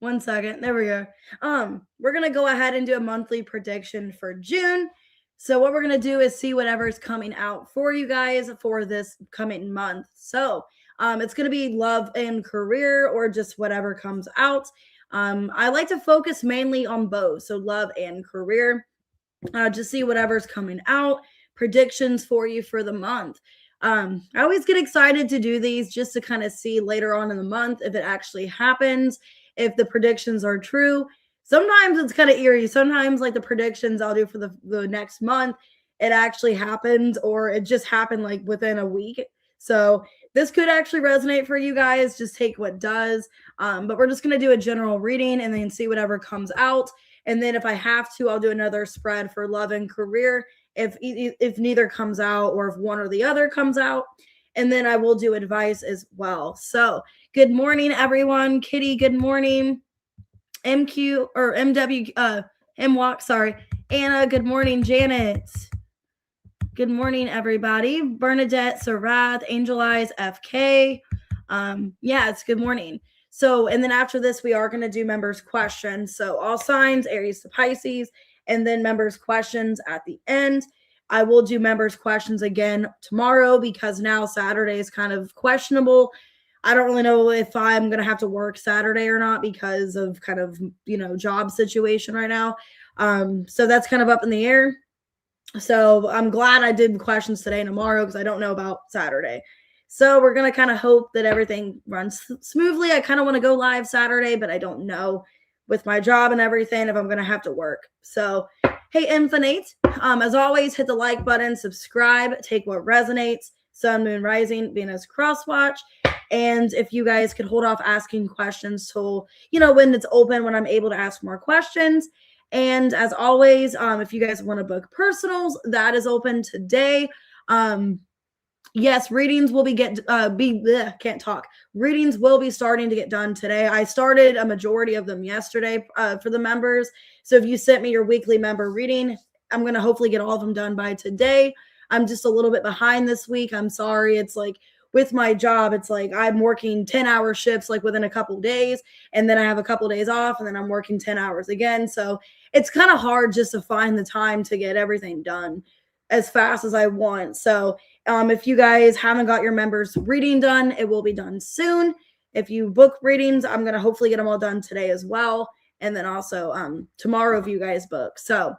1 second. There we go. We're going to go ahead and do a monthly prediction for June. So what we're going to do is see whatever's coming out for you guys for this coming month. So it's going to be love and career or just whatever comes out. I like to focus mainly on both. So love and career. Just see whatever's coming out. Predictions for you for the month. I always get excited to do these just to kind of see later on in the month if it actually happens, if the predictions are true. Sometimes it's kind of eerie. Sometimes like the predictions I'll do for the next month, it actually happens or it just happened like within a week. So this could actually resonate for you guys. Just take what does. But we're just going to do a general reading and then see whatever comes out. And then if I have to, I'll do another spread for love and career if neither comes out or if one or the other comes out. And then I will do advice as well. So good morning, everyone. Kitty, good morning. MQ or MW, MWalk, sorry. Anna, good morning. Janet. Good morning, everybody. Bernadette, Sarath, Angel Eyes, FK. It's good morning. So, and then after this, we are going to do members' questions. So all signs, Aries to Pisces, and then members' questions at the end. I will do members' questions again tomorrow because now Saturday is kind of questionable. I don't really know if I'm going to have to work Saturday or not because of kind of, job situation right now. So that's kind of up in the air. So I'm glad I did questions today and tomorrow because I don't know about Saturday. So we're going to kind of hope that everything runs smoothly. I kind of want to go live Saturday, but I don't know with my job and everything if I'm going to have to work. So, hey, Infinite, as always, hit the like button, subscribe, take what resonates, Sun, Moon, Rising, Venus, Crosswatch. And if you guys could hold off asking questions till, when it's open, when I'm able to ask more questions. And as always, if you guys want to book personals, that is open today. Yes, readings will Readings will be starting to get done today. I started a majority of them yesterday for the members. So if you sent me your weekly member reading, I'm going to hopefully get all of them done by today. I'm just a little bit behind this week. I'm sorry. It's like with my job, it's like I'm working 10-hour shifts like within a couple of days, and then I have a couple of days off, and then I'm working 10 hours again. So it's kind of hard just to find the time to get everything done as fast as I want. So if you guys haven't got your members reading done, it will be done soon. If you book readings, I'm going to hopefully get them all done today as well. And then also tomorrow if you guys book. So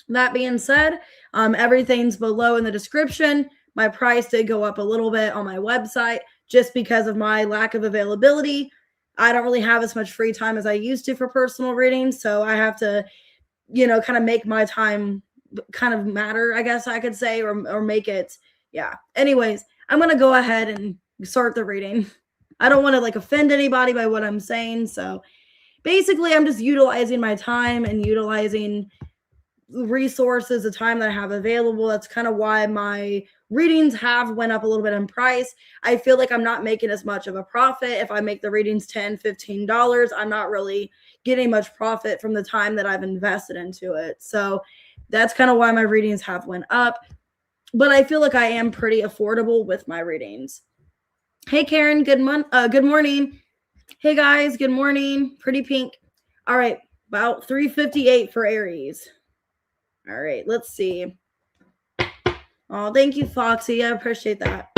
that being said, everything's below in the description. My price did go up a little bit on my website just because of my lack of availability. I don't really have as much free time as I used to for personal readings. So I have to, kind of make my time kind of matter, I guess I could say, or make it. Yeah. Anyways, I'm going to go ahead and start the reading. I don't want to like offend anybody by what I'm saying. So basically I'm just utilizing my time and utilizing resources, the time that I have available. That's kind of why my readings have went up a little bit in price. I feel like I'm not making as much of a profit. If I make the readings $10, $15, I'm not really getting much profit from the time that I've invested into it. So that's kind of why my readings have went up. But I feel like I am pretty affordable with my readings. Hey, Karen, good morning. Hey, guys, good morning. Pretty pink. All right, about 358 for Aries. All right, let's see. Oh, thank you, Foxy. I appreciate that.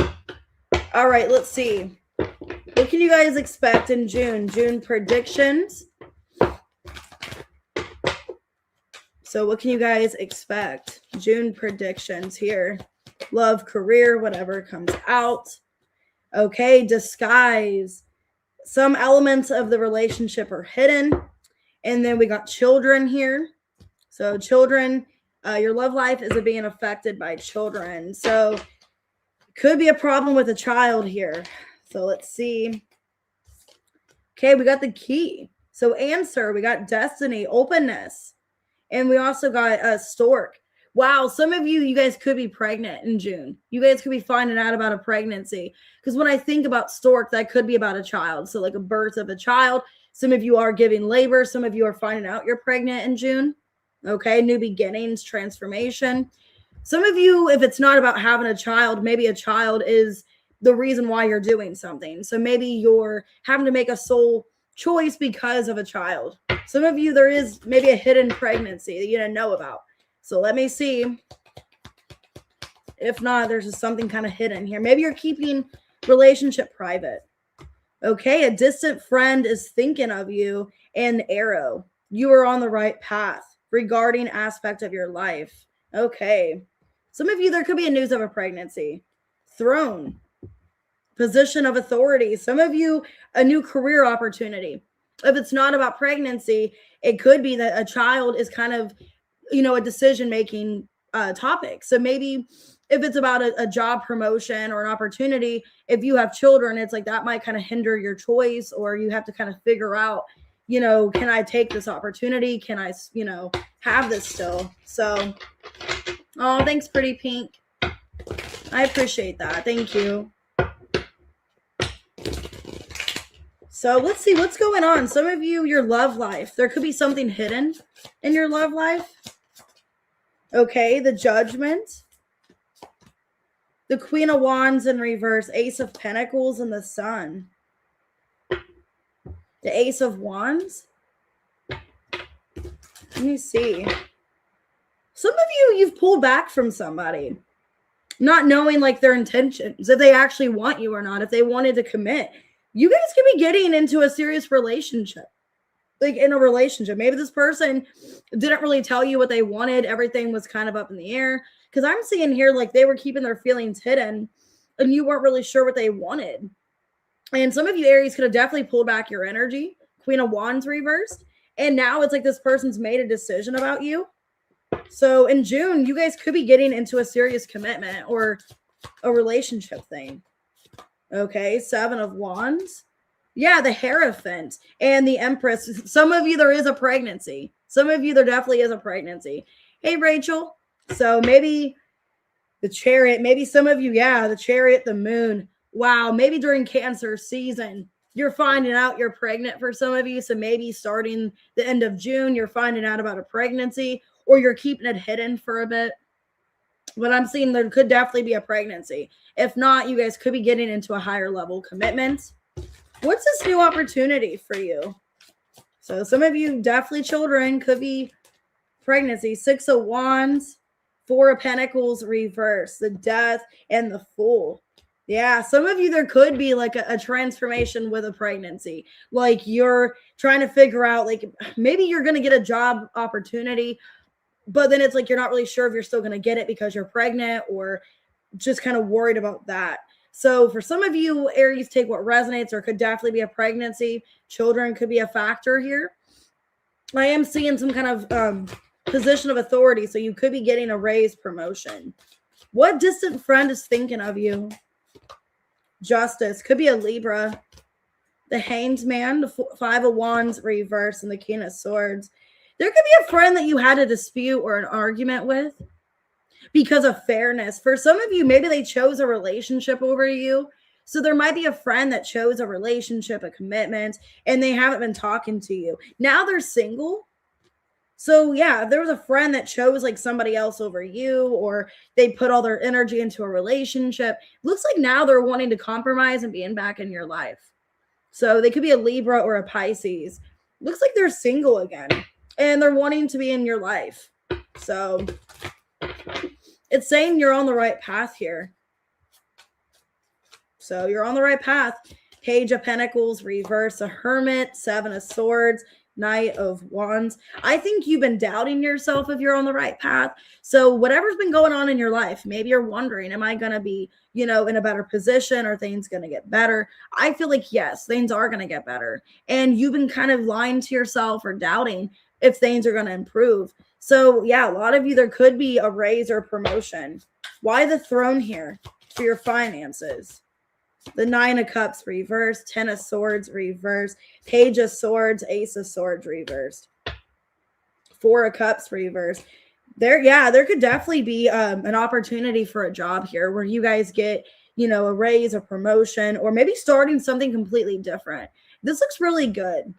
All right, let's see. What can you guys expect in June? June predictions. So what can you guys expect? June predictions here. Love, career, whatever comes out. Okay, disguise. Some elements of the relationship are hidden. And then we got children here. So children, your love life is being affected by children. So could be a problem with a child here. So let's see. Okay, we got the key. So answer, we got destiny, openness. And we also got a stork. Wow, some of you guys could be pregnant in June. You guys could be finding out about a pregnancy. Because when I think about stork, that could be about a child. So like a birth of a child. Some of you are giving labor. Some of you are finding out you're pregnant in June. Okay, new beginnings, transformation. Some of you, if it's not about having a child, maybe a child is the reason why you're doing something. So maybe you're having to make a soul choice because of a child. Some of you, there is maybe a hidden pregnancy that you didn't know about. So let me see. If not, there's just something kind of hidden here. Maybe you're keeping relationship private. Okay, a distant friend is thinking of you, and arrow. You are on the right path regarding aspect of your life. Okay. Some of you, there could be a news of a pregnancy. Throne. Position of authority. Some of you, a new career opportunity. If it's not about pregnancy, it could be that a child is kind of, a decision-making topic. So maybe if it's about a job promotion or an opportunity, if you have children, it's like that might kind of hinder your choice, or you have to kind of figure out, can I take this opportunity? Can I, have this still? So, oh, thanks, Pretty Pink. I appreciate that. Thank you. So let's see what's going on. Some of you, your love life, there could be something hidden in your love life. Okay, the Judgment. The Queen of Wands in reverse, Ace of Pentacles, and the Sun. The Ace of Wands. Let me see. Some of you, you've pulled back from somebody, not knowing like their intentions, if they actually want you or not, if they wanted to commit. You guys could be getting into a serious relationship, like in a relationship. Maybe this person didn't really tell you what they wanted. Everything was kind of up in the air. Because I'm seeing here like they were keeping their feelings hidden and you weren't really sure what they wanted. And some of you Aries could have definitely pulled back your energy. Queen of Wands reversed. And now it's like this person's made a decision about you. So in June, you guys could be getting into a serious commitment or a relationship thing. Okay, Seven of Wands. Yeah, the Hierophant and the Empress. Some of you, there is a pregnancy. Some of you, there definitely is a pregnancy. Hey, Rachel. So maybe the Chariot. Maybe some of you, yeah, the Chariot, the Moon. Wow, maybe during Cancer season, you're finding out you're pregnant for some of you. So maybe starting the end of June, you're finding out about a pregnancy, or you're keeping it hidden for a bit. But I'm seeing there could definitely be a pregnancy. If not, you guys could be getting into a higher level commitment. What's this new opportunity for you? So some of you, definitely children, could be pregnancy. Six of Wands, Four of Pentacles reverse, the Death, and the Fool. Yeah, some of you, there could be like a transformation with a pregnancy. Like you're trying to figure out, like maybe you're going to get a job opportunity, but then it's like you're not really sure if you're still going to get it because you're pregnant, or just kind of worried about that. So for some of you, Aries, take what resonates. Or could definitely be a pregnancy. Children could be a factor here. I am seeing some kind of position of authority. So you could be getting a raise, promotion. What distant friend is thinking of you? Justice. Could be a Libra. The Hanged Man, the Five of Wands reverse, and the King of Swords. There could be a friend that you had a dispute or an argument with because of fairness. For some of you, maybe they chose a relationship over you. So there might be a friend that chose a relationship, a commitment, and they haven't been talking to you. Now they're single. So yeah, if there was a friend that chose like somebody else over you, or they put all their energy into a relationship, looks like now they're wanting to compromise and being back in your life. So they could be a Libra or a Pisces. Looks like they're single again, and they're wanting to be in your life. So it's saying you're on the right path here. So you're on the right path. Page of Pentacles reverse, a Hermit, Seven of Swords, Knight of Wands. I think you've been doubting yourself if you're on the right path. So whatever's been going on in your life, maybe you're wondering, am I going to be, in a better position? Are things going to get better? I feel like, yes, things are going to get better. And you've been kind of lying to yourself or doubting if things are going to improve. So yeah, a lot of you, there could be a raise or promotion. Why the Throne here? For your finances. The Nine of Cups reversed, Ten of Swords reversed, Page of Swords, Ace of Swords reversed, Four of Cups reversed. There could definitely be an opportunity for a job here where you guys get, a raise, a promotion, or maybe starting something completely different. This looks really good.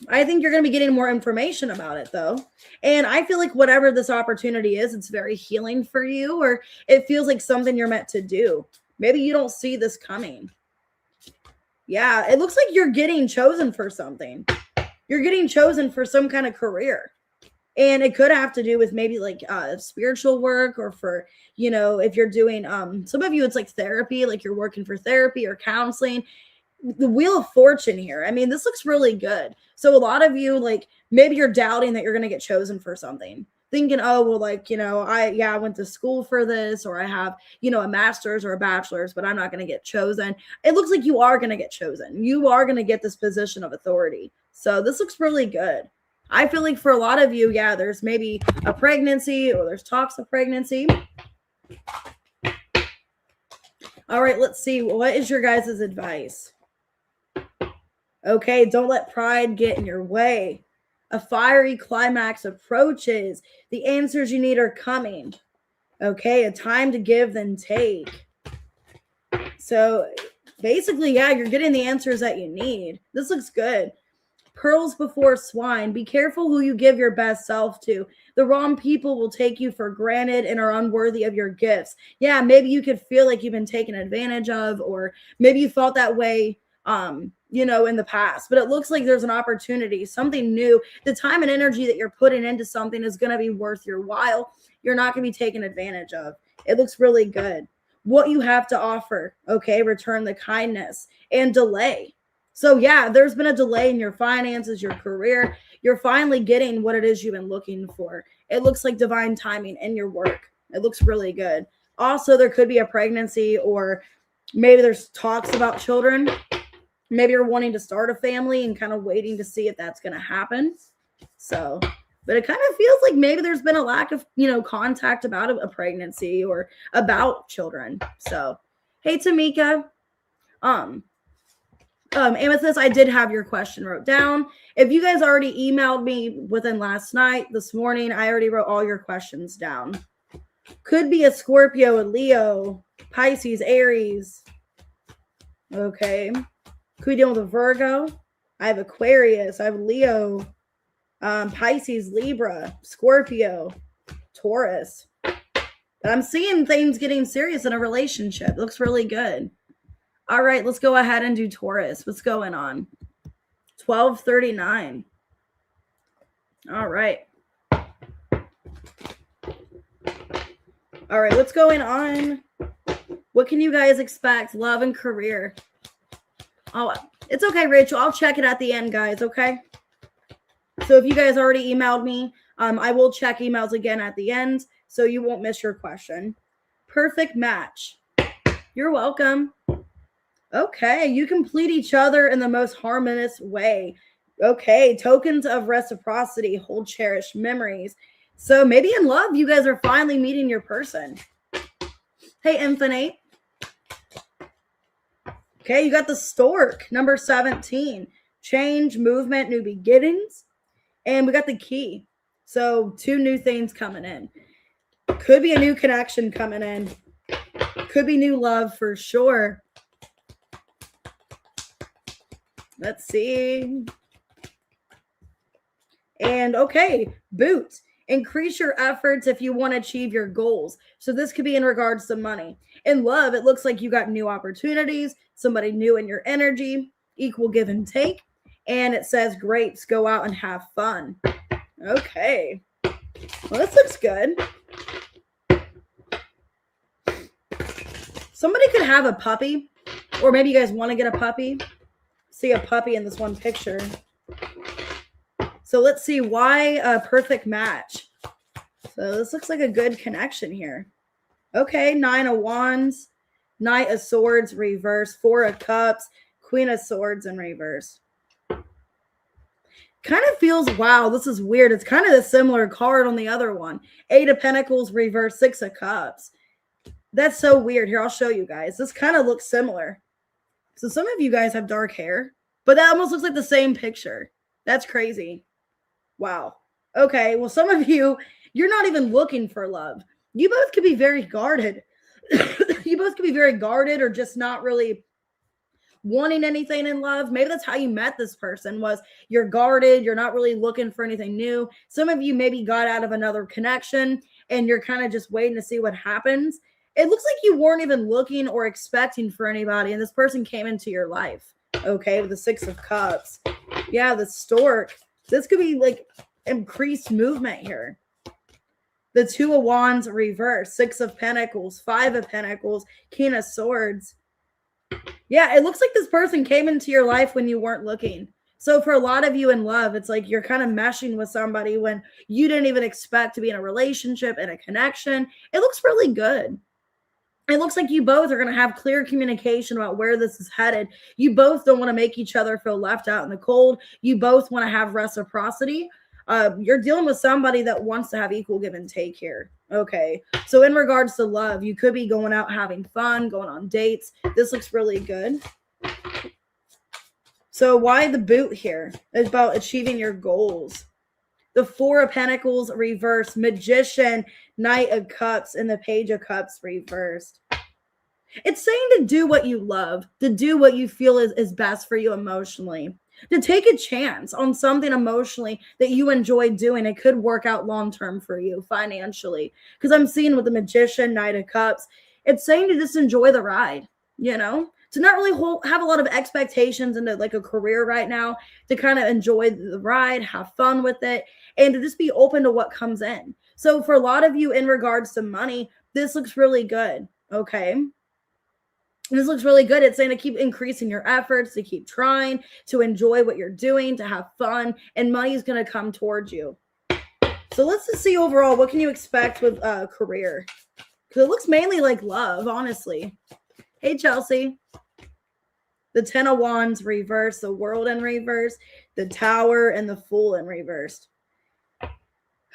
I think you're going to be getting more information about it, though. And I feel like whatever this opportunity is, it's very healing for you, or it feels like something you're meant to do. Maybe you don't see this coming. Yeah, it looks like you're getting chosen for something. You're getting chosen for some kind of career. And it could have to do with maybe like spiritual work, or for, you know, if you're doing, some of you, it's like therapy, like you're working for therapy or counseling. The Wheel of Fortune here. I mean, this looks really good. So a lot of you, like, maybe you're doubting that you're going to get chosen for something, thinking, oh, well, like, you know, I went to school for this, or I have, you know, a master's or a bachelor's, but I'm not going to get chosen. It looks like you are going to get chosen. You are going to get this position of authority. So this looks really good. I feel like for a lot of you, yeah, there's maybe a pregnancy, or there's talks of pregnancy. All right, let's see. What is your guys' advice? Okay, don't let pride get in your way. A fiery climax approaches. The answers you need are coming. Okay, a time to give then take. So basically, yeah, you're getting the answers that you need. This looks good. Pearls before swine. Be careful who you give your best self to. The wrong people will take you for granted and are unworthy of your gifts. Yeah, maybe you could feel like you've been taken advantage of, or maybe you felt that way, you know, in the past. But it looks like there's an opportunity, something new. The time and energy that you're putting into something is going to be worth your while. You're not going to be taken advantage of. It looks really good. What you have to offer, okay, return the kindness and delay. So yeah, there's been a delay in your finances, your career. You're finally getting what it is you've been looking for. It looks like divine timing in your work. It looks really good. Also, there could be a pregnancy, or maybe there's talks about children. Maybe you're wanting to start a family and kind of waiting to see if that's going to happen. So, but it kind of feels like maybe there's been a lack of, you know, contact about a pregnancy or about children. So, hey, Tamika, Amethyst, I did have your question wrote down. If you guys already emailed me within last night, this morning, I already wrote all your questions down. Could be a Scorpio, a Leo, Pisces, Aries. Okay. Could be dealing with a Virgo. I have Aquarius. I have Leo, Pisces, Libra, Scorpio, Taurus. But I'm seeing things getting serious in a relationship. It looks really good. All right, let's go ahead and do Taurus. What's going on? 1239. All right. All right, what's going on? What can you guys expect? Love and career. Oh, it's okay, Rachel. I'll check it at the end, guys, okay? So if you guys already emailed me, I will check emails again at the end, so you won't miss your question. Perfect match. You're welcome. Okay, you complete each other in the most harmonious way. Okay, tokens of reciprocity, hold cherished memories. So maybe in love, you guys are finally meeting your person. Hey, Infinite. Okay, you got the stork, number 17. Change, movement, new beginnings. And we got the key. So 2 new things coming in. Could be a new connection coming in. Could be new love for sure. Let's see. And okay, boot. Increase your efforts if you want to achieve your goals. So this could be in regards to money. In love, it looks like you got new opportunities, somebody new in your energy, equal give and take. And it says grapes, go out and have fun. Okay. Well, this looks good. Somebody could have a puppy, or maybe you guys want to get a puppy. See a puppy in this one picture. So let's see why a perfect match. So this looks like a good connection here. Okay, 9 of Wands, Knight of Swords reverse, 4 of Cups, Queen of Swords in reverse. Kind of feels, wow, this is weird. It's kind of a similar card on the other one. 8 of Pentacles reverse, 6 of Cups. That's so weird. Here, I'll show you guys. This kind of looks similar. So some of you guys have dark hair, but that almost looks like the same picture. That's crazy. Wow. Okay, well, some of you, you're not even looking for love. You both could be very guarded. You both could be very guarded, or just not really wanting anything in love. Maybe that's how you met this person, was you're guarded. You're not really looking for anything new. Some of you maybe got out of another connection and you're kind of just waiting to see what happens. It looks like you weren't even looking or expecting for anybody, and this person came into your life. Okay, with the Six of Cups. Yeah, the stork. This could be like increased movement here. The Two of Wands reverse, Six of Pentacles, Five of Pentacles, King of Swords. Yeah, it looks like this person came into your life when you weren't looking. So for a lot of you in love, it's like you're kind of meshing with somebody when you didn't even expect to be in a relationship and a connection. It looks really good. It looks like you both are going to have clear communication about where this is headed. You both don't want to make each other feel left out in the cold. You both want to have reciprocity. You're dealing with somebody that wants to have equal give and take here. Okay. So in regards to love, you could be going out having fun, going on dates. This looks really good. So why the boot here? It's about achieving your goals. The Four of Pentacles reversed, Magician, Knight of Cups, and the Page of Cups reversed. It's saying to do what you love, to do what you feel is best for you emotionally, to take a chance on something emotionally that you enjoy doing. It could work out long-term for you financially. Because I'm seeing with the Magician, Knight of Cups, it's saying to just enjoy the ride, to not really have a lot of expectations into like a career right now, to kind of enjoy the ride, have fun with it, and to just be open to what comes in. So for a lot of you in regards to money, this looks really good, okay? This looks really good. It's saying to keep increasing your efforts, to keep trying, to enjoy what you're doing, to have fun, and money is going to come towards you. So let's just see overall, what can you expect with career? Because it looks mainly like love, honestly. Hey, Chelsea. The Ten of Wands reversed, the World in reverse, the Tower, and the Fool in reversed.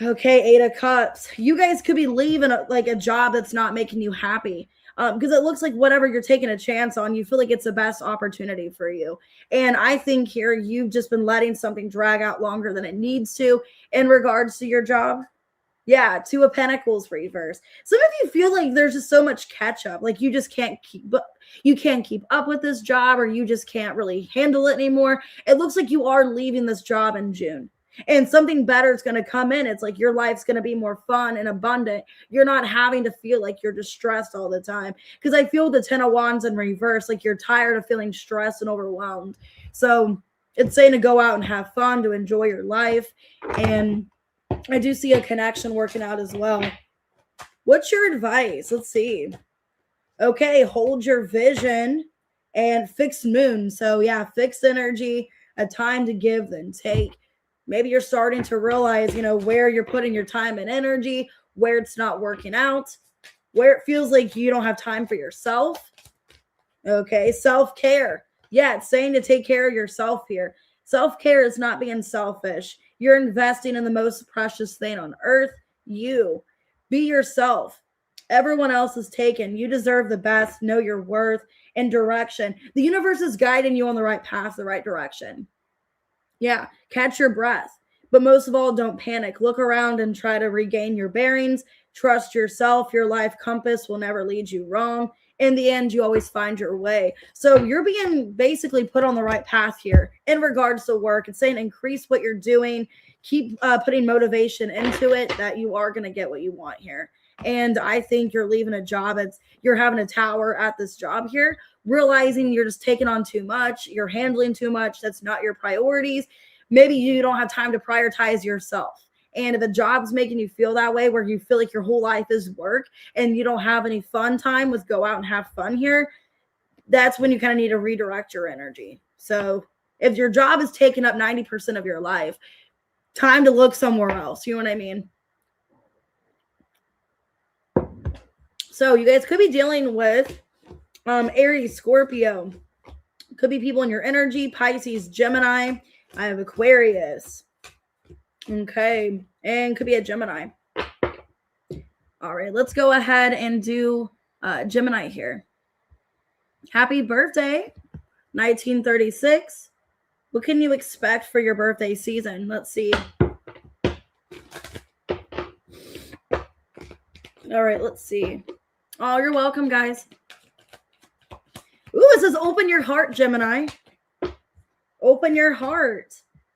Okay, Eight of Cups. You guys could be leaving a job that's not making you happy. Because it looks like whatever you're taking a chance on, you feel like it's the best opportunity for you. And I think here you've just been letting something drag out longer than it needs to in regards to your job. Yeah, Two of Pentacles reverse. Some of you feel like there's just so much catch up. Like you just can't keep up with this job, or you just can't really handle it anymore. It looks like you are leaving this job in June. And something better is going to come in. It's like your life's going to be more fun and abundant. You're not having to feel like you're distressed all the time. Because I feel the Ten of Wands in reverse, like you're tired of feeling stressed and overwhelmed. So it's saying to go out and have fun, to enjoy your life. And I do see a connection working out as well. What's your advice? Let's see. Okay, hold your vision and fixed moon. So yeah, fixed energy, a time to give then take. Maybe you're starting to realize, where you're putting your time and energy, where it's not working out, where it feels like you don't have time for yourself. Okay, self-care. Yeah, it's saying to take care of yourself here. Self-care is not being selfish. You're investing in the most precious thing on earth, you. Be yourself. Everyone else is taken. You deserve the best. Know your worth and direction. The universe is guiding you on the right path, the right direction. Yeah, catch your breath. But most of all, don't panic. Look around and try to regain your bearings. Trust yourself. Your life compass will never lead you wrong. In the end, you always find your way. So you're being basically put on the right path here in regards to work. It's saying increase what you're doing. Keep putting motivation into it, that you are going to get what you want here. And I think you're leaving a job. You're having a tower at this job here, realizing you're just taking on too much. You're handling too much. That's not your priorities. Maybe you don't have time to prioritize yourself. And if a job's making you feel that way, where you feel like your whole life is work and you don't have any fun time with go out and have fun here, that's when you kind of need to redirect your energy. So if your job is taking up 90% of your life, time to look somewhere else. You know what I mean? So you guys could be dealing with Aries, Scorpio. Could be people in your energy, Pisces, Gemini. I have Aquarius. Okay. And could be a Gemini. All right. Let's go ahead and do Gemini here. Happy birthday, 1936. What can you expect for your birthday season? Let's see. All right. Let's see. Oh, you're welcome, guys. Ooh, it says open your heart, Gemini. Open your heart.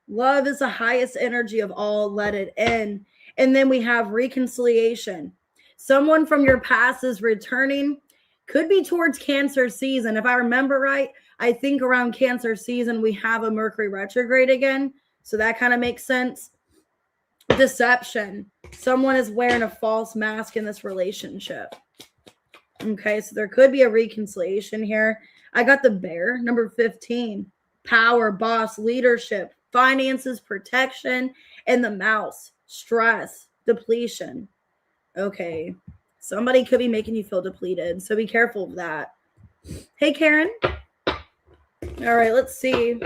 Love is the highest energy of all. Let it in. And then we have reconciliation. Someone from your past is returning. Could be towards Cancer season. If I remember right, I think around Cancer season, we have a Mercury retrograde again. So that kind of makes sense. Deception. Someone is wearing a false mask in this relationship. Okay, so there could be a reconciliation here. I got the bear, number 15. Power, boss, leadership, finances, protection, and the mouse, stress, depletion. Okay, somebody could be making you feel depleted, so be careful of that. Hey, Karen. All right, let's see.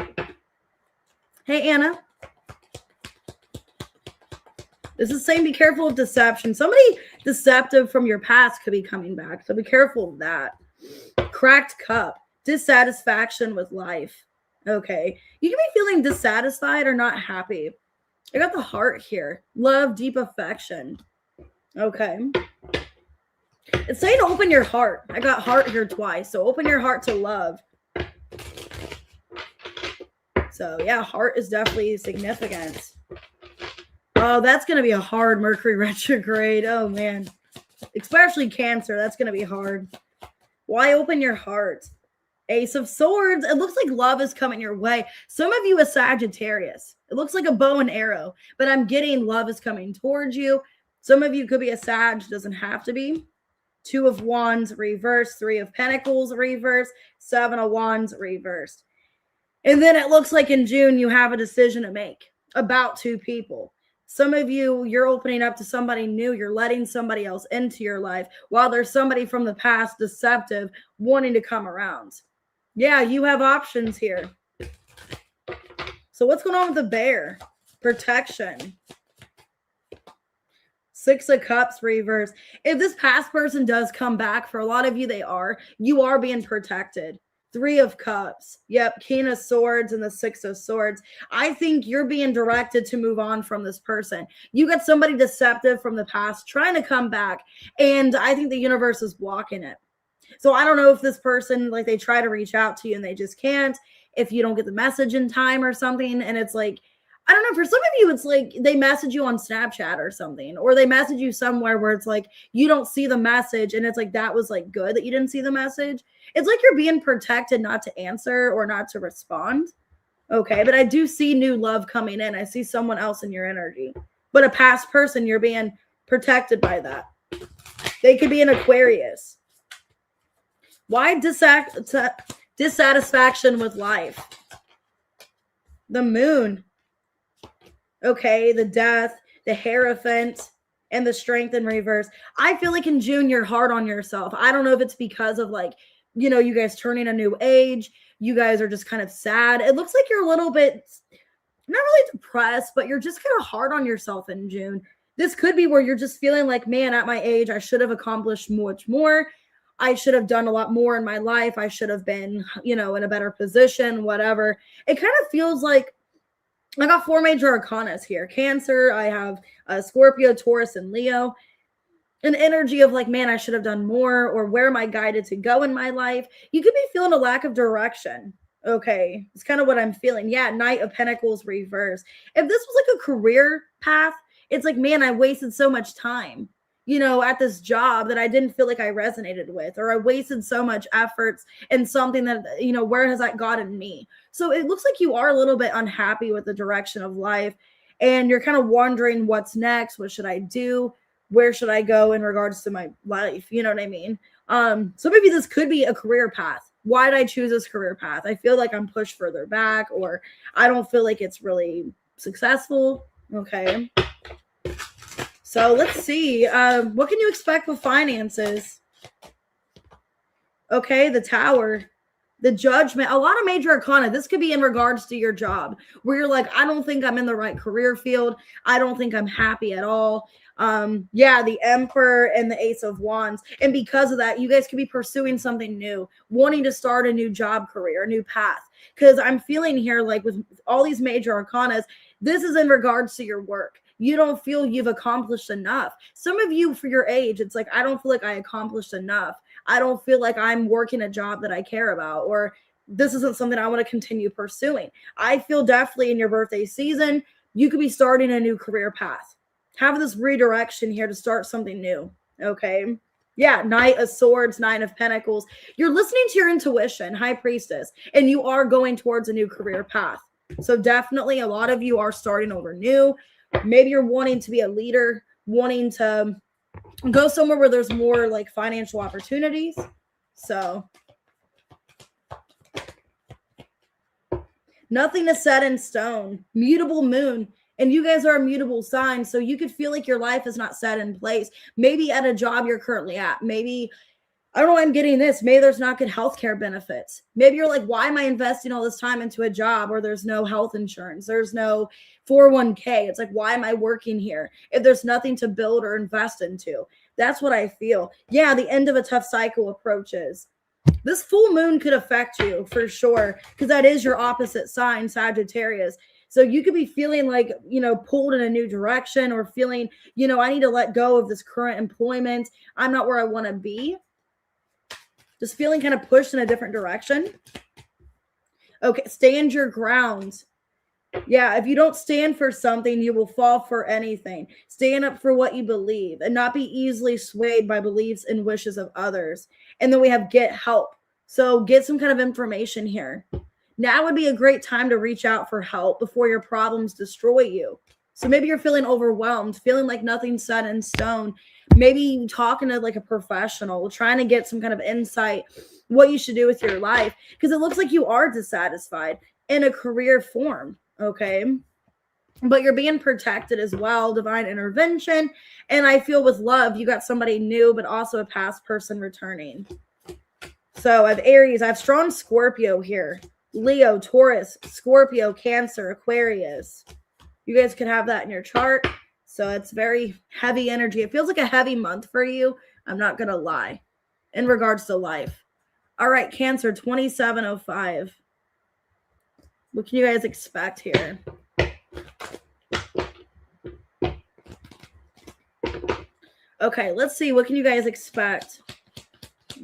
Hey, Anna. This is saying be careful of deception. Somebody deceptive from your past could be coming back, so be careful of that. Cracked cup, dissatisfaction with life. Okay, you can be feeling dissatisfied or not happy. I got the heart here. Love, deep affection. Okay. It's saying open your heart. I got heart here twice, so open your heart to love. So yeah, heart is definitely significant. Oh, that's going to be a hard Mercury retrograde. Oh, man. Especially Cancer. That's going to be hard. Why open your heart? Ace of Swords. It looks like love is coming your way. Some of you is Sagittarius. It looks like a bow and arrow, but I'm getting love is coming towards you. Some of you could be a Sag. Doesn't have to be. 2 of Wands reversed. 3 of Pentacles reversed. 7 of Wands reversed. And then it looks like in June you have a decision to make about 2 people. Some of you, you're opening up to somebody new. You're letting somebody else into your life while there's somebody from the past deceptive wanting to come around. Yeah, you have options here. So what's going on with the bear? Protection. 6 of Cups reverse. If this past person does come back, for a lot of you, you are being protected. 3 of Cups. Yep. King of Swords and the 6 of Swords. I think you're being directed to move on from this person. You got somebody deceptive from the past trying to come back. And I think the universe is blocking it. So I don't know if this person, like they try to reach out to you and they just can't. If you don't get the message in time or something. And it's like, I don't know, for some of you, it's like they message you on Snapchat or something, or they message you somewhere where it's like you don't see the message and it's like that was like good that you didn't see the message. It's like you're being protected not to answer or not to respond. Okay, but I do see new love coming in. I see someone else in your energy, but a past person, you're being protected by that. They could be an Aquarius. Why dissatisfaction with life? The Moon. Okay, the Death, the Hierophant, and the Strength in reverse. I feel like in June, you're hard on yourself. I don't know if it's because of like, you know, you guys turning a new age. You guys are just kind of sad. It looks like you're a little bit, not really depressed, but you're just kind of hard on yourself in June. This could be where you're just feeling like, man, at my age, I should have accomplished much more. I should have done a lot more in my life. I should have been, you know, in a better position, whatever. It kind of feels like, I got 4 major arcanas here. Cancer, I have Scorpio, Taurus, and Leo. An energy of like, man, I should have done more, or where am I guided to go in my life? You could be feeling a lack of direction. Okay, it's kind of what I'm feeling. Yeah, Knight of Pentacles reverse. If this was like a career path, it's like, man, I wasted so much time, you know, at this job that I didn't feel like I resonated with, or I wasted so much efforts in something that, you know, where has that gotten me? So it looks like you are a little bit unhappy with the direction of life, and you're kind of wondering what's next. What should I do? Where should I go in regards to my life? You know what I mean? So maybe this could be a career path. Why did I choose this career path? I feel like I'm pushed further back, or I don't feel like it's really successful. Okay. So let's see. What can you expect with finances? Okay, the Tower, the Judgment, a lot of major arcana. This could be in regards to your job, where you're like, I don't think I'm in the right career field. I don't think I'm happy at all. Yeah, the Emperor and the Ace of Wands. And because of that, you guys could be pursuing something new, wanting to start a new job career, a new path. Because I'm feeling here like with all these major arcanas, this is in regards to your work. You don't feel you've accomplished enough. Some of you, for your age, it's like, I don't feel like I accomplished enough. I don't feel like I'm working a job that I care about, or this isn't something I want to continue pursuing. I feel definitely in your birthday season, you could be starting a new career path. Have this redirection here to start something new. Okay. Yeah, Knight of Swords, Nine of Pentacles. You're listening to your intuition, High Priestess, and you are going towards a new career path. So definitely a lot of you are starting over new. Maybe you're wanting to be a leader, wanting to go somewhere where there's more like financial opportunities. So nothing is set in stone. Mutable moon. And you guys are a mutable sign. So you could feel like your life is not set in place. Maybe at a job you're currently at. Maybe, I don't know why I'm getting this. Maybe there's not good healthcare benefits. Maybe you're like, why am I investing all this time into a job where there's no health insurance? There's no 401k. It's like, why am I working here if there's nothing to build or invest into? That's what I feel. Yeah, the end of a tough cycle approaches. This full moon could affect you for sure, because that is your opposite sign, Sagittarius. So you could be feeling like, pulled in a new direction, or feeling, I need to let go of this current employment. I'm not where I want to be. Just feeling kind of pushed in a different direction. Okay, stand your ground. Yeah, if you don't stand for something, you will fall for anything. Stand up for what you believe and not be easily swayed by beliefs and wishes of others. And then we have get help. So get some kind of information here. Now would be a great time to reach out for help before your problems destroy you. So maybe you're feeling overwhelmed, feeling like nothing's set in stone. Maybe talking to like a professional, trying to get some kind of insight, what you should do with your life. Because it looks like you are dissatisfied in a career form. Okay. But you're being protected as well. Divine intervention. And I feel with love, you got somebody new, but also a past person returning. So I have Aries. I have strong Scorpio here. Leo, Taurus, Scorpio, Cancer, Aquarius. You guys could have that in your chart. So it's very heavy energy. It feels like a heavy month for you. I'm not going to lie in regards to life. All right, Cancer, 2705. What can you guys expect here? Okay, let's see. What can you guys expect?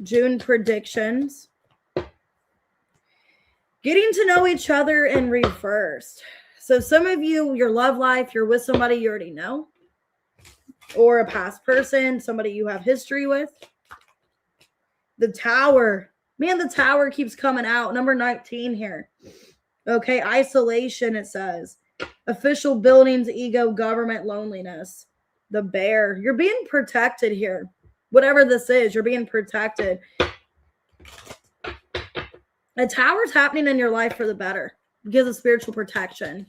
June predictions. Getting to know each other in reverse. So some of you, your love life, you're with somebody you already know, or a past person, somebody you have history with. The Tower. Man, the Tower keeps coming out. Number 19 here. Okay, isolation, it says. Official buildings, ego, government, loneliness. The Bear. You're being protected here. Whatever this is, you're being protected. A Tower's happening in your life for the better because of spiritual protection.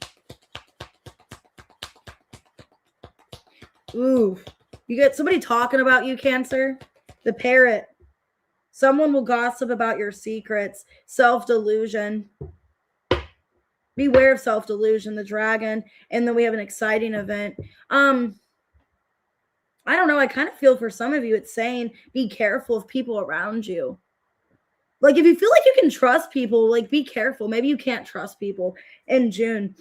Ooh, you get somebody talking about you, Cancer. The Parrot. Someone will gossip about your secrets. Self-delusion. Beware of self-delusion. The Dragon. And then we have an exciting event. I don't know. I kind of feel for some of you, it's saying be careful of people around you. Like, if you feel like you can trust people, like, be careful. Maybe you can't trust people in June.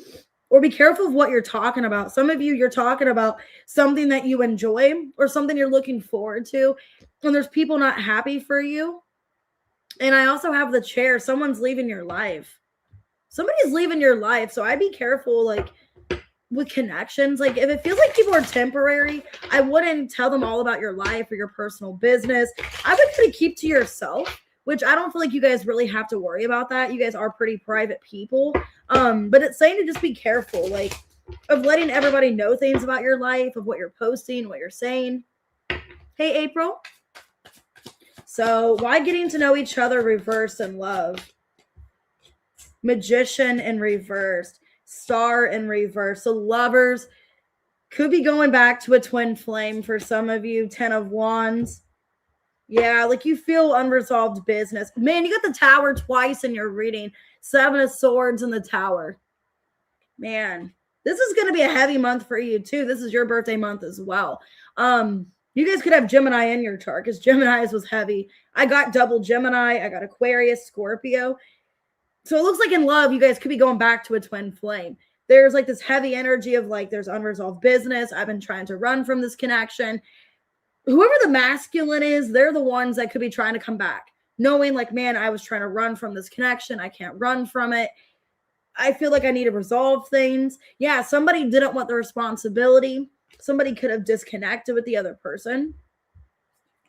Or be careful of what you're talking about. Some of you, you're talking about something that you enjoy or something you're looking forward to, and there's people not happy for you. And I also have the Chair. Someone's leaving your life. Somebody's leaving your life. So I'd be careful, like, with connections. Like, if it feels like people are temporary, I wouldn't tell them all about your life or your personal business. I would kind of keep to yourself, which I don't feel like you guys really have to worry about that. You guys are pretty private people. But it's saying to just be careful, like, of letting everybody know things about your life, of what you're posting, what you're saying. Hey, April. So why getting to know each other reversed in love? Magician in reversed. Star in reverse. So lovers could be going back to a twin flame for some of you. 10 of Wands. Yeah, like you feel unresolved business. Man, you got the Tower twice in your reading. 7 of Swords and the Tower. Man, this is going to be a heavy month for you too. This is your birthday month as well. You guys could have Gemini in your chart because Gemini's was heavy. I got double Gemini. I got Aquarius, Scorpio. So it looks like in love, you guys could be going back to a twin flame. There's like this heavy energy of like, there's unresolved business. I've been trying to run from this connection. Whoever the masculine is, they're the ones that could be trying to come back, knowing like, man, I was trying to run from this connection. I can't run from it. I feel like I need to resolve things. Yeah, somebody didn't want the responsibility. Somebody could have disconnected with the other person.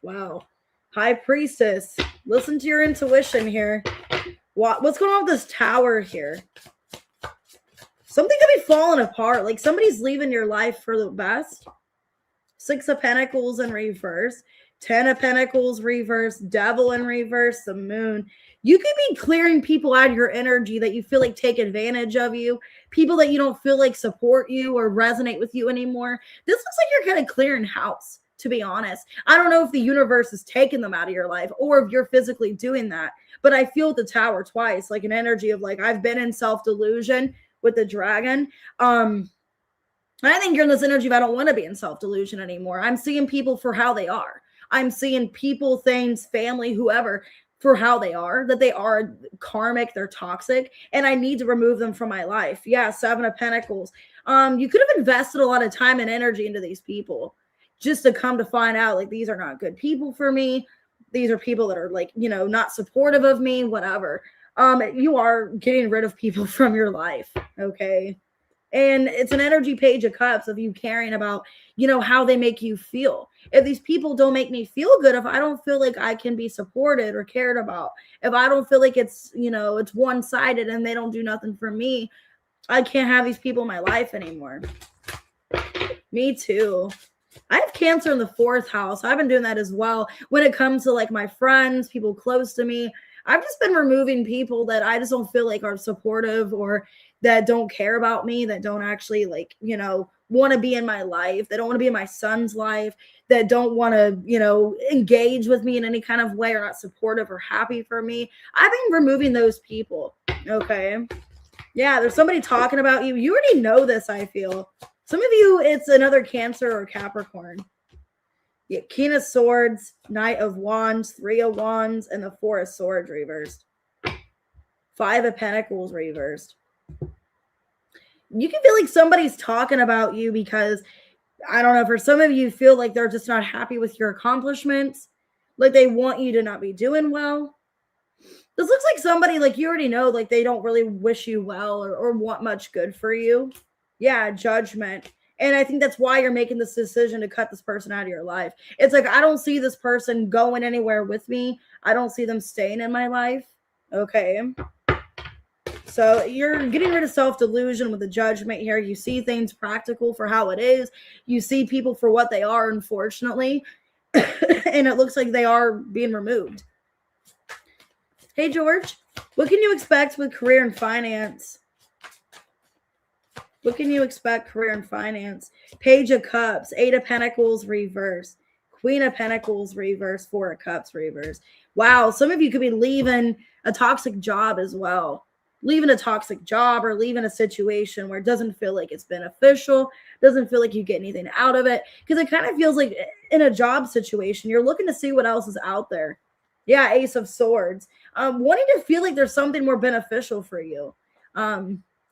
Wow. High Priestess. Listen to your intuition here. What's going on with this Tower here? Something could be falling apart. Like somebody's leaving your life for the best. 6 of Pentacles in reverse. 10 of Pentacles reverse. Devil in reverse. The Moon. You could be clearing people out of your energy that you feel like take advantage of you. People that you don't feel like support you or resonate with you anymore. This looks like you're kind of clearing house, to be honest. I don't know if the universe is taking them out of your life or if you're physically doing that. But I feel the Tower twice, like an energy of like, I've been in self-delusion with the dragon. I think you're in this energy of I don't want to be in self-delusion anymore. I'm seeing people for how they are. I'm seeing people, things, family, whoever for how they are, that they are karmic, they're toxic, and I need to remove them from my life. Yeah, 7 of Pentacles. You could have invested a lot of time and energy into these people just to come to find out like these are not good people for me. These are people that are like, not supportive of me, whatever. You are getting rid of people from your life, okay? And it's an energy Page of Cups of you caring about, how they make you feel. If these people don't make me feel good, if I don't feel like I can be supported or cared about, if I don't feel like it's, it's one-sided and they don't do nothing for me, I can't have these people in my life anymore. Me too. I have Cancer in the 4th house. I've been doing that as well. When it comes to like my friends, people close to me, I've just been removing people that I just don't feel like are supportive or that don't care about me, that don't actually like, want to be in my life, that don't want to be in my son's life, that don't want to, engage with me in any kind of way or not supportive or happy for me. I've been removing those people. Okay. Yeah, there's somebody talking about you. You already know this, I feel. Some of you, it's another Cancer or Capricorn. Yeah, King of Swords, Knight of Wands, 3 of Wands, and the 4 of Swords reversed. 5 of Pentacles reversed. You can feel like somebody's talking about you because, I don't know, for some of you feel like they're just not happy with your accomplishments. Like they want you to not be doing well. This looks like somebody like you already know, like they don't really wish you well or want much good for you. Yeah, Judgment. And I think that's why you're making this decision to cut this person out of your life. It's like, I don't see this person going anywhere with me. I don't see them staying in my life. Okay. So you're getting rid of self-delusion with the Judgment here. You see things practical for how it is. You see people for what they are, unfortunately. And it looks like they are being removed. Hey, George, what can you expect with career and finance? What can you expect career and finance? Page of Cups, 8 of Pentacles reverse, Queen of Pentacles reverse, 4 of Cups reverse. Wow, some of you could be leaving a toxic job as well. Leaving a toxic job or leaving a situation where it doesn't feel like it's beneficial, doesn't feel like you get anything out of it. Because it kind of feels like in a job situation, you're looking to see what else is out there. Yeah, Ace of Swords. Wanting to feel like there's something more beneficial for you.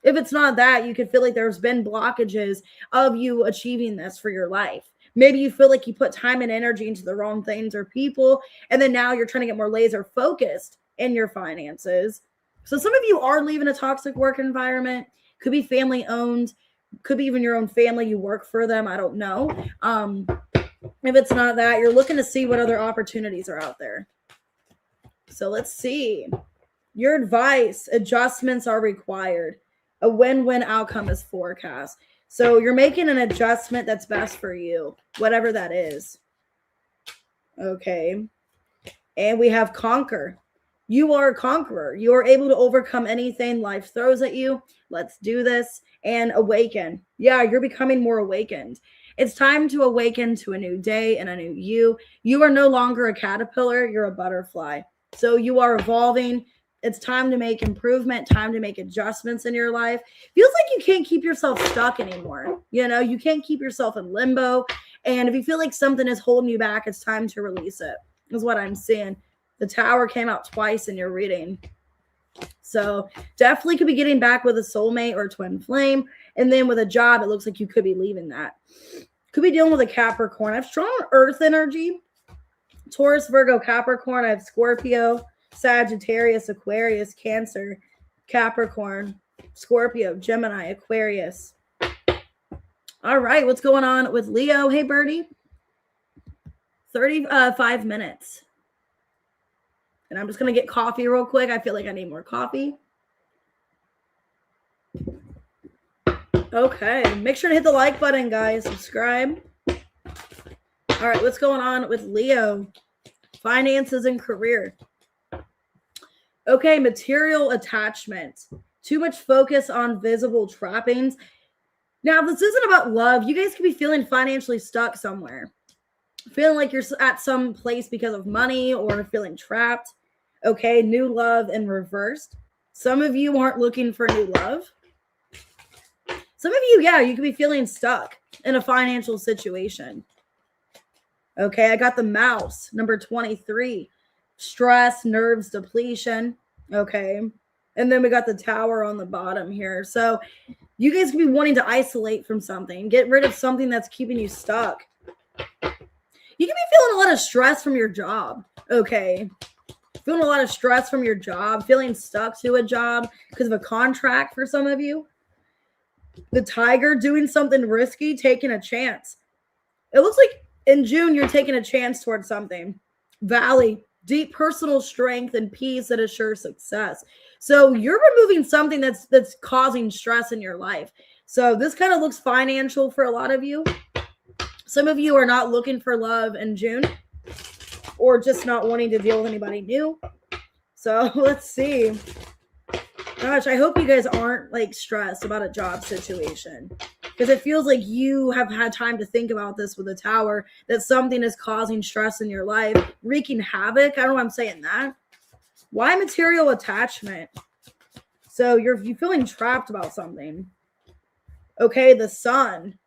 If it's not that, you could feel like there's been blockages of you achieving this for your life. Maybe you feel like you put time and energy into the wrong things or people, and then now you're trying to get more laser focused in your finances. So some of you are leaving a toxic work environment. Could be family owned, could be even your own family. You work for them. I don't know. If it's not that, you're looking to see what other opportunities are out there. So let's see. Your advice, adjustments are required. A win-win outcome is forecast. So you're making an adjustment that's best for you, whatever that is. Okay. And we have conquer. You are a conqueror. You are able to overcome anything life throws at you. Let's do this. And awaken. Yeah, you're becoming more awakened. It's time to awaken to a new day and a new you. You are no longer a caterpillar. You're a butterfly. So you are evolving. It's time to make improvement, time to make adjustments in your life. Feels like you can't keep yourself stuck anymore. You can't keep yourself in limbo. And if you feel like something is holding you back, it's time to release it, is what I'm seeing. The Tower came out twice in your reading. So definitely could be getting back with a soulmate or a twin flame. And then with a job, it looks like you could be leaving that. Could be dealing with a Capricorn. I have strong earth energy. Taurus, Virgo, Capricorn. I have Scorpio, Sagittarius, Aquarius, Cancer, Capricorn, Scorpio, Gemini, Aquarius. All right, what's going on with Leo? Hey, Birdie. 35 minutes. And I'm just going to get coffee real quick. I feel like I need more coffee. Okay. Make sure to hit the like button, guys. Subscribe. All right. What's going on with Leo? Finances and career. Okay. Material attachment. Too much focus on visible trappings. Now, this isn't about love. You guys could be feeling financially stuck somewhere. Feeling like you're at some place because of money or feeling trapped. Okay, new love in reversed. Some of you aren't looking for new love. Some of you, yeah, you could be feeling stuck in a financial situation. Okay, I got the mouse, number 23. Stress, nerves, depletion. Okay, and then we got the tower on the bottom here. So you guys could be wanting to isolate from something. Get rid of something that's keeping you stuck. You can be feeling a lot of stress from your job. Okay. Feeling a lot of stress from your job, feeling stuck to a job because of a contract for some of you. The tiger, doing something risky, taking a chance. It looks like in June, you're taking a chance towards something. Valley, deep personal strength and peace that assures success. So you're removing something that's causing stress in your life. So this kind of looks financial for a lot of you. Some of you are not looking for love in June, or just not wanting to deal with anybody new. So let's see. Gosh, I hope you guys aren't like stressed about a job situation, because it feels like you have had time to think about this with the tower, that something is causing stress in your life, wreaking havoc. I don't know why I'm saying that. Why material attachment? So you're feeling trapped about something. Okay, the sun.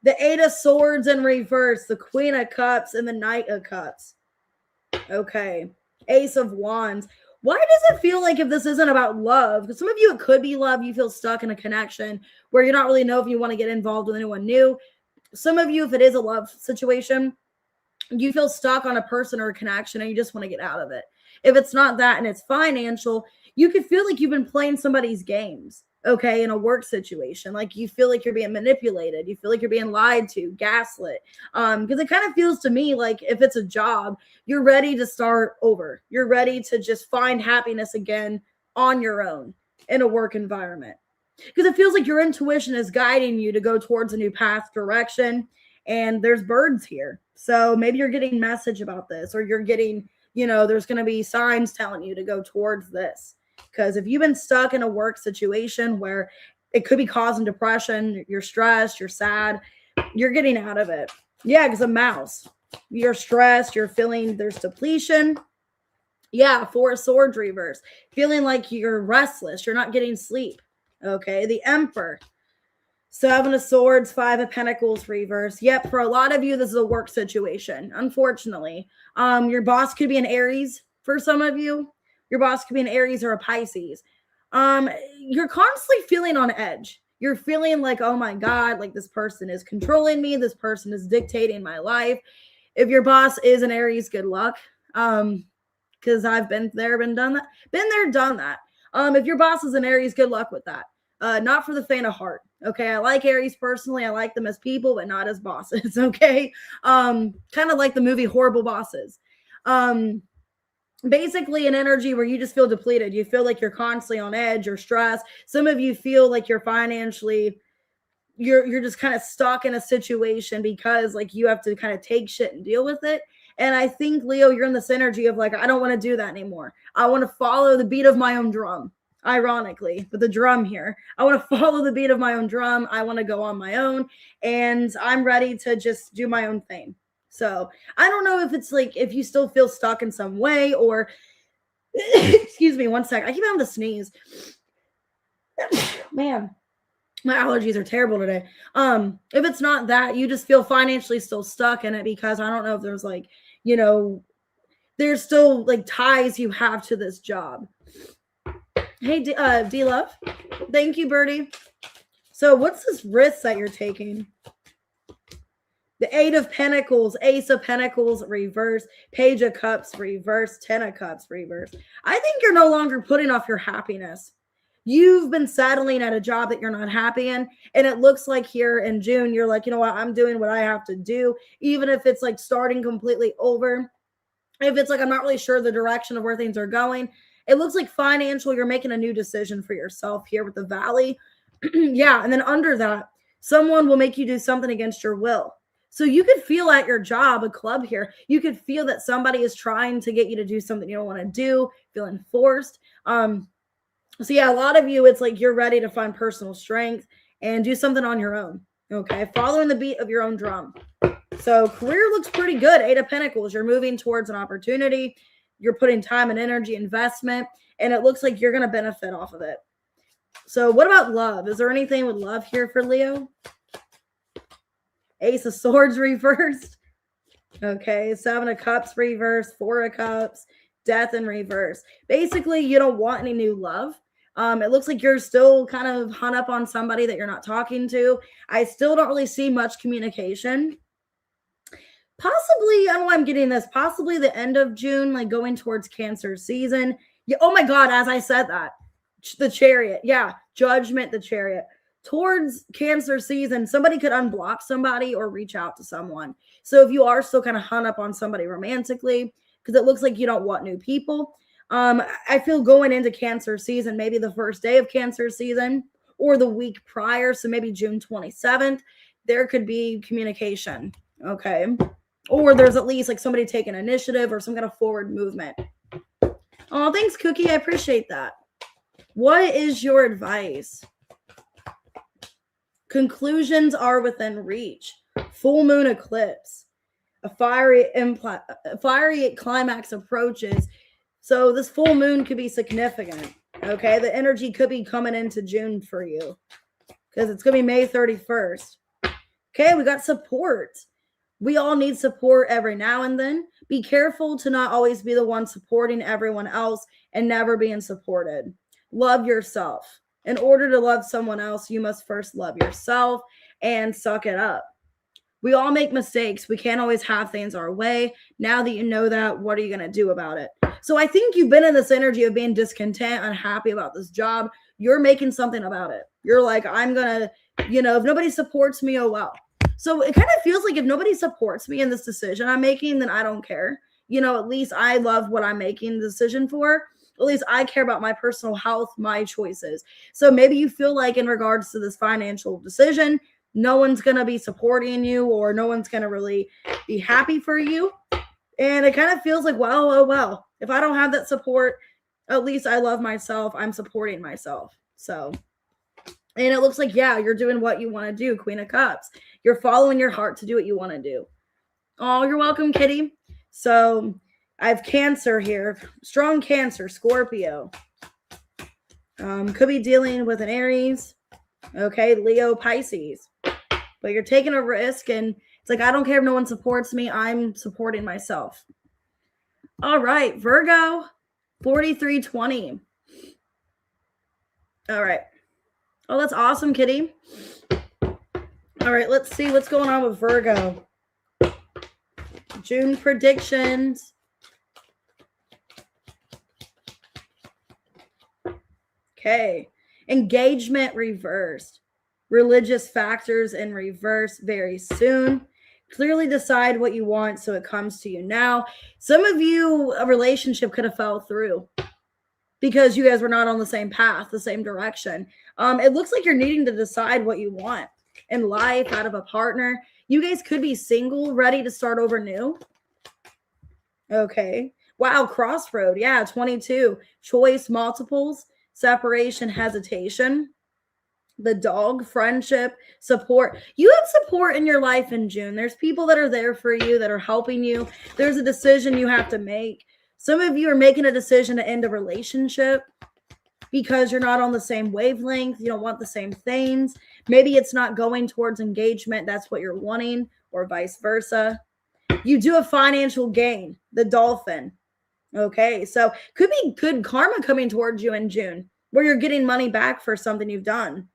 The 8 of Swords in reverse, the Queen of Cups, and the Knight of Cups. Okay. Ace of Wands. Why does it feel like if this isn't about love? Because some of you, it could be love. You feel stuck in a connection where you don't really know if you want to get involved with anyone new. Some of you, if it is a love situation, you feel stuck on a person or a connection and you just want to get out of it. If it's not that and it's financial, you could feel like you've been playing somebody's games. Okay, in a work situation, like you feel like you're being manipulated, you feel like you're being lied to, gaslit. Because it kind of feels to me like if it's a job, you're ready to start over. You're ready to just find happiness again on your own in a work environment. Because it feels like your intuition is guiding you to go towards a new path, direction, and there's birds here. So maybe you're getting message about this, or you're getting, there's going to be signs telling you to go towards this. Because if you've been stuck in a work situation where it could be causing depression, you're stressed, you're sad, you're getting out of it. Yeah, because a mouse. You're stressed, you're feeling there's depletion. Yeah, 4 of Swords reverse. Feeling like you're restless, you're not getting sleep. Okay, the Emperor. 7 of Swords, 5 of Pentacles reverse. Yep, for a lot of you, this is a work situation, unfortunately. Your boss could be an Aries for some of you. Your boss could be an Aries or a Pisces. You're constantly feeling on edge. You're feeling like, oh my God, like this person is controlling me. This person is dictating my life. If your boss is an Aries, good luck. Because I've been there, done that. If your boss is an Aries, good luck with that. Not for the faint of heart. Okay, I like Aries personally. I like them as people, but not as bosses. Okay, kind of like the movie Horrible Bosses. Basically an energy where you just feel depleted. You feel like you're constantly on edge or stressed. Some of you feel like you're financially, you're just kind of stuck in a situation because like you have to kind of take shit and deal with it. And I think, Leo, you're in this energy of like, I don't want to do that anymore. I want to follow the beat of my own drum. Ironically, with the drum here, I want to follow the beat of my own drum. I want to go on my own, and I'm ready to just do my own thing. So I don't know if it's like, if you still feel stuck in some way, or excuse me, one sec. I keep having to sneeze. Man, my allergies are terrible today. If it's not that, you just feel financially still stuck in it because I don't know if there's like, there's still like ties you have to this job. Hey, D-Love. Thank you, Birdie. So what's this risk that you're taking? The 8 of Pentacles, Ace of Pentacles, reverse, Page of Cups, reverse, 10 of Cups, reverse. I think you're no longer putting off your happiness. you've been settling at a job that you're not happy in. And it looks like here in June, you're like, you know what, I'm doing what I have to do, even if it's like starting completely over. If it's like, I'm not really sure the direction of where things are going. It looks like financial, you're making a new decision for yourself here with the Valley. Yeah. And then under that, someone will make you do something against your will. So you could feel at your job, a club here, you could feel that somebody is trying to get you to do something you don't want to do, feeling forced. So yeah, a lot of you, it's like you're ready to find personal strength and do something on your own. Okay. Following the beat of your own drum. So career looks pretty good. 8 of Pentacles. You're moving towards an opportunity. You're putting time and energy investment, and it looks like you're going to benefit off of it. So what about love? Is there anything with love here for Leo? Ace of Swords reversed. Okay. 7 of Cups reversed. 4 of Cups. Death in reverse. Basically, you don't want any new love. It looks like you're still kind of hung up on somebody that you're not talking to. I still don't really see much communication. Possibly, I don't know why I'm getting this, possibly the end of June, like going towards Cancer season. Yeah, oh my God, as I said that, the Chariot. Yeah, Judgment, the Chariot. Towards Cancer season, somebody could unblock somebody or reach out to someone. So if you are still kind of hung up on somebody romantically, because it looks like you don't want new people, I feel going into Cancer season, maybe the first day of Cancer season or the week prior, so maybe June 27th, there could be communication, okay? Or there's at least like somebody taking initiative or some kind of forward movement. Oh, thanks, Cookie. I appreciate that. What is your advice? Conclusions are within reach. Full moon eclipse. A fiery climax approaches. So this full moon could be significant. Okay, the energy could be coming into June for you because it's going to be May 31st. Okay, we got support. We all need support every now and then. Be careful to not always be the one supporting everyone else and never being supported. Love yourself. In order to love someone else, you must first love yourself and suck it up. We all make mistakes. We can't always have things our way. Now that you know that, what are you going to do about it? So I think you've been in this energy of being discontent, unhappy about this job. You're making something about it. You're like, I'm going to, if nobody supports me, oh well. So it kind of feels like if nobody supports me in this decision I'm making, then I don't care. At least I love what I'm making the decision for. At least I care about my personal health, my choices. So maybe you feel like in regards to this financial decision, no one's going to be supporting you or no one's going to really be happy for you. And it kind of feels like, well, oh, well, if I don't have that support, at least I love myself. I'm supporting myself. So, and it looks like, yeah, you're doing what you want to do, Queen of Cups. You're following your heart to do what you want to do. Oh, you're welcome, Kitty. So I have Cancer here. Strong Cancer, Scorpio. Could be dealing with an Aries. Okay, Leo, Pisces. But you're taking a risk, and it's like, I don't care if no one supports me. I'm supporting myself. All right, Virgo, 4320. All right. Oh, that's awesome, Kitty. All right, let's see what's going on with Virgo. June predictions. Okay. Engagement reversed. Religious factors in reverse very soon. Clearly decide what you want so it comes to you now. Some of you, a relationship could have fell through because you guys were not on the same path, the same direction. It looks like you're needing to decide what you want in life out of a partner. You guys could be single, ready to start over new. Okay. Wow, crossroad. Yeah, 22. Choice, multiples, separation, hesitation. The dog, friendship, support. You have support in your life in June. There's people that are there for you, that are helping you. There's a decision you have to make. Some of you are making a decision to end a relationship because you're not on the same wavelength. You don't want the same things. Maybe it's not going towards engagement. That's what you're wanting, or vice versa. You do a financial gain, the dolphin. Okay, so could be good karma coming towards you in June where you're getting money back for something you've done.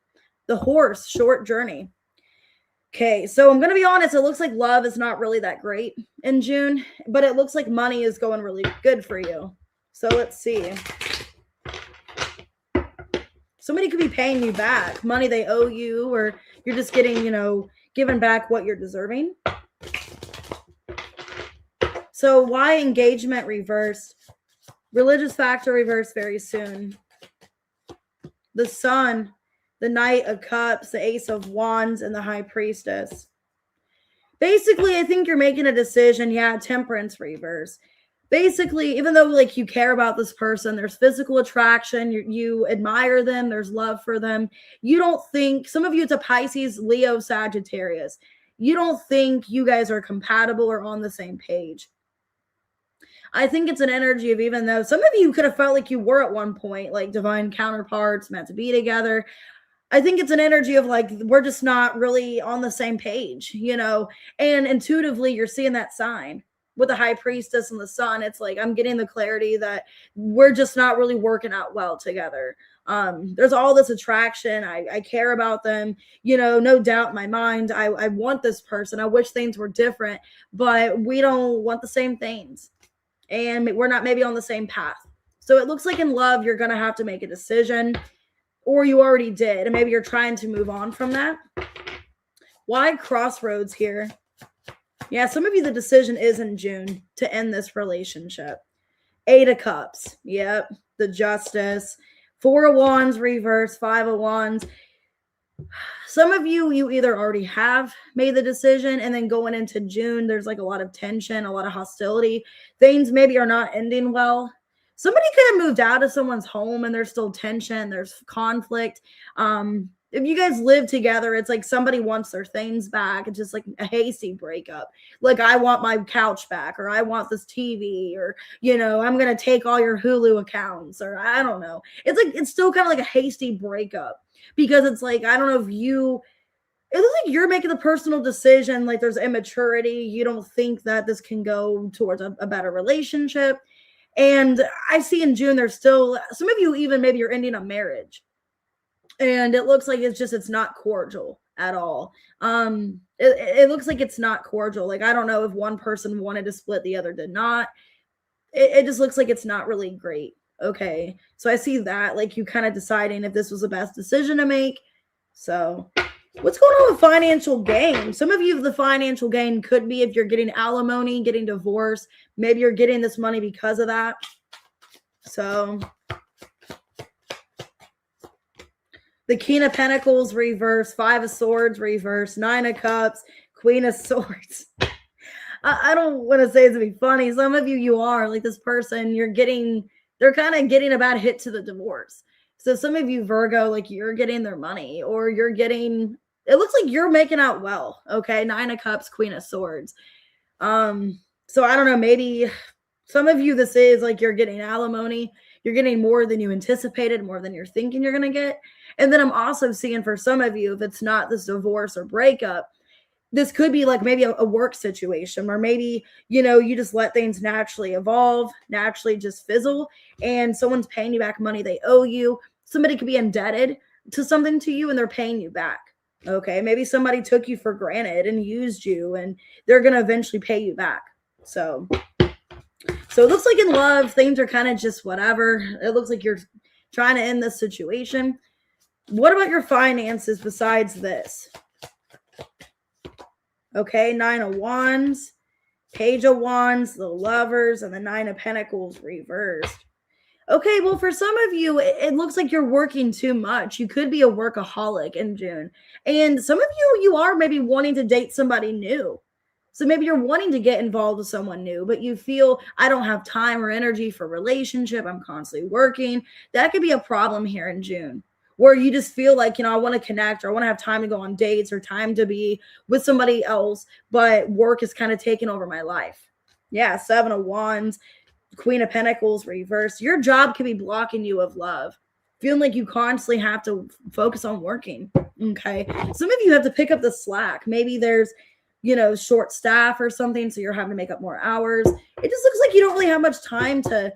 The horse, short journey. Okay, so I'm going to be honest. It looks like love is not really that great in June, but it looks like money is going really good for you. So let's see. Somebody could be paying you back money they owe you, or you're just getting, given back what you're deserving. So why engagement reversed? Religious factor reversed very soon. The Sun, the Knight of Cups, the Ace of Wands, and the High Priestess. Basically, I think you're making a decision. Yeah, Temperance reverse. Basically, even though like you care about this person, there's physical attraction, you admire them, there's love for them. You don't think, some of you, it's a Pisces, Leo, Sagittarius. You don't think you guys are compatible or on the same page. I think it's an energy of, even though some of you could have felt like you were at one point, like divine counterparts, meant to be together. I think it's an energy of like, we're just not really on the same page, and intuitively you're seeing that sign with the High Priestess and the Sun. It's like, I'm getting the clarity that we're just not really working out well together. There's all this attraction. I care about them, no doubt in my mind. I want this person. I wish things were different, but we don't want the same things. And we're not maybe on the same path. So it looks like in love, you're going to have to make a decision, or you already did, and maybe you're trying to move on from that. Why crossroads here? Yeah, some of you, the decision is in June to end this relationship. 8 of Cups. Yep. The Justice. 4 of Wands reverse. 5 of Wands. Some of you either already have made the decision, and then going into June, there's like a lot of tension, a lot of hostility. Things maybe are not ending well. Somebody could have moved out of someone's home and there's still tension, there's conflict. If you guys live together, it's like somebody wants their things back. It's just like a hasty breakup. Like, I want my couch back, or I want this TV, or, I'm going to take all your Hulu accounts, or I don't know. It's like, it's still kind of like a hasty breakup, because it's like, I don't know if it looks like you're making the personal decision. Like, there's immaturity. You don't think that this can go towards a better relationship. And I see in June, there's still some of you, even maybe you're ending a marriage, and it looks like it's not cordial at all. It looks like it's not cordial. Like, I don't know if one person wanted to split, the other did not. It just looks like it's not really great. Okay. So I see that, like, you kind of deciding if this was the best decision to make. So what's going on with financial gain? Some of you, the financial gain could be if you're getting alimony, getting divorced. Maybe you're getting this money because of that. So the King of Pentacles reverse, 5 of Swords reverse, 9 of Cups, Queen of Swords. I don't want to say it to be funny. Some of you are like this person, they're kind of getting a bad hit to the divorce. So some of you, Virgo, like, you're getting their money, or it looks like you're making out well. Okay. 9 of Cups, Queen of Swords. So I don't know, maybe some of you, this is like you're getting alimony. You're getting more than you anticipated, more than you're thinking you're going to get. And then I'm also seeing for some of you, if it's not this divorce or breakup, this could be like maybe a work situation, or maybe, you just let things naturally evolve, naturally just fizzle, and someone's paying you back money they owe you. Somebody could be indebted to something to you, and they're paying you back. Okay. Maybe somebody took you for granted and used you, and they're going to eventually pay you back. So it looks like in love, things are kind of just whatever. It looks like you're trying to end this situation. What about your finances besides this? Okay, 9 of Wands, Page of Wands, the Lovers, and the 9 of Pentacles reversed. Okay, well, for some of you, it looks like you're working too much. You could be a workaholic in June. And some of you are maybe wanting to date somebody new. So maybe you're wanting to get involved with someone new, but you feel, I don't have time or energy for relationship. I'm constantly working. That could be a problem here in June, where you just feel like, I want to connect, or I want to have time to go on dates, or time to be with somebody else, but work is kind of taking over my life. Yeah, 7 of Wands, Queen of Pentacles reversed. Your job could be blocking you of love, feeling like you constantly have to focus on working. Okay. Some of you have to pick up the slack. Maybe there's, short staff or something, so you're having to make up more hours. It just looks like you don't really have much time to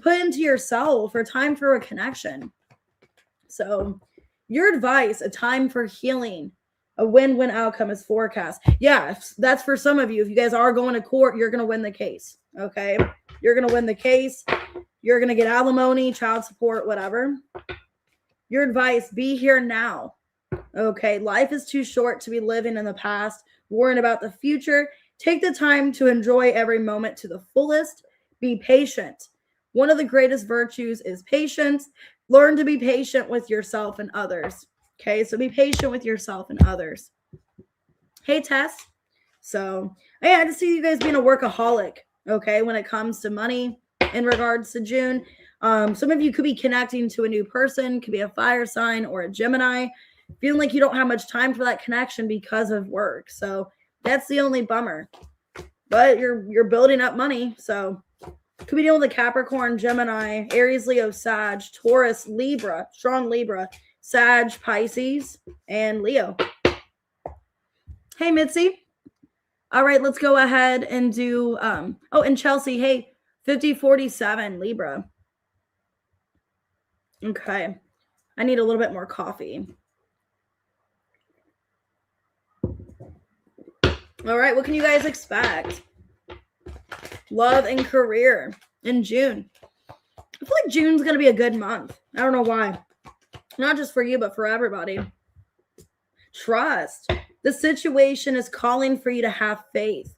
put into yourself, or time for a connection. So your advice, a time for healing, a win-win outcome is forecast. Yeah, that's for some of you. If you guys are going to court, you're going to win the case. Okay. You're going to win the case. You're going to get alimony, child support, whatever. Your advice, be here now. Okay, life is too short to be living in the past, worrying about the future. Take the time to enjoy every moment to the fullest. Be patient. One of the greatest virtues is patience. Learn to be patient with yourself and others. Okay, so be patient with yourself and others. Hey, Tess. So, yeah, I just see you guys being a workaholic, okay, when it comes to money in regards to June. Some of you could be connecting to a new person, could be a fire sign or a Gemini, feeling like you don't have much time for that connection because of work. So that's the only bummer. But you're building up money, so could be dealing with a Capricorn, Gemini, Aries, Leo, Sag, Taurus, Libra, strong Libra, Sag, Pisces, and Leo. Hey, Mitzi. All right, let's go ahead and do, oh, and Chelsea, hey, 5047, Libra. Okay. I need a little bit more coffee. All right, what can you guys expect? Love and career in June. I feel like June's going to be a good month. I don't know why. Not just for you, but for everybody. Trust. The situation is calling for you to have faith.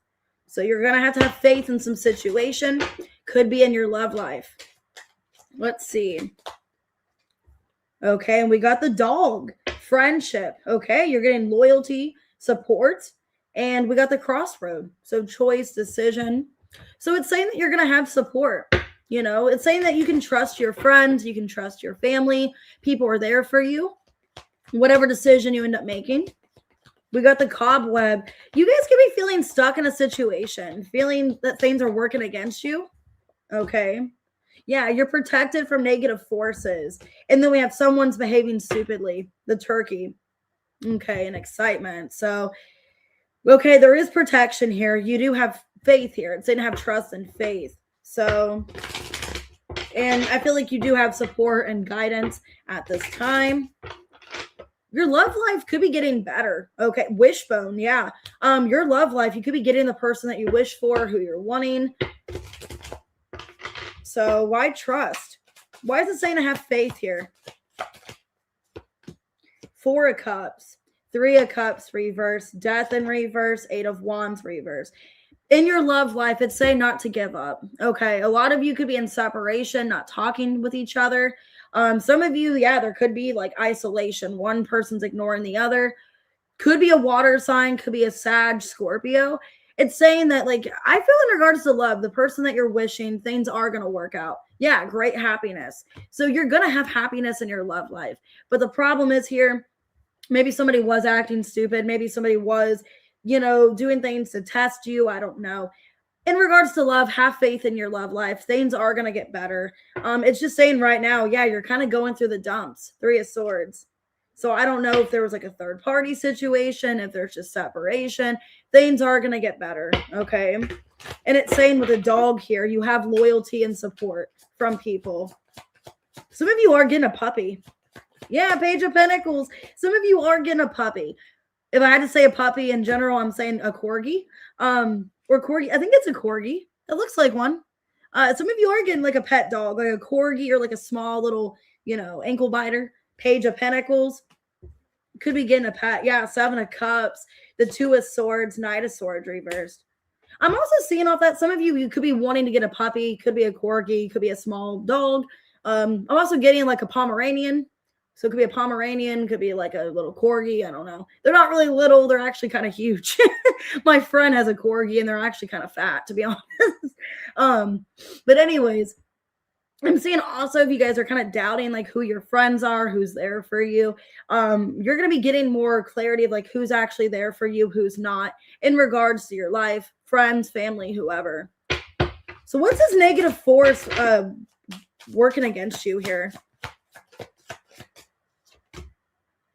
So you're going to have faith in some situation. Could be in your love life. Let's see. Okay, and we got the dog. Friendship. Okay, you're getting loyalty, support. And we got the crossroad. So choice, decision. So it's saying that you're going to have support. You know, it's saying that you can trust your friends. You can trust your family. People are there for you. Whatever decision you end up making. We got the cobweb. You guys can be feeling stuck in a situation, feeling that things are working against you. Okay. Yeah, you're protected from negative forces. And then we have someone's behaving stupidly, the turkey. Okay, and excitement. So, okay, there is protection here. You do have faith here. It's saying have trust and faith. So, and I feel like you do have support and guidance at this time. Your love life could be getting better. Okay. Wishbone. Yeah. Your love life, you could be getting the person that you wish for, who you're wanting. So why trust? Why is it saying to have faith here? 4 of Cups, 3 of Cups reverse, Death in reverse, 8 of Wands reverse. In your love life, it's saying not to give up. Okay. A lot of you could be in separation, not talking with each other. Some of you, yeah, there could be like isolation. One person's ignoring the other. Could be a water sign, could be a Sag, Scorpio. It's saying that, like, I feel in regards to love, the person that you're wishing, things are going to work out. Yeah, great happiness. So you're going to have happiness in your love life. But the problem is here, maybe somebody was acting stupid. Maybe somebody was, you know, doing things to test you. I don't know. In regards to love, have faith in your love life. Things are going to get better. It's just saying right now, yeah, you're kind of going through the dumps. 3 of Swords. So I don't know if there was like a third party situation, if there's just separation. Things are going to get better. Okay. And it's saying with a dog here, you have loyalty and support from people. Some of you are getting a puppy. Yeah, Page of Pentacles. Some of you are getting a puppy. If I had to say a puppy in general, I'm saying a corgi. Or corgi. I think it's a corgi. It looks like one. Some of you are getting like a pet dog, like a corgi or like a small little, you know, ankle biter. Page of Pentacles. Could be getting a pet. Yeah, 7 of Cups. The 2 of Swords. Knight of Swords reversed. I'm also seeing off that some of you could be wanting to get a puppy. Could be a corgi. Could be a small dog. I'm also getting like a Pomeranian. So it could be a Pomeranian, could be like a little corgi. I don't know. They're not really little. They're actually kind of huge. My friend has a corgi and they're actually kind of fat, to be honest. But anyways, I'm seeing also if you guys are kind of doubting like who your friends are, who's there for you, you're going to be getting more clarity of like who's actually there for you, who's not in regards to your life, friends, family, whoever. So what's this negative force working against you here?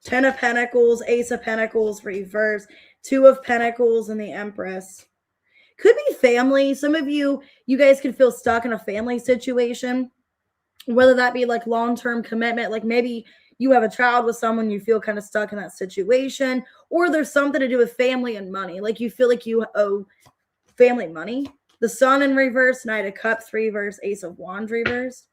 10 of Pentacles, Ace of Pentacles, reverse, 2 of Pentacles, and the Empress. Could be family. Some of you guys could feel stuck in a family situation, whether that be like long-term commitment, like maybe you have a child with someone, you feel kind of stuck in that situation, or there's something to do with family and money. Like you feel like you owe family money. The Sun in reverse, Knight of Cups reverse, Ace of Wands reverse.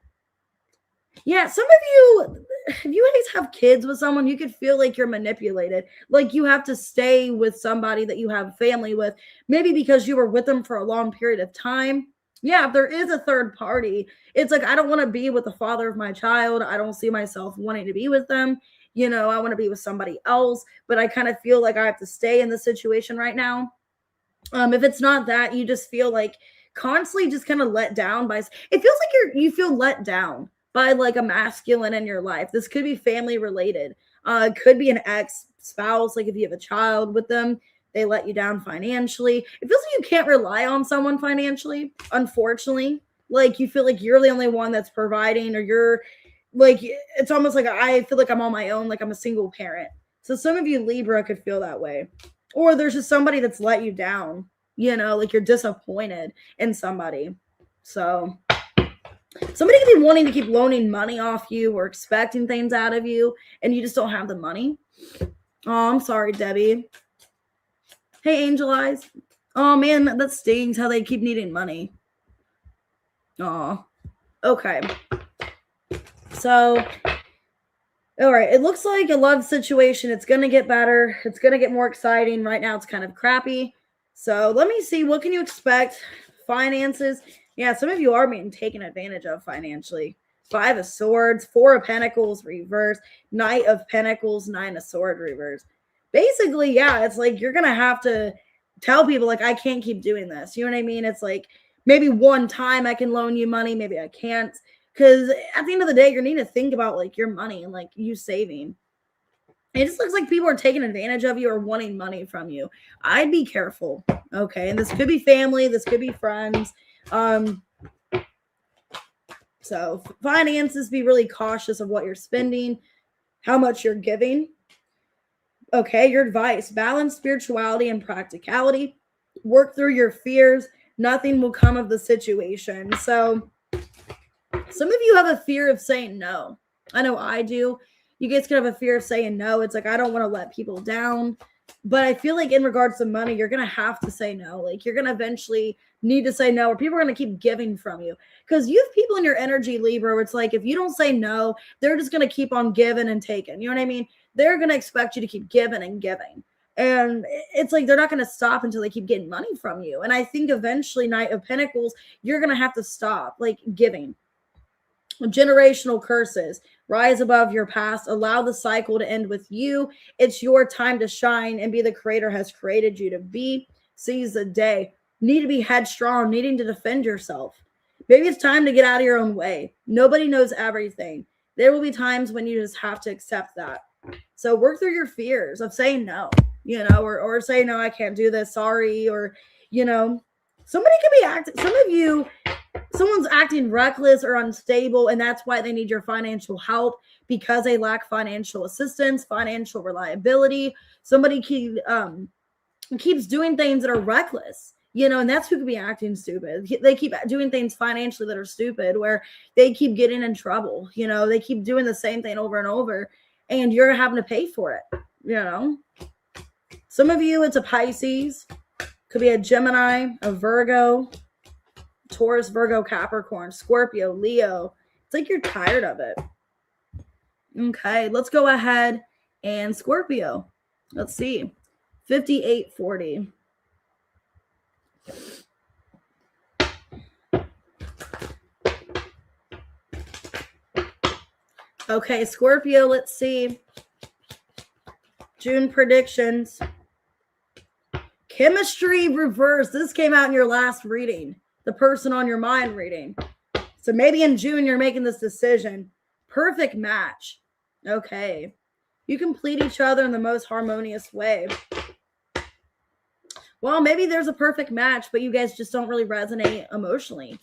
Yeah, some of you, if you guys have kids with someone, you could feel like you're manipulated. Like you have to stay with somebody that you have family with, maybe because you were with them for a long period of time. Yeah, if there is a third party, it's like, I don't want to be with the father of my child. I don't see myself wanting to be with them. I want to be with somebody else, but I kind of feel like I have to stay in the situation right now. If it's not that, you just feel like constantly just kind of let down by, it feels like you feel let down by like a masculine in your life. This could be family related. It could be an ex spouse. Like if you have a child with them, they let you down financially. It feels like you can't rely on someone financially, unfortunately. Like you feel like you're the only one that's providing, or you're like, it's almost like I feel like I'm on my own, like I'm a single parent. So some of you Libra could feel that way. Or there's just somebody that's let you down, like you're disappointed in somebody. So somebody could be wanting to keep loaning money off you or expecting things out of you, and you just don't have the money. Oh, I'm sorry, Debbie. Hey, Angel Eyes. Oh, man, that stings how they keep needing money. Oh, okay. So, all right, it looks like a love situation. It's going to get better. It's going to get more exciting. Right now, it's kind of crappy. So let me see. What can you expect? Finances. Yeah, some of you are being taken advantage of financially. 5 of Swords, 4 of Pentacles, reverse. Knight of Pentacles, 9 of Swords, reverse. Basically, yeah, it's like you're going to have to tell people, like, I can't keep doing this. You know what I mean? It's like maybe one time I can loan you money. Maybe I can't. Because at the end of the day, you're needing to think about like your money and like you saving. It just looks like people are taking advantage of you or wanting money from you. I'd be careful. Okay. And this could be family. This could be friends. So finances, be really cautious of what you're spending, how much you're giving. Okay. Your advice: balance spirituality and practicality. Work through your fears. Nothing will come of the situation. So some of you have a fear of saying no. I know I do. You guys can have a fear of saying no. It's like, I don't want to let people down. But I feel like in regards to money, you're going to have to say no. Like you're going to eventually need to say no, or people are going to keep giving from you. Because you have people in your energy, Libra, where it's like, if you don't say no, they're just going to keep on giving and taking. You know what I mean? They're going to expect you to keep giving and giving. And it's like they're not going to stop until they keep getting money from you. And I think eventually, Knight of Pentacles, you're going to have to stop like giving. Generational curses. Rise above your past. Allow the cycle to end with you. It's your time to shine and be the creator has created you to be. Seize the day. Need to be headstrong, needing to defend yourself. Maybe it's time to get out of your own way. Nobody knows everything. There will be times when you just have to accept that. So work through your fears of saying no, or say, no, I can't do this. Sorry. Or, somebody could be acting. Some of you, someone's acting reckless or unstable, and that's why they need your financial help, because they lack financial assistance, financial reliability. Somebody keeps doing things that are reckless, and that's who could be acting stupid. They keep doing things financially that are stupid, where they keep getting in trouble. They keep doing the same thing over and over, and you're having to pay for it. Some of you, it's a Pisces, could be a Gemini, a Virgo, Taurus, Virgo, Capricorn, Scorpio, Leo. It's like you're tired of it. Okay, let's go ahead and Scorpio. Let's see. 5840. Okay, Scorpio, let's see. June predictions. Chemistry reverse. This came out in your last reading. The person on your mind reading. So maybe in June you're making this decision. Perfect match. Okay. You complete each other in the most harmonious way. Well, maybe there's a perfect match, but you guys just don't really resonate emotionally.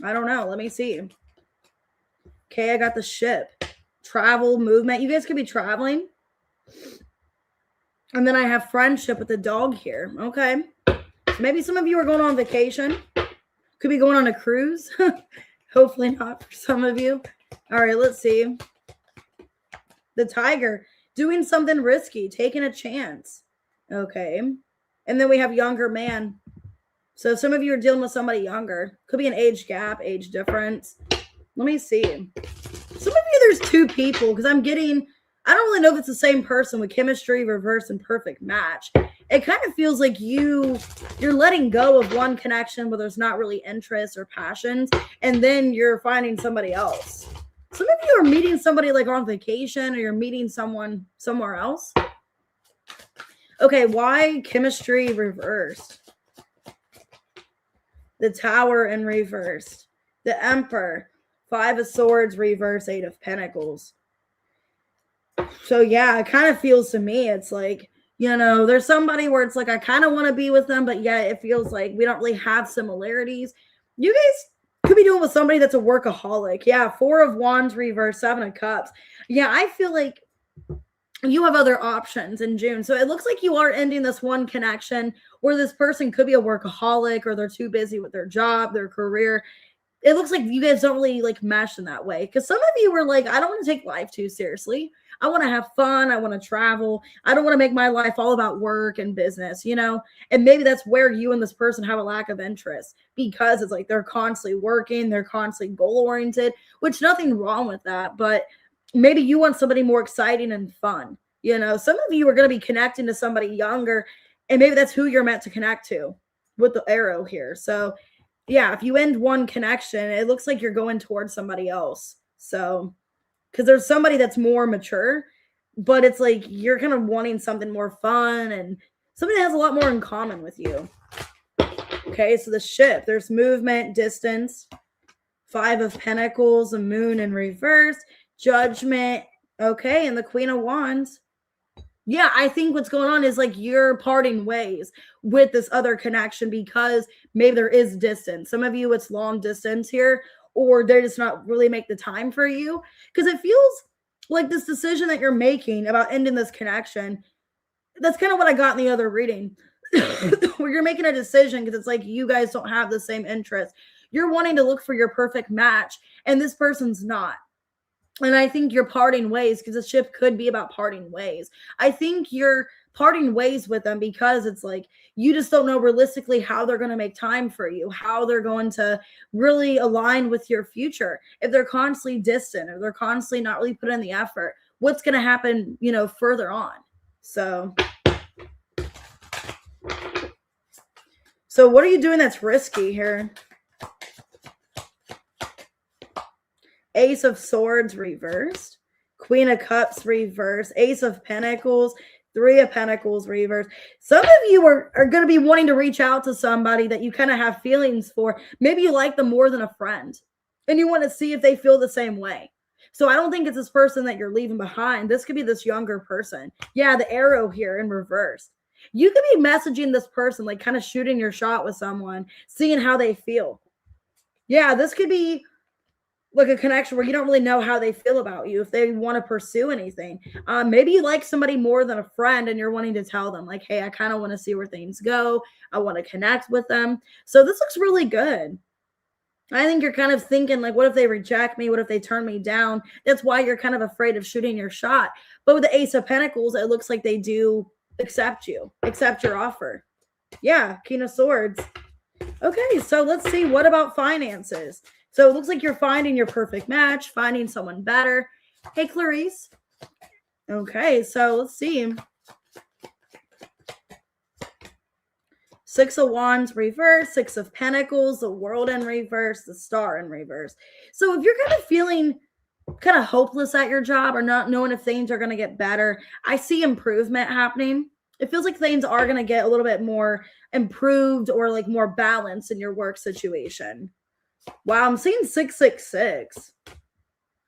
I don't know. Let me see. Okay, I got the ship. Travel, movement. You guys could be traveling. And then I have friendship with the dog here. Okay. Maybe some of you are going on vacation. Could be going on a cruise. Hopefully not for some of you. All right, let's see. The tiger. Doing something risky. Taking a chance. Okay. And then we have younger man. So some of you are dealing with somebody younger. Could be an age gap, age difference. Let me see. Some of you, there's two people, because I'm getting, I don't really know if it's the same person with chemistry, reverse, and perfect match. It kind of feels like you're letting go of one connection where there's not really interest or passions, and then you're finding somebody else. Some of you are meeting somebody like on vacation, or you're meeting someone somewhere else. Okay, why chemistry reversed? The Tower in reverse. The Emperor. 5 of Swords reverse, 8 of Pentacles. So yeah, it kind of feels to me, it's like, you know, there's somebody where it's like, I kind of want to be with them, but yeah, it feels like we don't really have similarities. You guys could be doing with somebody that's a workaholic. Yeah, 4 of Wands reverse, 7 of Cups. Yeah, I feel like you have other options in June. So it looks like you are ending this one connection where this person could be a workaholic, or they're too busy with their job, their career. It looks like you guys don't really like mesh in that way. Because some of you were like, I don't want to take life too seriously. I want to have fun. I want to travel. I don't want to make my life all about work and business, you know? And maybe that's where you and this person have a lack of interest, because it's like they're constantly working, they're constantly goal-oriented, which nothing wrong with that. But maybe you want somebody more exciting and fun. You know, some of you are going to be connecting to somebody younger, and maybe that's who you're meant to connect to with the arrow here. So yeah, if you end one connection, it looks like you're going towards somebody else. So, because there's somebody that's more mature, but it's like you're kind of wanting something more fun and somebody that has a lot more in common with you. Okay, so the ship, there's movement, distance, 5 of Pentacles, the Moon in reverse, Judgment. Okay, and the Queen of Wands. Yeah, I think what's going on is like you're parting ways with this other connection because maybe there is distance. Some of you, it's long distance here, or they just not really make the time for you, because it feels like this decision that you're making about ending this connection. That's kind of what I got in the other reading, where you're making a decision because it's like you guys don't have the same interest. You're wanting to look for your perfect match, and this person's not. And I think you're parting ways because the ship could be about parting ways. I think you're parting ways with them because it's like you just don't know realistically how they're going to make time for you, how they're going to really align with your future. If they're constantly distant, or they're constantly not really putting in the effort, what's going to happen, you know, further on. So what are you doing that's risky here? Ace of Swords reversed, Queen of Cups reversed, Ace of Pentacles, 3 of Pentacles reversed. Some of you are going to be wanting to reach out to somebody that you kind of have feelings for. Maybe you like them more than a friend, and you want to see if they feel the same way. So I don't think it's this person that you're leaving behind. This could be this younger person. Yeah, the arrow here in reverse. You could be messaging this person, like kind of shooting your shot with someone, seeing how they feel. Yeah, this could be like a connection where you don't really know how they feel about you, if they want to pursue anything. Maybe you like somebody more than a friend, and you're wanting to tell them like, hey, I kind of want to see where things go. I want to connect with them. So this looks really good. I think you're kind of thinking like, what if they reject me? What if they turn me down? That's why you're kind of afraid of shooting your shot. But with the Ace of Pentacles, it looks like they do accept you, accept your offer. Yeah, King of Swords. Okay, so let's see. What about finances? So it looks like you're finding your perfect match, finding someone better. Hey, Clarice. Okay, so let's see. 6 of Wands reverse, 6 of Pentacles, the World in reverse, the Star in reverse. So if you're kind of feeling kind of hopeless at your job, or not knowing if things are going to get better, I see improvement happening. It feels like things are going to get a little bit more improved, or like more balanced in your work situation. Wow, I'm seeing 666.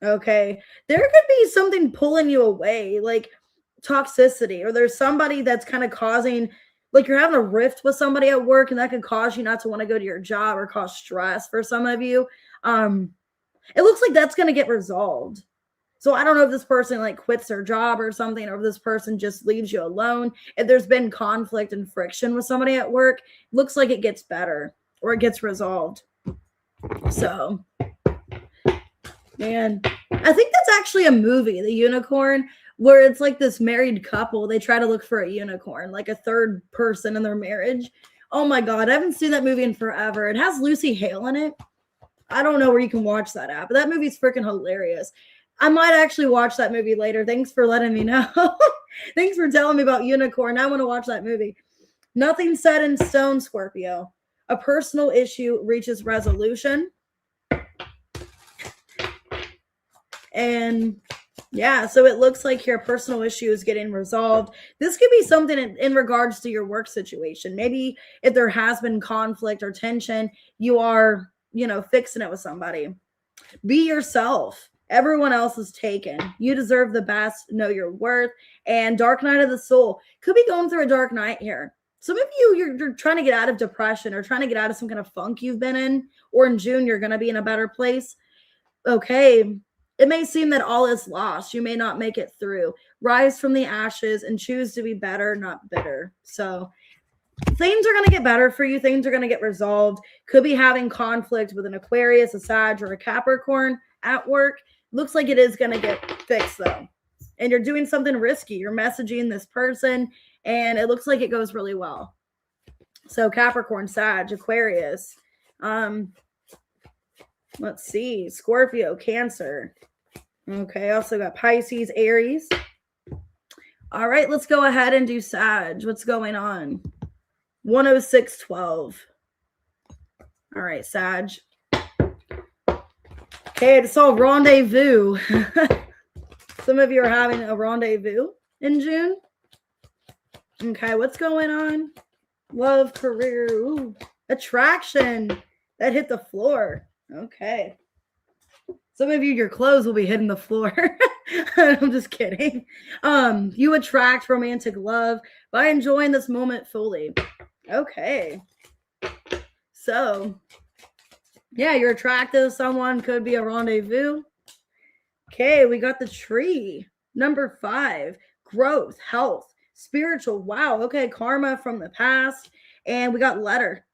Okay, there could be something pulling you away, like toxicity, or there's somebody that's kind of causing, like you're having a rift with somebody at work, and that could cause you not to want to go to your job, or cause stress for some of you. It looks like that's going to get resolved. So I don't know if this person like quits their job or something, or if this person just leaves you alone. If there's been conflict and friction with somebody at work, looks like it gets better, or it gets resolved. So, man, I think that's actually a movie, The Unicorn, where it's like this married couple. They try to look for a unicorn, like a third person in their marriage. Oh my God, I haven't seen that movie in forever. It has Lucy Hale in it. I don't know where you can watch that at, but that movie's freaking hilarious. I might actually watch that movie later. Thanks for letting me know. Thanks for telling me about Unicorn. I want to watch that movie. Nothing set in stone, Scorpio. A personal issue reaches resolution. And yeah, so it looks like your personal issue is getting resolved. This could be something in regards to your work situation. Maybe if there has been conflict or tension, you are, fixing it with somebody. Be yourself. Everyone else is taken. You deserve the best. Know your worth. And dark night of the soul. Could be going through a dark night here. Some of you, you're trying to get out of depression or trying to get out of some kind of funk you've been in. Or in June, you're going to be in a better place. Okay. It may seem that all is lost. You may not make it through. Rise from the ashes and choose to be better, not bitter. So things are going to get better for you. Things are going to get resolved. Could be having conflict with an Aquarius, a Sag, or a Capricorn at work. Looks like it is going to get fixed, though. And you're doing something risky. You're messaging this person, and it looks like it goes really well. So Capricorn, Sag, Aquarius. Let's see. Scorpio, Cancer. Okay, also got Pisces, Aries. All right, let's go ahead and do Sag. What's going on? 10612. All right, Sag. Okay, it's all rendezvous. Some of you are having a rendezvous in June. Okay, what's going on? Love, career, ooh, attraction. That hit the floor. Okay. Some of you, your clothes will be hitting the floor. I'm just kidding. You attract romantic love by enjoying this moment fully. Okay. So, yeah, you're attracted to someone. Could be a rendezvous. Okay, we got the tree. Number 5, growth, health, spiritual. Wow. Okay, karma from the past. And we got letter.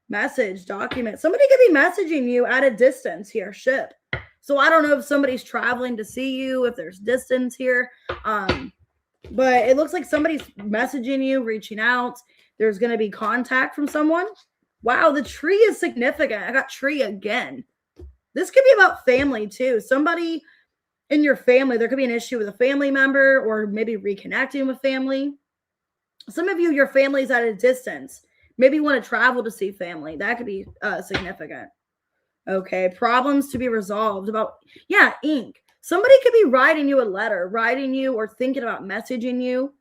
Message, document. Somebody could be messaging you at a distance here, ship. So I don't know if somebody's traveling to see you, if there's distance here. But it looks like somebody's messaging you, reaching out. There's going to be contact from someone. Wow, the tree is significant. I got tree again. This could be about family too. Somebody in your family, there could be an issue with a family member or maybe reconnecting with family. Some of you, your family's at a distance. Maybe you want to travel to see family. That could be significant. Okay. Problems to be resolved about, ink. Somebody could be writing you a letter, writing you or thinking about messaging you.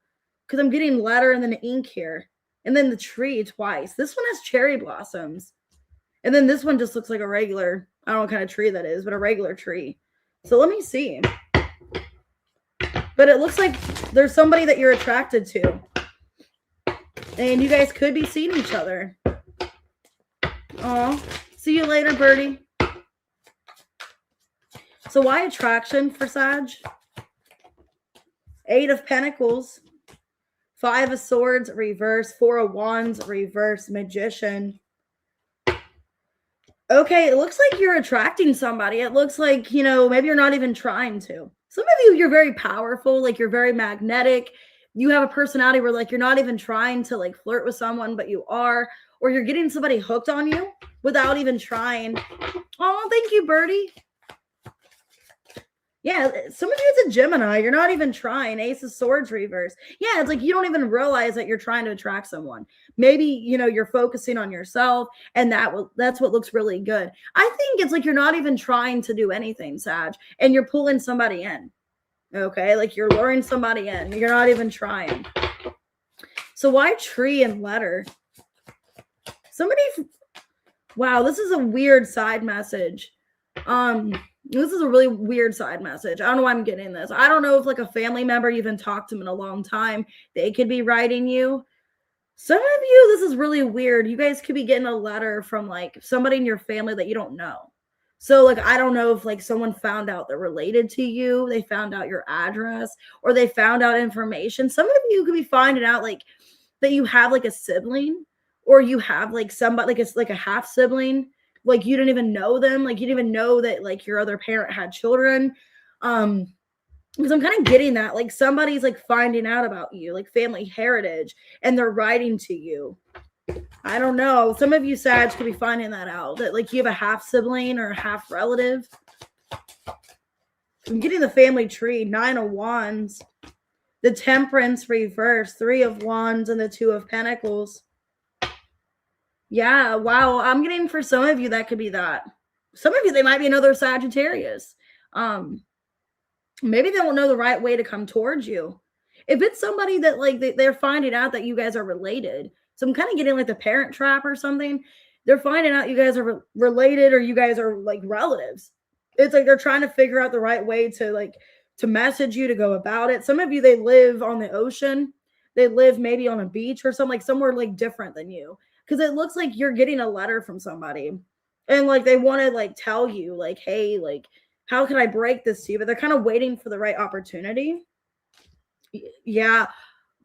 Because I'm getting letter and then ink here. And then the tree twice. This one has cherry blossoms. And then this one just looks like a regular, I don't know what kind of tree that is, but a regular tree. So let me see. But it looks like there's somebody that you're attracted to. And you guys could be seeing each other. Oh, see you later, birdie. So why attraction for Sag? 8 of Pentacles. 5 of Swords, reverse. 4 of Wands, reverse. Magician. Okay, it looks like you're attracting somebody. It looks like, maybe you're not even trying to. Some of you, you're very powerful. Like, you're very magnetic. You have a personality where, like, you're not even trying to, like, flirt with someone, but you are. Or you're getting somebody hooked on you without even trying. Oh, thank you, birdie. Yeah, some of you, it's a Gemini. You're not even trying. Ace of Swords reverse. Yeah, it's like you don't even realize that you're trying to attract someone. Maybe, you're focusing on yourself, and that's what looks really good. I think it's like you're not even trying to do anything, Sag, and you're pulling somebody in. Okay, like you're luring somebody in. You're not even trying. So why tree and letter? Wow, this is a weird side message. This is a really weird side message. I don't know why I'm getting this. I don't know if, like, a family member you haven't talked to in a long time, they could be writing you. Some of you, this is really weird. You guys could be getting a letter from, like, somebody in your family that you don't know. So, like, I don't know if, like, someone found out they're related to you, they found out your address, or they found out information. Some of you could be finding out, like, that you have, like, a sibling, or you have, like, somebody, like, it's like a half sibling. Like, you didn't even know them. Like, you didn't even know that, like, your other parent had children. Because I'm kind of getting that. Like, somebody's, like, finding out about you, like, family heritage, and they're writing to you. I don't know. Some of you Sag could be finding that out, that like you have a half sibling or a half relative. I'm getting the family tree, 9 of Wands, the Temperance reverse, 3 of Wands, and the 2 of Pentacles. Yeah, wow. I'm getting, for some of you, that could be that. Some of you, they might be another Sagittarius. Maybe they don't know the right way to come towards you. If it's somebody that like they're finding out that you guys are related, so I'm kind of getting like the parent trap or something. They're finding out you guys are related, or you guys are like relatives. It's like they're trying to figure out the right way to like to message you, to go about it. Some of you, they live on the ocean. They live maybe on a beach or something, like somewhere like different than you, because it looks like you're getting a letter from somebody, and like they want to like tell you like, hey, like, how can I break this to you? But they're kind of waiting for the right opportunity. Yeah.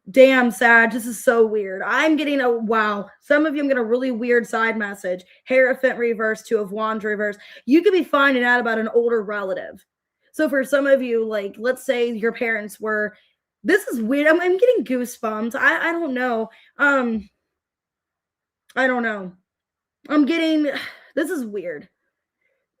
Damn, Sag, this is so weird. I'm getting a wow. Some of you, I'm getting a really weird side message. Hierophant reverse, 2 of Wands reverse. You could be finding out about an older relative. So for some of you, like, let's say your parents were, this is weird. I'm getting goosebumps. I don't know. I don't know. I'm getting, this is weird.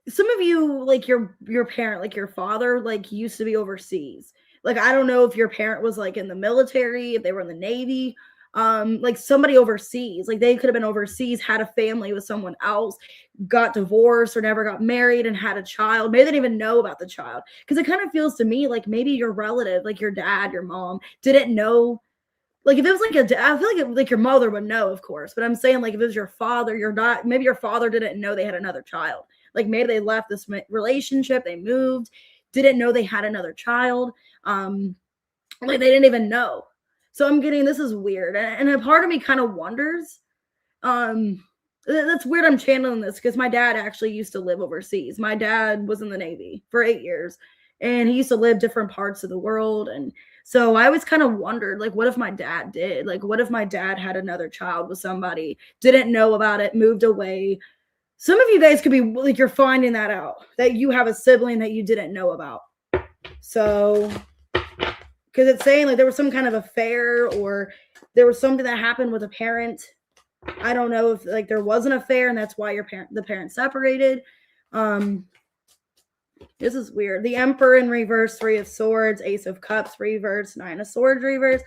Some of you, like your parent, like your father, like used to be overseas. Like, I don't know if your parent was like in the military, if they were in the Navy, like somebody overseas, like they could have been overseas, had a family with someone else, got divorced or never got married and had a child. Maybe they didn't even know about the child. Because it kind of feels to me like maybe your relative, like your dad, your mom, didn't know. Like if it was like I feel like like your mother would know, of course. But I'm saying like if it was your father, you're not. Maybe your father didn't know they had another child. Like maybe they left this relationship, they moved, didn't know they had another child. Like they didn't even know. So I'm getting, this is weird, and a part of me kind of wonders. That's weird. I'm channeling this because my dad actually used to live overseas. My dad was in the Navy for 8 years, and he used to live different parts of the world. And so I always kind of wondered, like, what if my dad did? Like, what if my dad had another child with somebody, didn't know about it, moved away? Some of you guys could be like, you're finding that out, that you have a sibling that you didn't know about. So, because it's saying like there was some kind of affair, or there was something that happened with a parent. I don't know if like there was an affair and that's why the parents separated. This is weird. The Emperor in reverse, 3 of Swords, Ace of Cups reverse, 9 of Swords reverse.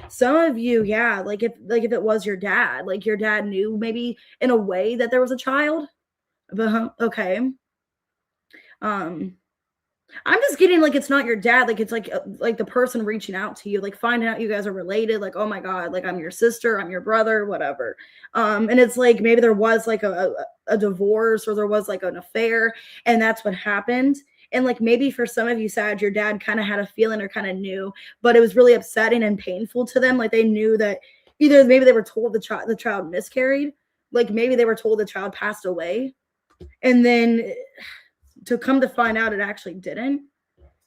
Some of you, yeah, like if it was your dad, like your dad knew maybe in a way that there was a child. But okay. I'm just getting like it's not your dad, like it's like the person reaching out to you, like finding out you guys are related, like, oh my god, like I'm your sister, I'm your brother, whatever. And it's like maybe there was like a divorce, or there was like an affair, and that's what happened. And like maybe for some of you, Sag, your dad kind of had a feeling or kind of knew, but it was really upsetting and painful to them. Like they knew that either maybe they were told the child miscarried, like maybe they were told the child passed away, and then to come to find out it actually didn't.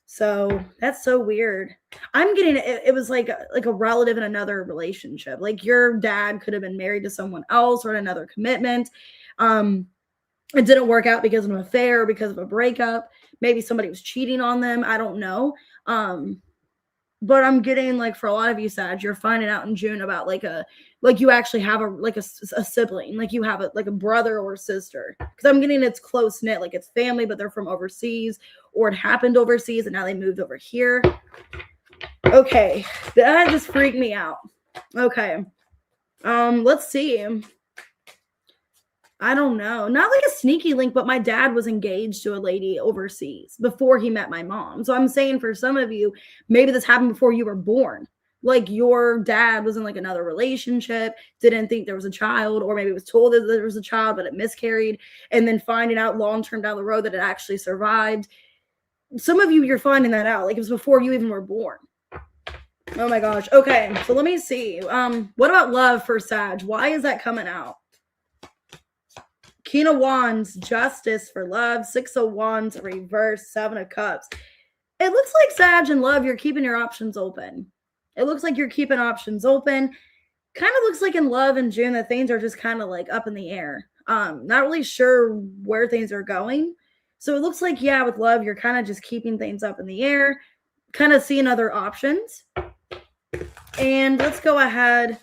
So that's so weird. I'm getting it was like a relative in another relationship. Like your dad could have been married to someone else or in another commitment. It didn't work out because of an affair or because of a breakup. Maybe somebody was cheating on them. I don't know. But I'm getting like for a lot of you, Sag, you're finding out in June about like you actually have a sibling, like you have a brother or sister. Because I'm getting it's close knit, like it's family, but they're from overseas, or it happened overseas and now they moved over here. Okay, that just freaked me out. Okay, let's see. I don't know. Not like a sneaky link, but my dad was engaged to a lady overseas before he met my mom. So I'm saying for some of you, maybe this happened before you were born. Like your dad was in like another relationship, didn't think there was a child, or maybe was told that there was a child, but it miscarried. And then finding out long-term down the road that it actually survived. Some of you, you're finding that out. Like it was before you even were born. Oh my gosh. Okay. So let me see. What about love for Sag? Why is that coming out? King of Wands, Justice for love, 6 of Wands, reverse, 7 of Cups. It looks like, Sag, in love, you're keeping your options open. It looks like you're keeping options open. Kind of looks like in love in June that things are just kind of like up in the air. Not really sure where things are going. So it looks like, yeah, with love, you're kind of just keeping things up in the air, kind of seeing other options. And let's go ahead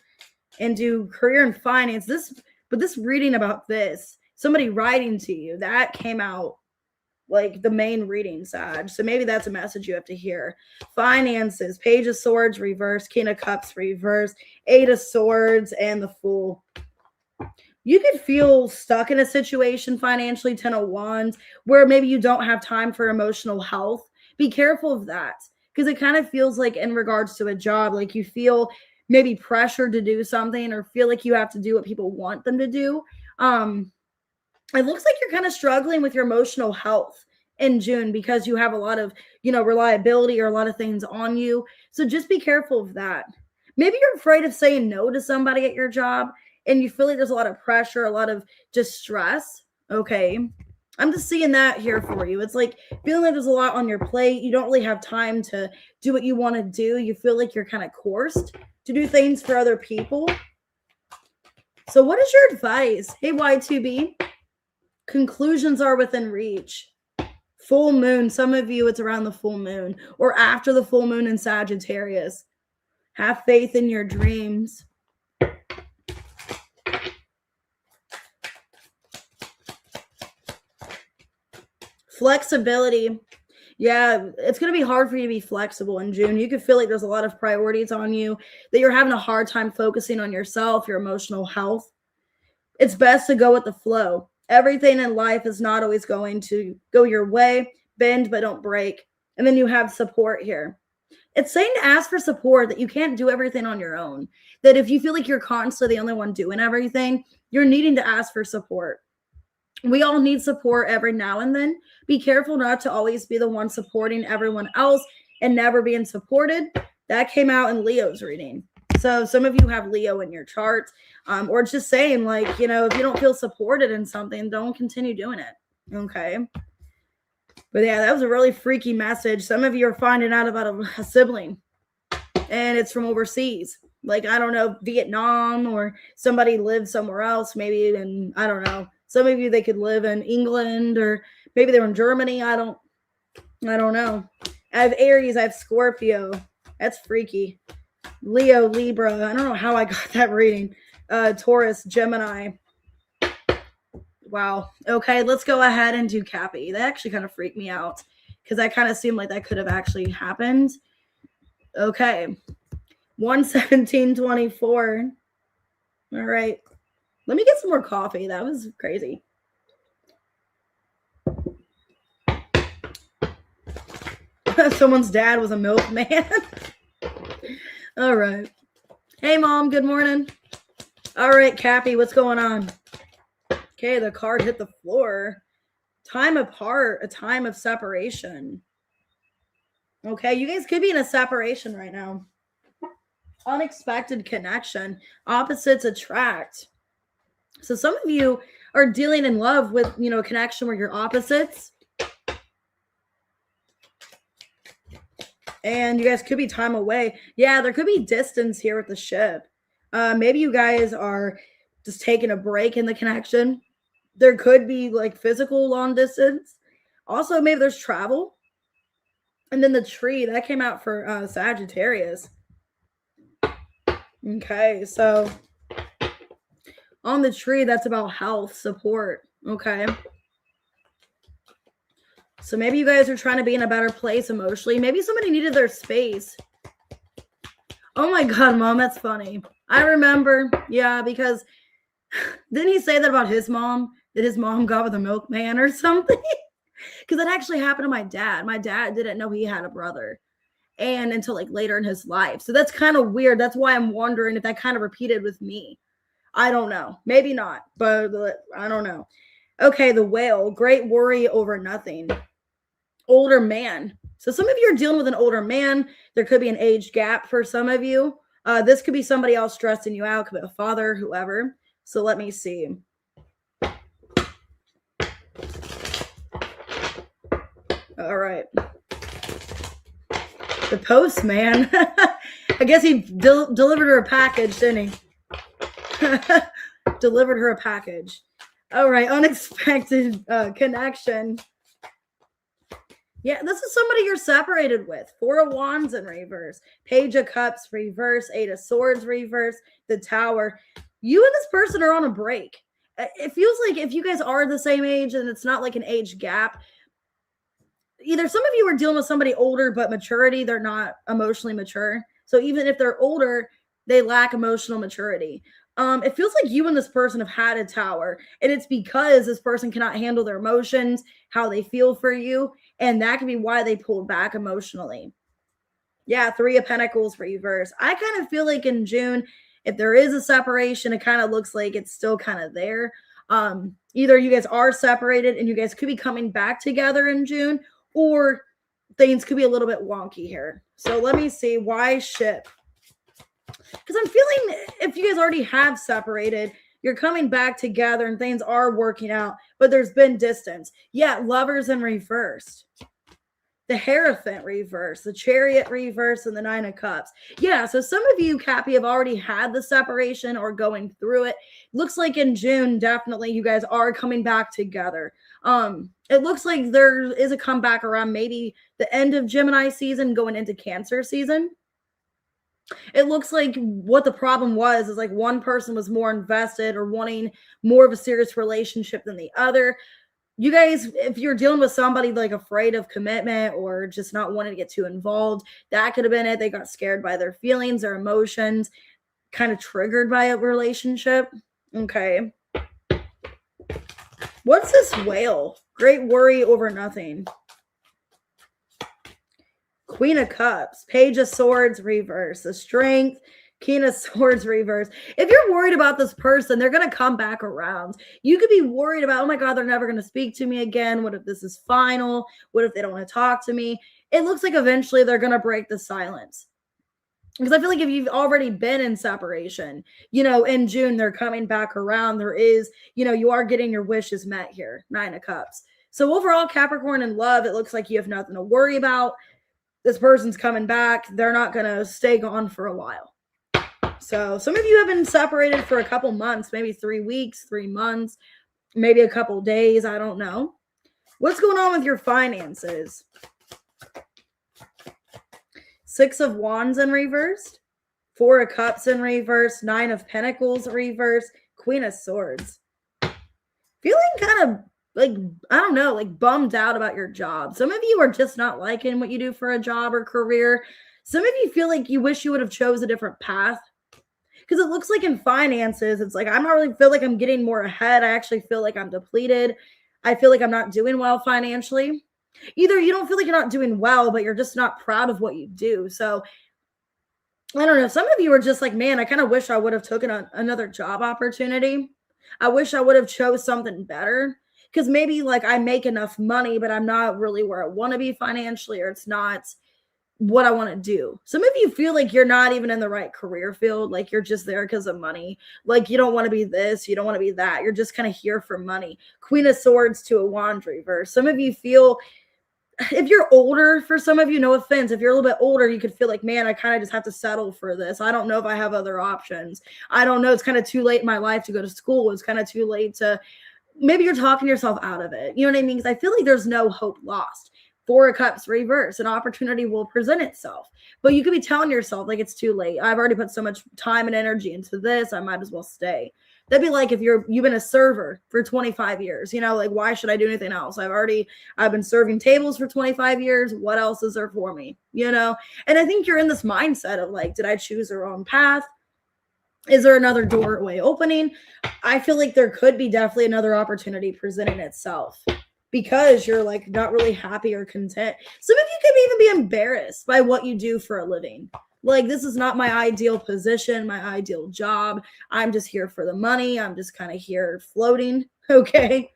and do career and finance. This But this reading about this, somebody writing to you, that came out like the main reading, Sag. So maybe that's a message you have to hear. Finances, Page of Swords reverse, King of Cups reverse, Eight of Swords, and the Fool. You could feel stuck in a situation financially, 10 of Wands, where maybe you don't have time for emotional health. Be careful of that, because it kind of feels like in regards to a job, like you feel maybe pressured to do something or feel like you have to do what people want them to do. It looks like you're kind of struggling with your emotional health in June because you have a lot of, reliability or a lot of things on you. So just be careful of that. Maybe you're afraid of saying no to somebody at your job and you feel like there's a lot of pressure, a lot of just stress. Okay. I'm just seeing that here for you. It's like feeling like there's a lot on your plate. You don't really have time to do what you want to do. You feel like you're kind of coerced to do things for other people. So what is your advice? Hey, Y2B. Conclusions are within reach. Full moon. Some of you, it's around the full moon or after the full moon in Sagittarius. Have faith in your dreams. Flexibility. Yeah, it's going to be hard for you to be flexible in June. You could feel like there's a lot of priorities on you, that you're having a hard time focusing on yourself, your emotional health. It's best to go with the flow. Everything in life is not always going to go your way. Bend, but don't break. And then you have support here. It's saying to ask for support, that you can't do everything on your own. That if you feel like you're constantly the only one doing everything, you're needing to ask for support. We all need support every now and then. Be careful not to always be the one supporting everyone else and never being supported. That came out in Leo's reading. So some of you have Leo in your chart, or just saying like, if you don't feel supported in something, don't continue doing it. Okay. But yeah, that was a really freaky message. Some of you are finding out about a sibling and it's from overseas. Like, I don't know, Vietnam, or somebody lives somewhere else, maybe in, I don't know. Some of you, they could live in England, or maybe they're in Germany. I don't know. I have Aries, I have Scorpio. That's freaky. Leo, Libra. I don't know how I got that reading. Taurus, Gemini. Wow. Okay, let's go ahead and do Cappy. That actually kind of freaked me out because that kind of seemed like that could have actually happened. Okay. 11724. All right. Let me get some more coffee. That was crazy. Someone's dad was a milkman. All right. Hey, Mom. Good morning. All right, Cappy, what's going on? Okay, the card hit the floor. Time apart, a time of separation. Okay, you guys could be in a separation right now. Unexpected connection. Opposites attract. So some of you are dealing in love with, a connection where you're opposites. And you guys could be time away. Yeah, there could be distance here with the ship. Maybe you guys are just taking a break in the connection. There could be like physical long distance. Also, maybe there's travel. And then the tree, that came out for Sagittarius. Okay, so on the tree, that's about health, support. Okay. So maybe you guys are trying to be in a better place emotionally. Maybe somebody needed their space. Oh my God, Mom, that's funny. I remember, yeah, because didn't he say that about his mom? That his mom got with a milkman or something? Because that actually happened to my dad. My dad didn't know he had a brother, and until like later in his life. So that's kind of weird. That's why I'm wondering if that kind of repeated with me. I don't know. Maybe not, but I don't know. Okay, the whale. Great worry over nothing. Older man. So some of you are dealing with an older man. There could be an age gap for some of you. This could be somebody else stressing you out. Could be a father, whoever. So let me see. All right. The postman. I guess he delivered her a package, didn't he? Delivered her a package. All right. Unexpected connection. Yeah, this is somebody you're separated with. Four of Wands in reverse. Page of Cups reverse. Eight of Swords reverse. The Tower. you and this person are on a break. It feels like if you guys are the same age and it's not like an age gap, either some of you are dealing with somebody older, but maturity, they're not emotionally mature. So even if they're older, they lack emotional maturity. It feels like you and this person have had a tower, and it's because this person cannot handle their emotions, how they feel for you, and that can be why they pulled back emotionally. Yeah, Three of Pentacles reverse. I kind of feel like in June, if there is a separation, it kind of looks like it's still kind of there. Either you guys are separated and you guys could be coming back together in June, or things could be a little bit wonky here. So let me see. Why ship? Because I'm feeling if you guys already have separated, you're coming back together and things are working out, but there's been distance. Yeah, Lovers in reverse. The Hierophant reverse, the Chariot reverse, and the Nine of Cups. Yeah, so some of you, Cappy, have already had the separation or going through it. Looks like in June, definitely, you guys are coming back together. It looks like there is a comeback around maybe the end of Gemini season going into Cancer season. It looks like what the problem was is like one person was more invested or wanting more of a serious relationship than the other. You guys, if you're dealing with somebody like afraid of commitment or just not wanting to get too involved, that could have been it. They got scared by their feelings, their emotions, kind of triggered by a relationship. Okay. What's this Whale? Great worry over nothing. Queen of Cups, Page of Swords reverse, the Strength, King of Swords reverse. If you're worried about this person, they're going to come back around. You could be worried about, oh my God, they're never going to speak to me again. What if this is final? What if they don't want to talk to me? It looks like eventually they're going to break the silence. Because I feel like if you've already been in separation, in June, they're coming back around. There is, you are getting your wishes met here. Nine of Cups. So overall, Capricorn in love, it looks like you have nothing to worry about. This person's coming back. They're not going to stay gone for a while. So some of you have been separated for a couple months, maybe 3 weeks, 3 months, maybe a couple days. I don't know. What's going on with your finances? Six of Wands in reverse, Four of Cups in reverse, Nine of Pentacles reverse, Queen of Swords. Feeling kind of like, I don't know, like bummed out about your job. Some of you are just not liking what you do for a job or career. Some of you feel like you wish you would have chose a different path. Because it looks like in finances, it's like, I don't really feel like I'm getting more ahead. I actually feel like I'm depleted. I feel like I'm not doing well financially. Either you don't feel like you're not doing well, but you're just not proud of what you do. So I don't know. Some of you are just like, man, I kind of wish I would have taken another job opportunity. I wish I would have chose something better. Because maybe like I make enough money, but I'm not really where I want to be financially, or it's not what I want to do. Some of you feel like you're not even in the right career field. Like you're just there because of money. Like you don't want to be this. You don't want to be that. You're just kind of here for money. Queen of Swords to a Wand reverse. Some of you feel, if you're older, for some of you, no offense, if you're a little bit older, you could feel like, man, I kind of just have to settle for this. I don't know if I have other options. I don't know. It's kind of too late in my life to go to school. It's kind of too late to, maybe you're talking yourself out of it. You know what I mean? Because I feel like there's no hope lost. Four of Cups reverse, an opportunity will present itself. But you could be telling yourself like it's too late. I've already put so much time and energy into this. I might as well stay. That'd be like if you've been a server for 25 years, like why should I do anything else? I've been serving tables for 25 years. What else is there for me? And I think you're in this mindset of like, did I choose the wrong path? Is there another doorway opening? I feel like there could be definitely another opportunity presenting itself because you're like not really happy or content. Some of you could even be embarrassed by what you do for a living. Like, this is not my ideal position, my ideal job. I'm just here for the money. I'm just kind of here floating. Okay.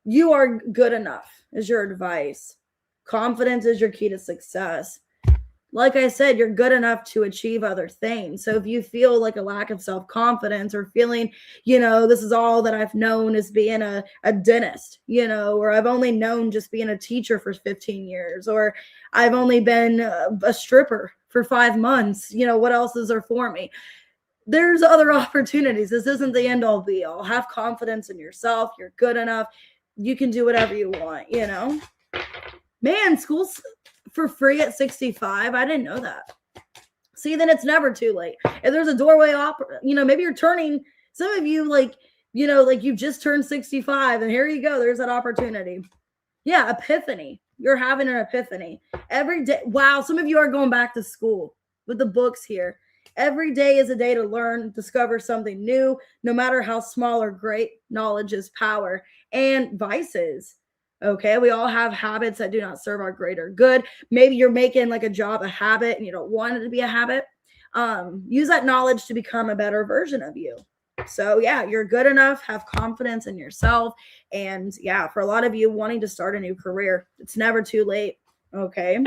You are good enough is your advice. Confidence is your key to success. Like I said, you're good enough to achieve other things. So if you feel like a lack of self-confidence or feeling, this is all that I've known is being a dentist, or I've only known just being a teacher for 15 years, or I've only been a stripper for 5 months, what else is there for me? There's other opportunities. This isn't the end all be all. Have confidence in yourself. You're good enough. You can do whatever you want, Man, school's for free at 65. I didn't know that. See, then it's never too late. If there's a doorway maybe you're turning Some of you, like, you know, like you've just turned 65 and here you go. There's that opportunity. Yeah, epiphany. You're having an epiphany every day. Wow, some of you are going back to school with the books here. Every day is a day to learn, discover something new, no matter how small or great. Knowledge is power. And vices. Okay, we all have habits that do not serve our greater good. Maybe you're making like a job a habit and you don't want it to be a habit. Use that knowledge to become a better version of you. So yeah, you're good enough, have confidence in yourself. And yeah, for a lot of you wanting to start a new career, it's never too late. Okay.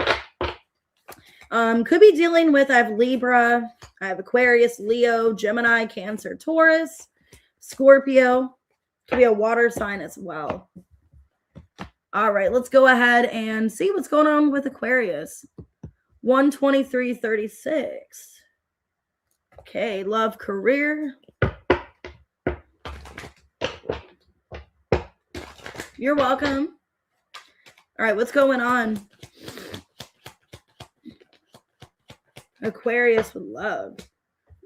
Could be dealing with, I have Libra, I have Aquarius, Leo, Gemini, Cancer, Taurus, Scorpio. Could be a water sign as well. All right, let's go ahead and see what's going on with Aquarius. 123.36. Okay, love, career. You're welcome. All right, what's going on? Aquarius with love.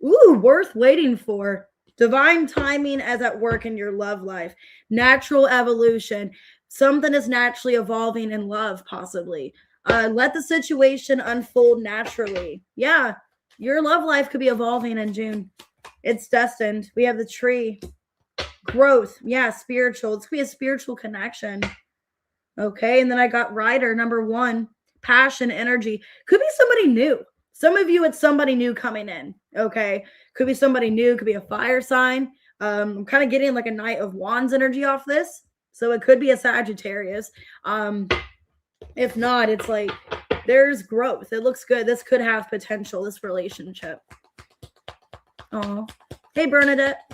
Ooh, worth waiting for. Divine timing as at work in your love life. Natural evolution. Something is naturally evolving in love, possibly. Let the situation unfold naturally. Yeah, your love life could be evolving in June. It's destined. We have the tree. Growth. Yeah, spiritual. It's going to be a spiritual connection. Okay, and then I got Rider, number 1. Passion, energy. Could be somebody new. Some of you, it's somebody new coming in. Okay, could be somebody new. Could be a fire sign. I'm kind of getting like a Knight of Wands energy off this. So it could be a Sagittarius. If not, it's like there's growth. It looks good. This could have potential, this relationship. Oh, hey, Bernadette.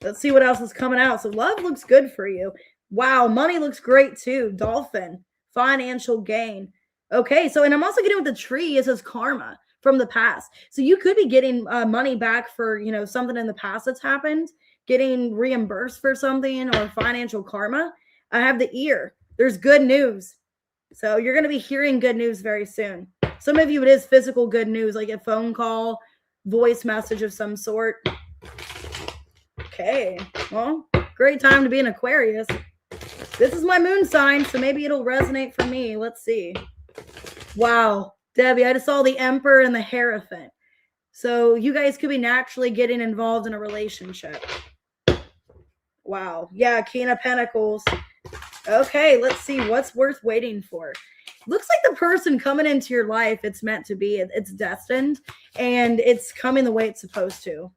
Let's see what else is coming out. So love looks good for you. Wow, money looks great too. Dolphin, financial gain. Okay, so, and I'm also getting with the tree, it says karma from the past. So you could be getting money back for, you know, something in the past that's happened, getting reimbursed for something, or financial karma. I have the ear. There's good news. So you're going to be hearing good news very soon. Some of you, it is physical good news, like a phone call, voice message of some sort. Okay, well, great time to be an Aquarius. This is my moon sign, so maybe it'll resonate for me. Let's see. Wow, Debbie, I just saw the Emperor and the Hierophant. So you guys could be naturally getting involved in a relationship. Wow. Yeah, King of Pentacles. Okay, let's see what's worth waiting for. Looks like the person coming into your life, it's meant to be. It's destined, and it's coming the way it's supposed to.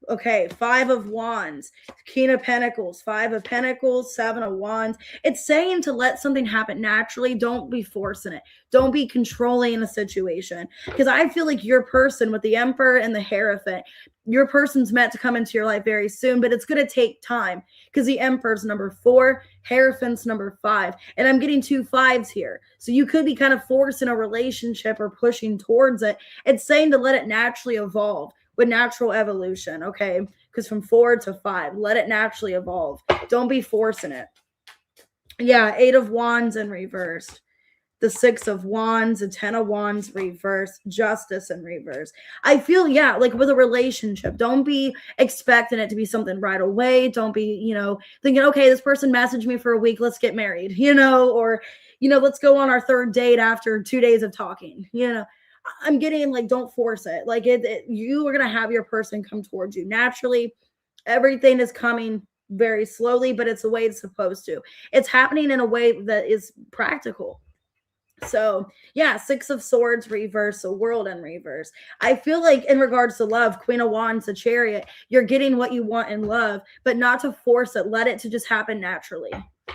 Okay, 5 of Wands, King of Pentacles, 5 of Pentacles, 7 of Wands. It's saying to let something happen naturally. Don't be forcing it. Don't be controlling a situation. Because I feel like your person with the Emperor and the Hierophant, your person's meant to come into your life very soon, but it's going to take time. Because the Emperor's number 4, Hierophant's number 5. And I'm getting 2 5s here. So you could be kind of forcing a relationship or pushing towards it. It's saying to let it naturally evolve. With natural evolution, okay? Because from 4 to 5, let it naturally evolve. Don't be forcing it. Yeah, 8 of Wands in reverse. The 6 of Wands, the 10 of Wands reverse, Justice in reverse. I feel, yeah, like with a relationship, don't be expecting it to be something right away. Don't be, you know, thinking, okay, this person messaged me for a week, let's get married, you know, or, you know, let's go on our 3rd date after 2 days of talking, you know. I'm getting like, don't force it. Like you are going to have your person come towards you naturally. Everything is coming very slowly, but it's the way it's supposed to. It's happening in a way that is practical. So yeah, 6 of Swords reverse, the World in reverse. I feel like in regards to love, Queen of Wands, the Chariot, you're getting what you want in love, but not to force it. Let it to just happen naturally.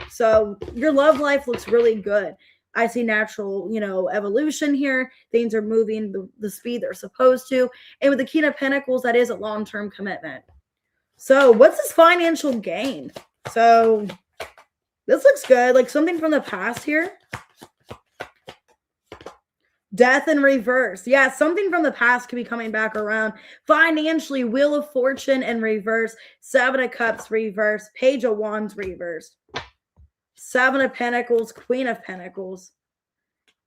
So your love life looks really good. I see natural, you know, evolution here. Things are moving the speed they're supposed to. And with the King of Pentacles, that is a long-term commitment. So what's this financial gain? So this looks good. Like something from the past here. Death in reverse. Yeah, something from the past could be coming back around. Financially, Wheel of Fortune in reverse. 7 of Cups reverse. Page of Wands reverse. 7 of Pentacles, Queen of Pentacles.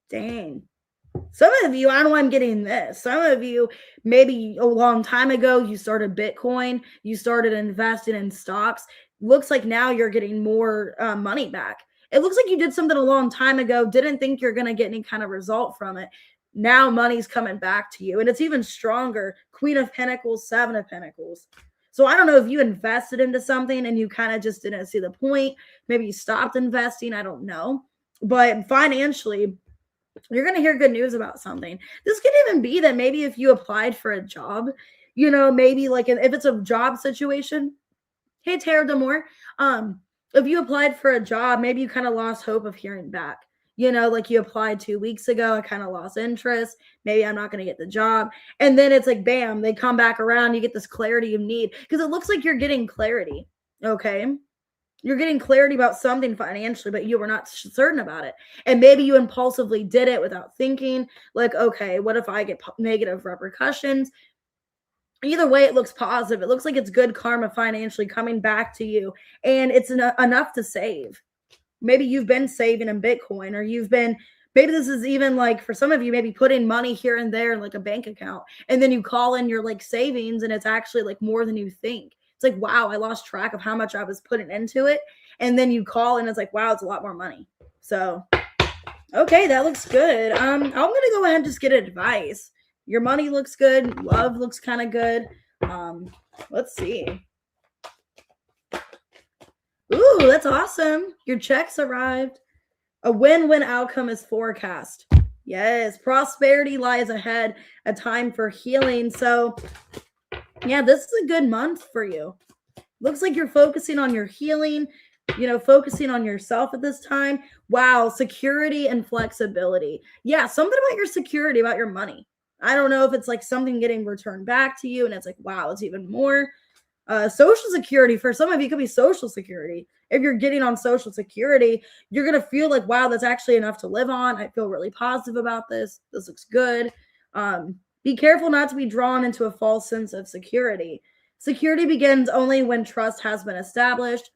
Dang. Some of you, I don't know why I'm getting this. Some of you, maybe a long time ago, you started Bitcoin, you started investing in stocks. Looks like now you're getting more money back. It looks like you did something a long time ago, didn't think you're going to get any kind of result from it. Now money's coming back to you, and it's even stronger. Queen of Pentacles, Seven of Pentacles. So I don't know if you invested into something and you kind of just didn't see the point. Maybe you stopped investing. I don't know. But financially, you're going to hear good news about something. This could even be that maybe if you applied for a job, maybe like if it's a job situation. Hey, Tara Demore, if you applied for a job, maybe you kind of lost hope of hearing back. Like you applied 2 weeks ago, I kind of lost interest. Maybe I'm not going to get the job. And then it's like, bam, they come back around. You get this clarity you need because it looks like you're getting clarity. Okay. You're getting clarity about something financially, but you were not certain about it. And maybe you impulsively did it without thinking, like, okay, what if I get negative repercussions? Either way, it looks positive. It looks like it's good karma financially coming back to you. And it's enough to save. Maybe you've been saving in Bitcoin, or maybe this is even like for some of you, maybe putting money here and there in like a bank account. And then you call in your like savings and it's actually like more than you think. It's like, wow, I lost track of how much I was putting into it. And then you call and it's like, wow, it's a lot more money. So, okay, that looks good. I'm going to go ahead and just get advice. Your money looks good. Love looks kind of good. Let's see. Ooh, that's awesome. Your checks arrived. A win-win outcome is forecast. Yes, prosperity lies ahead. A time for healing. So, yeah, this is a good month for you. Looks like you're focusing on your healing, focusing on yourself at this time. Wow, security and flexibility. Yeah, something about your security, about your money. I don't know if it's like something getting returned back to you and it's like, wow, it's even more. Social security, for some of you, could be social security. If you're getting on social security, you're going to feel like, wow, that's actually enough to live on. I feel really positive about this. This looks good. Be careful not to be drawn into a false sense of security. Security begins only when trust has been established.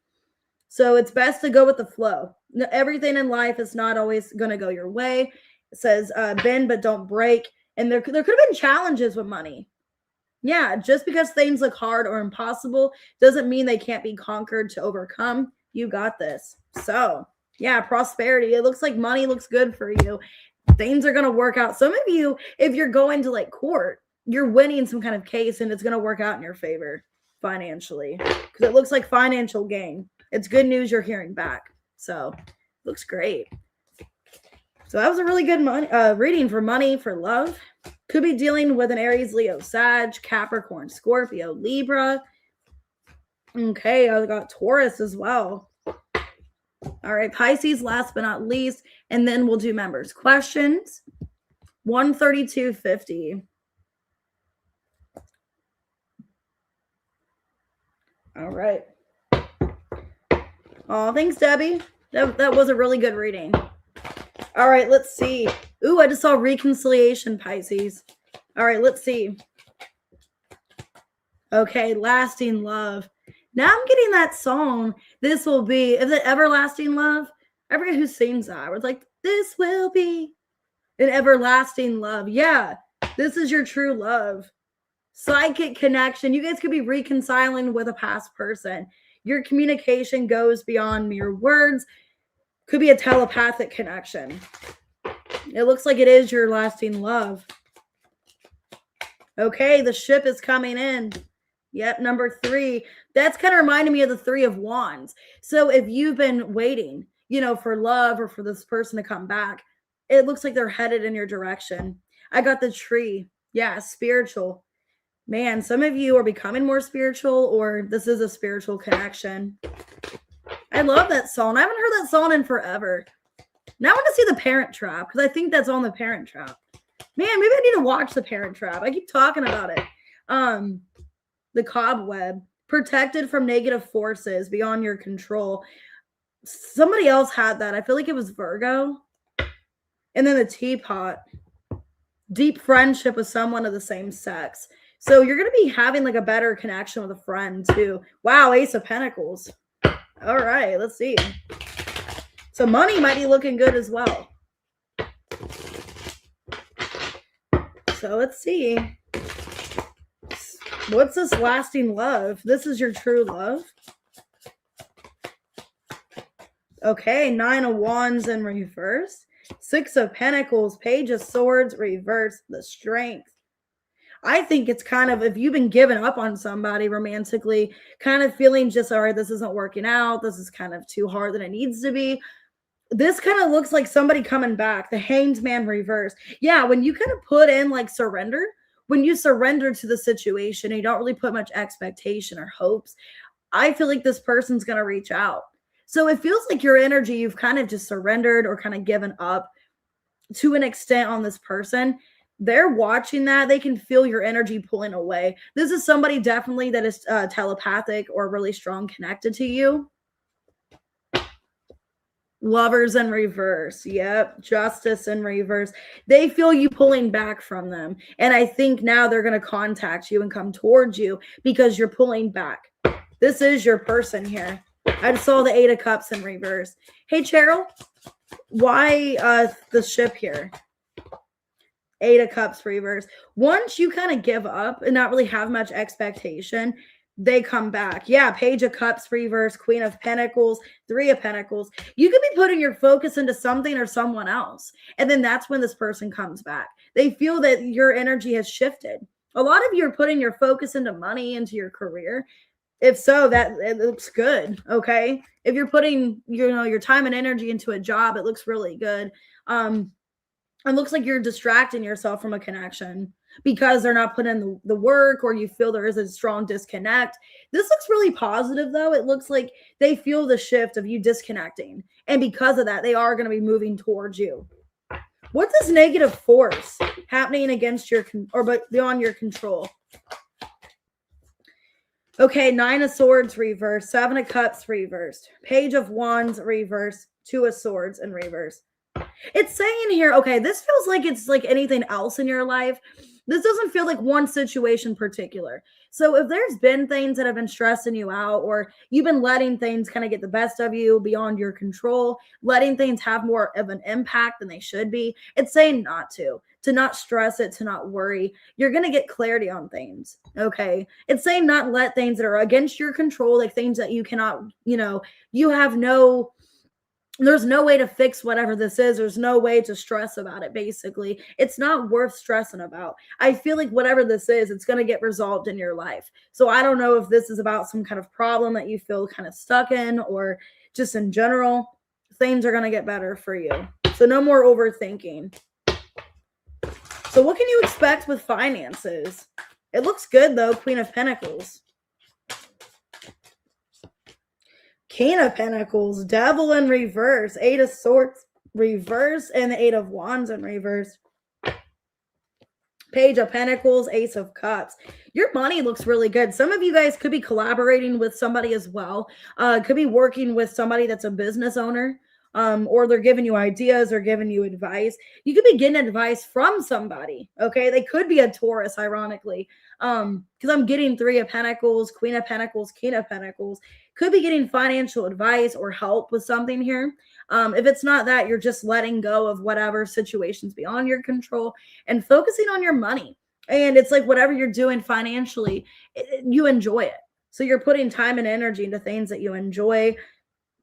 So it's best to go with the flow. Everything in life is not always going to go your way. It says bend but don't break. And there could have been challenges with money. Yeah, just because things look hard or impossible doesn't mean they can't be conquered to overcome. You got this. So, yeah, prosperity. It looks like money looks good for you. Things are going to work out. Some of you, if you're going to like court, you're winning some kind of case and it's going to work out in your favor financially because it looks like financial gain. It's good news you're hearing back. So, looks great. So that was a really good reading for money, for love. Could be dealing with an Aries, Leo, Sag, Capricorn, Scorpio, Libra. Okay, I got Taurus as well. All right, Pisces last but not least, and then we'll do members' questions. 132.50. All right. Oh, thanks, Debbie. That was a really good reading. All right, let's see. Ooh, I just saw reconciliation, Pisces. All right, let's see. Okay, lasting love. Now I'm getting that song. This will be, is it Everlasting Love? I forget who sings that. I was like, this will be an everlasting love. Yeah, this is your true love. Psychic connection. You guys could be reconciling with a past person. Your communication goes beyond mere words. Could be a telepathic connection. It looks like it is your lasting love. Okay, the ship is coming in. Yep, number 3. That's kind of reminding me of the 3 of Wands. So if you've been waiting, for love or for this person to come back, it looks like they're headed in your direction. I got the tree. Yeah, spiritual. Man, some of you are becoming more spiritual, or this is a spiritual connection. I love that song. I haven't heard that song in forever. Now I want to see The Parent Trap because I think that's on The Parent Trap. Man, maybe I need to watch The Parent Trap. I keep talking about it. The Cobweb. Protected from negative forces beyond your control. Somebody else had that. I feel like it was Virgo. And then the Teapot. Deep friendship with someone of the same sex. So you're going to be having like a better connection with a friend too. Wow, Ace of Pentacles. All right, let's see. So money might be looking good as well. So let's see. What's this lasting love? This is your true love. Okay, 9 of Wands in reverse. 6 of Pentacles, Page of Swords, reverse, the Strength. I think it's kind of, if you've been giving up on somebody romantically, kind of feeling just, all right, this isn't working out. This is kind of too hard than it needs to be. This kind of looks like somebody coming back. The Hanged Man reverse. Yeah, when you kind of put in like surrender, when you surrender to the situation and you don't really put much expectation or hopes, I feel like this person's going to reach out. So it feels like your energy, you've kind of just surrendered or kind of given up to an extent on this person. They're watching that. They can feel your energy pulling away. This is somebody definitely that is telepathic or really strong connected to you. Lovers in reverse. Yep. Justice in reverse. They feel you pulling back from them. And I think now they're going to contact you and come towards you because you're pulling back. This is your person here. I just saw the 8 of Cups in reverse. Hey, Cheryl, why the ship here? 8 of Cups reverse. Once you kind of give up and not really have much expectation, they come back. Yeah, Page of Cups reverse, Queen of Pentacles, 3 of Pentacles. You could be putting your focus into something or someone else. And then that's when this person comes back. They feel that your energy has shifted. A lot of you are putting your focus into money, into your career. If so, that it looks good. Okay. If you're putting, your time and energy into a job, it looks really good. It looks like you're distracting yourself from a connection because they're not putting in the work, or you feel there is a strong disconnect. This looks really positive, though. It looks like they feel the shift of you disconnecting. And because of that, they are going to be moving towards you. What's this negative force happening against your, but beyond your control? Okay, 9 of Swords reversed, 7 of Cups reversed, Page of Wands reversed, 2 of Swords in reverse. It's saying here, okay, this feels like it's like anything else in your life. This doesn't feel like one situation particular. So if there's been things that have been stressing you out, or you've been letting things kind of get the best of you beyond your control, letting things have more of an impact than they should be, it's saying not to not stress it, to not worry. You're going to get clarity on things. Okay. It's saying not let things that are against your control, like things that you cannot, you have there's no way to fix whatever this is. There's no way to stress about it, basically. It's not worth stressing about. I feel like whatever this is, it's going to get resolved in your life. So I don't know if this is about some kind of problem that you feel kind of stuck in, or just in general, things are going to get better for you. So no more overthinking. So what can you expect with finances? It looks good, though. Queen of Pentacles. King of Pentacles, Devil in reverse, 8 of Swords reverse, and the 8 of Wands in reverse. Page of Pentacles, Ace of Cups. Your money looks really good. Some of you guys could be collaborating with somebody as well. Could be working with somebody that's a business owner, or they're giving you ideas or giving you advice. You could be getting advice from somebody. Okay, they could be a Taurus, ironically, because I'm getting 3 of Pentacles, Queen of Pentacles, King of Pentacles. Could be getting financial advice or help with something here. If it's not that, you're just letting go of whatever situations beyond your control and focusing on your money. And it's like whatever you're doing financially, you enjoy it. So you're putting time and energy into things that you enjoy,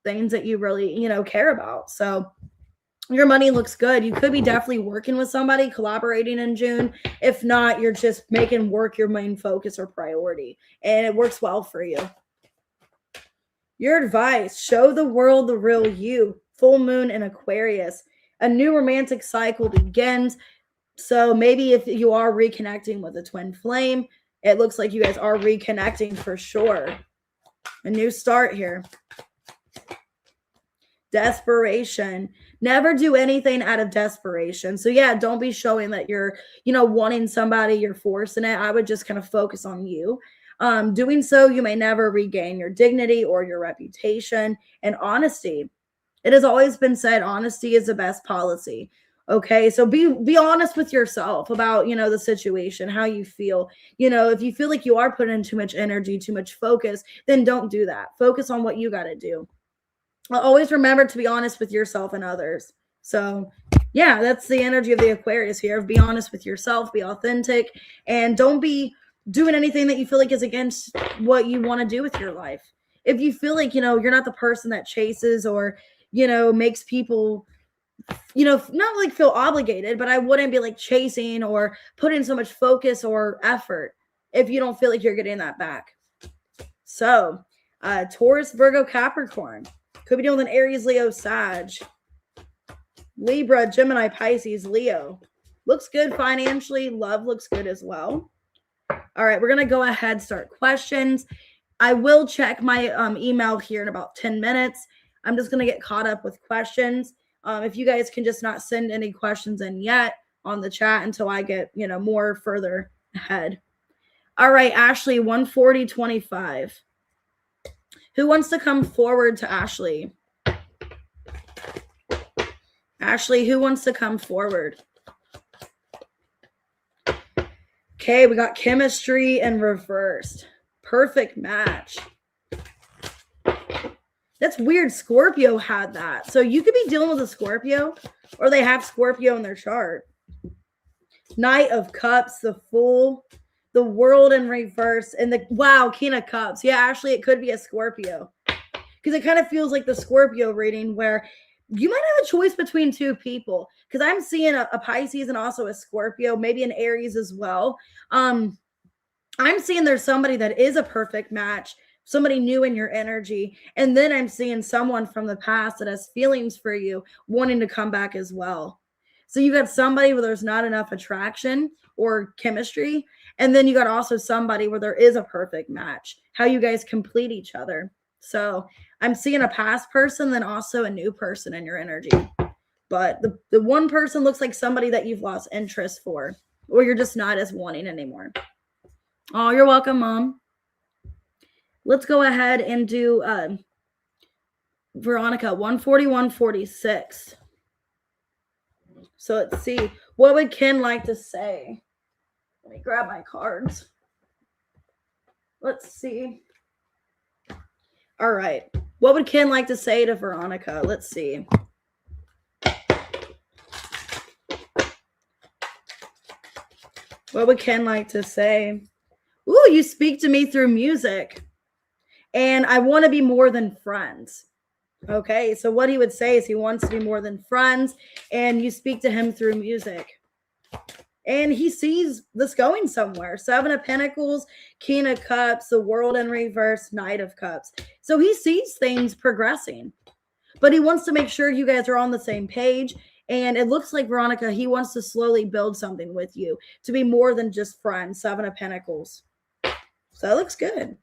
things that you really, care about. So your money looks good. You could be definitely working with somebody, collaborating in June. If not, you're just making work your main focus or priority, and it works well for you. Your advice: show the world the real you. Full moon in Aquarius. A new romantic cycle begins. So maybe if you are reconnecting with a twin flame, it looks like you guys are reconnecting for sure. A new start here. Desperation. Never do anything out of desperation. So yeah, don't be showing that you're, wanting somebody, you're forcing it. I would just kind of focus on you. Doing so, you may never regain your dignity or your reputation. And honesty. It has always been said, honesty is the best policy. Okay, so be honest with yourself about, the situation, how you feel. If you feel like you are putting in too much energy, too much focus, then don't do that. Focus on what you got to do. Always remember to be honest with yourself and others. So Yeah, that's the energy of the Aquarius here. Be honest with yourself, be authentic, and don't be doing anything that you feel like is against what you want to do with your life. If you feel like, you're not the person that chases or, makes people, not like feel obligated, but I wouldn't be like chasing or putting so much focus or effort if you don't feel like you're getting that back. So, Taurus, Virgo, Capricorn. Could be dealing with an Aries, Leo, Sag. Libra, Gemini, Pisces, Leo. Looks good financially. Love looks good as well. All right, we're going to go ahead, start questions. I will check my email here in about 10 minutes. I'm just going to get caught up with questions. If you guys can just not send any questions in yet on the chat until I get, more further ahead. All right, Ashley, 140.25. Who wants to come forward to Ashley? Ashley, who wants to come forward? Okay, we got chemistry and reversed. Perfect match. That's weird. Scorpio had that. So you could be dealing with a Scorpio, or they have Scorpio in their chart. Knight of Cups, the Fool, the World in reverse, and King of Cups. Yeah, actually, it could be a Scorpio. Because it kind of feels like the Scorpio reading where you might have a choice between two people. Because I'm seeing a Pisces and also a Scorpio, maybe an Aries as well. I'm seeing there's somebody that is a perfect match, somebody new in your energy. And then I'm seeing someone from the past that has feelings for you wanting to come back as well. So you got somebody where there's not enough attraction or chemistry. And then you got also somebody where there is a perfect match, how you guys complete each other. So I'm seeing a past person, then also a new person in your energy. But the one person looks like somebody that you've lost interest for, or you're just not as wanting anymore. Oh, you're welcome, Mom. Let's go ahead and do Veronica, 141.46. So let's see. What would Ken like to say? Let me grab my cards. Let's see. All right. What would Ken like to say to Veronica? Let's see. What would Ken like to say? Ooh, you speak to me through music. And I want to be more than friends. Okay, so what he would say is he wants to be more than friends, and you speak to him through music. And he sees this going somewhere. 7 of Pentacles, King of Cups, the World in reverse, Knight of Cups. So he sees things progressing, but he wants to make sure you guys are on the same page. And it looks like, Veronica, he wants to slowly build something with you to be more than just friends. 7 of Pentacles. So that looks good.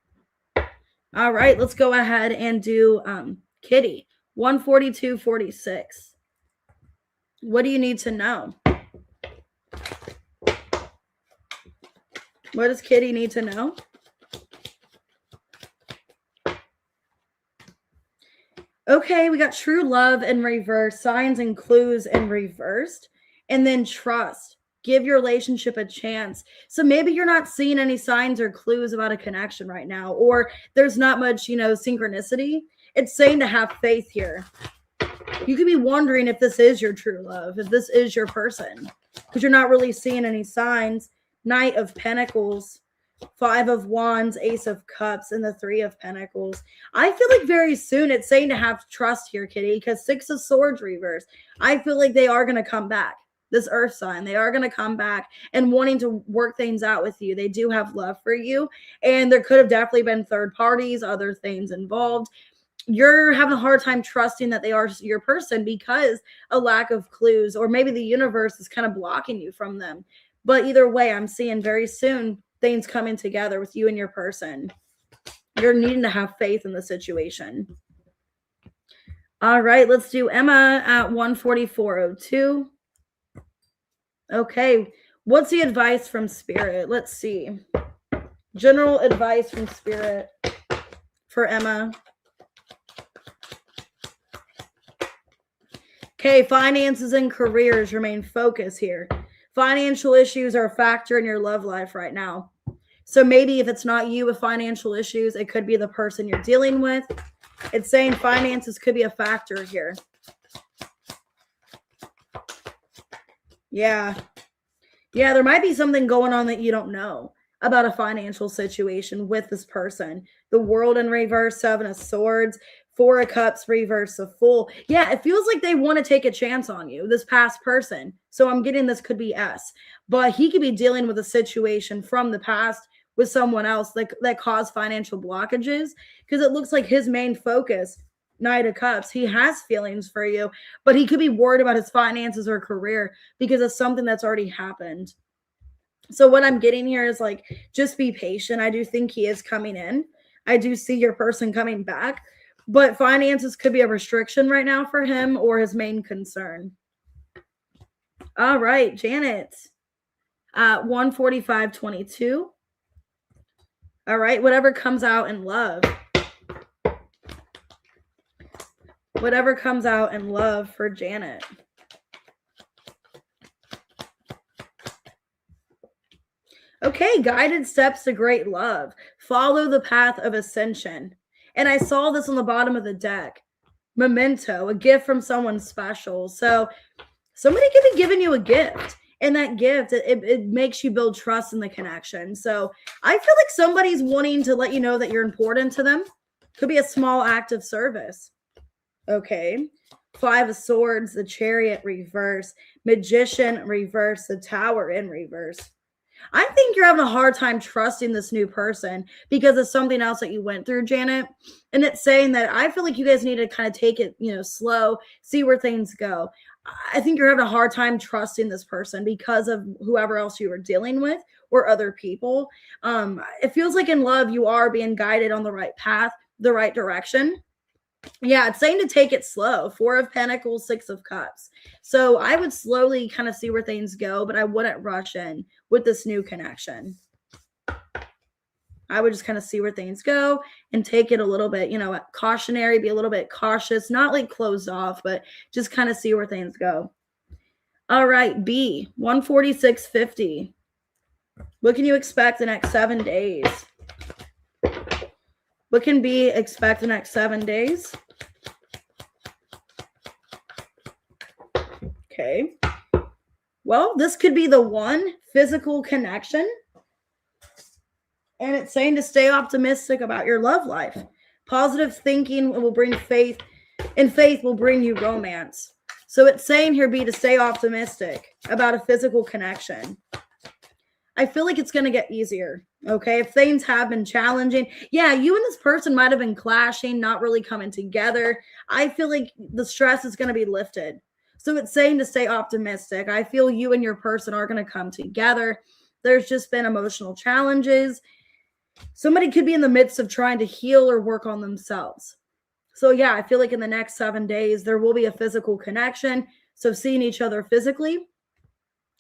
All right, let's go ahead and do Kitty, 142.46. What do you need to know? What does Kitty need to know? Okay, we got true love in reverse, signs and clues in reversed, and then trust. Give your relationship a chance. So maybe you're not seeing any signs or clues about a connection right now, or there's not much, synchronicity. It's saying to have faith here. You could be wondering if this is your true love, if this is your person, because you're not really seeing any signs. Knight of Pentacles, 5 of Wands, Ace of Cups, and the 3 of Pentacles. I feel like very soon it's saying to have trust here, Kitty, because 6 of Swords reverse. I feel like they are going to come back. This earth sign, they are going to come back and wanting to work things out with you. They do have love for you, and there could have definitely been third parties, other things involved. You're having a hard time trusting that they are your person because a lack of clues, or maybe the universe is kind of blocking you from them. But either way, I'm seeing very soon things coming together with you and your person. You're needing to have faith in the situation. All right, let's do Emma at 144.02. Okay, what's the advice from Spirit? Let's see. General advice from Spirit for Emma. Okay, finances and careers remain focused here. Financial issues are a factor in your love life right now. So maybe if it's not you with financial issues, it could be the person you're dealing with. It's saying finances could be a factor here. Yeah. Yeah, there might be something going on that you don't know about a financial situation with this person. The world in reverse, seven of swords, four of cups, reverse, of fool. Yeah, it feels like they want to take a chance on you, this past person. So I'm getting this could be S, but he could be dealing with a situation from the past with someone else that caused financial blockages because it looks like his main focus, Knight of Cups, he has feelings for you, but he could be worried about his finances or career because of something that's already happened. So what I'm getting here is like, just be patient. I do think he is coming in. I do see your person coming back, but finances could be a restriction right now for him or his main concern. All right, Janet. 145.22. All right, whatever comes out in love. Whatever comes out in love for Janet. Okay, guided steps to great love. Follow the path of ascension. And I saw this on the bottom of the deck. Memento, a gift from someone special. So somebody could be giving you a gift. And that gift, it makes you build trust in the connection. So I feel like somebody's wanting to let you know that you're important to them. Could be a small act of service. Okay. Five of Swords, the Chariot reverse, Magician reverse, the Tower in reverse. I think you're having a hard time trusting this new person because of something else that you went through, Janet. And it's saying that I feel like you guys need to kind of take it, slow, see where things go. I think you're having a hard time trusting this person because of whoever else you were dealing with or other people. It feels like in love, you are being guided on the right path, the right direction. Yeah, it's saying to take it slow. Four of Pentacles, Six of Cups. So I would slowly kind of see where things go, but I wouldn't rush in with this new connection. I would just kind of see where things go and take it a little bit, cautionary, be a little bit cautious, not like closed off, but just kind of see where things go. All right, B, 146.50. What can you expect the next 7 days? What can B expect the next 7 days? Okay. Well, this could be the one physical connection. And it's saying to stay optimistic about your love life. Positive thinking will bring faith, and faith will bring you romance. So it's saying here, B, to stay optimistic about a physical connection. I feel like it's going to get easier. Okay. If things have been challenging, yeah, you and this person might have been clashing, not really coming together. I feel like the stress is going to be lifted. So it's saying to stay optimistic. I feel you and your person are going to come together. There's just been emotional challenges. Somebody could be in the midst of trying to heal or work on themselves. So yeah, I feel like in the next 7 days, there will be a physical connection. So seeing each other physically.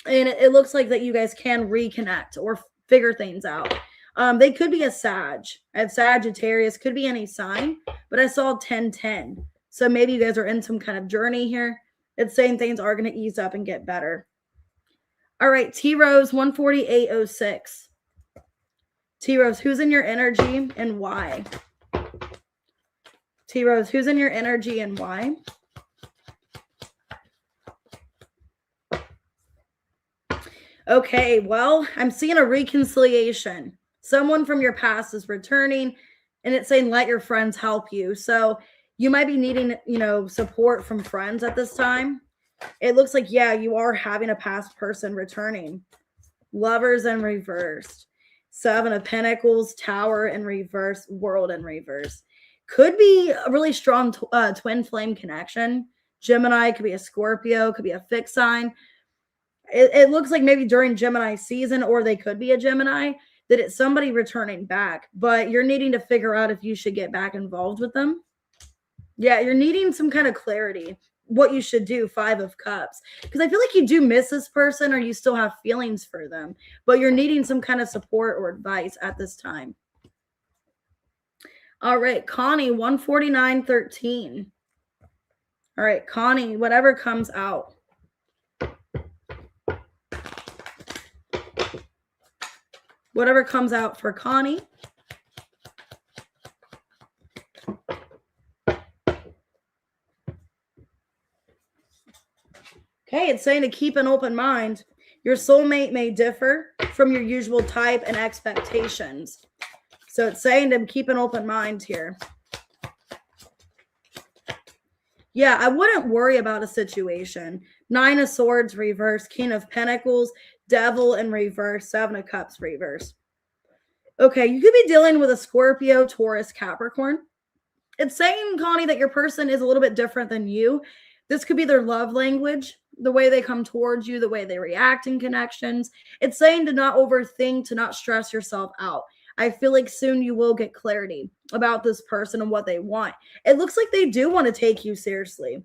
And it looks like that you guys can reconnect or figure things out. They could be a Sag. I have Sagittarius, could be any sign, but I saw 10-10. So maybe you guys are in some kind of journey here. It's saying things are going to ease up and get better. All right, T-Rose, 148.06. T-Rose, who's in your energy and why? T-Rose, who's in your energy and why? Okay, well, I'm seeing a reconciliation. Someone from your past is returning, and it's saying let your friends help you. So you might be needing, support from friends at this time. It looks like, yeah, you are having a past person returning. Lovers in reverse. Seven of Pentacles, Tower in reverse, World in reverse. Could be a really strong twin flame connection. Gemini, could be a Scorpio, could be a fixed sign. It looks like maybe during Gemini season, or they could be a Gemini, that it's somebody returning back, but you're needing to figure out if you should get back involved with them. Yeah, you're needing some kind of clarity, what you should do, Five of Cups. Because I feel like you do miss this person or you still have feelings for them, but you're needing some kind of support or advice at this time. All right, Connie, 149.13. All right, Connie, whatever comes out. Whatever comes out for Connie. Okay, it's saying to keep an open mind. Your soulmate may differ from your usual type and expectations. So it's saying to keep an open mind here. Yeah, I wouldn't worry about a situation. 9 of Swords reverse, King of Pentacles, Devil in reverse, 7 of Cups reverse. Okay, you could be dealing with a Scorpio, Taurus, Capricorn. It's saying, Connie, that your person is a little bit different than you. This could be their love language, the way they come towards you, the way they react in connections. It's saying to not overthink, to not stress yourself out. I feel like soon you will get clarity about this person and what they want. It looks like they do want to take you seriously.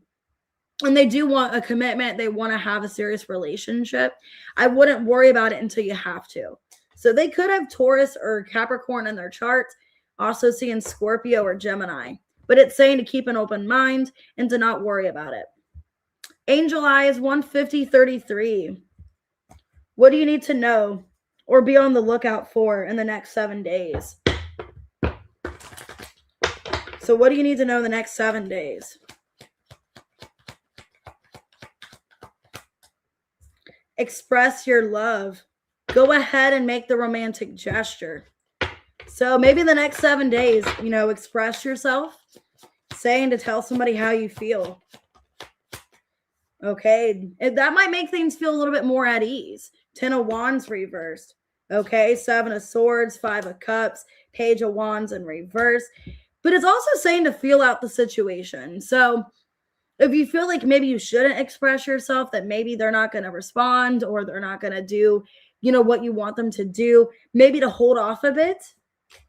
And they do want a commitment. They want to have a serious relationship. I wouldn't worry about it until you have to. So they could have Taurus or Capricorn in their charts, also seeing Scorpio or Gemini. But it's saying to keep an open mind and to not worry about it. Angel Eyes 15033. What do you need to know or be on the lookout for in the next 7 days? So what do you need to know in the next 7 days? Express your love. Go ahead and make the romantic gesture. So maybe the next 7 days, express yourself, saying to tell somebody how you feel. Okay, that might make things feel a little bit more at ease. 10 of Wands reversed. Okay, 7 of Swords, 5 of Cups, Page of Wands in reverse. But it's also saying to feel out the situation. So if you feel like maybe you shouldn't express yourself, that maybe they're not going to respond or they're not going to do, what you want them to do, maybe to hold off a bit.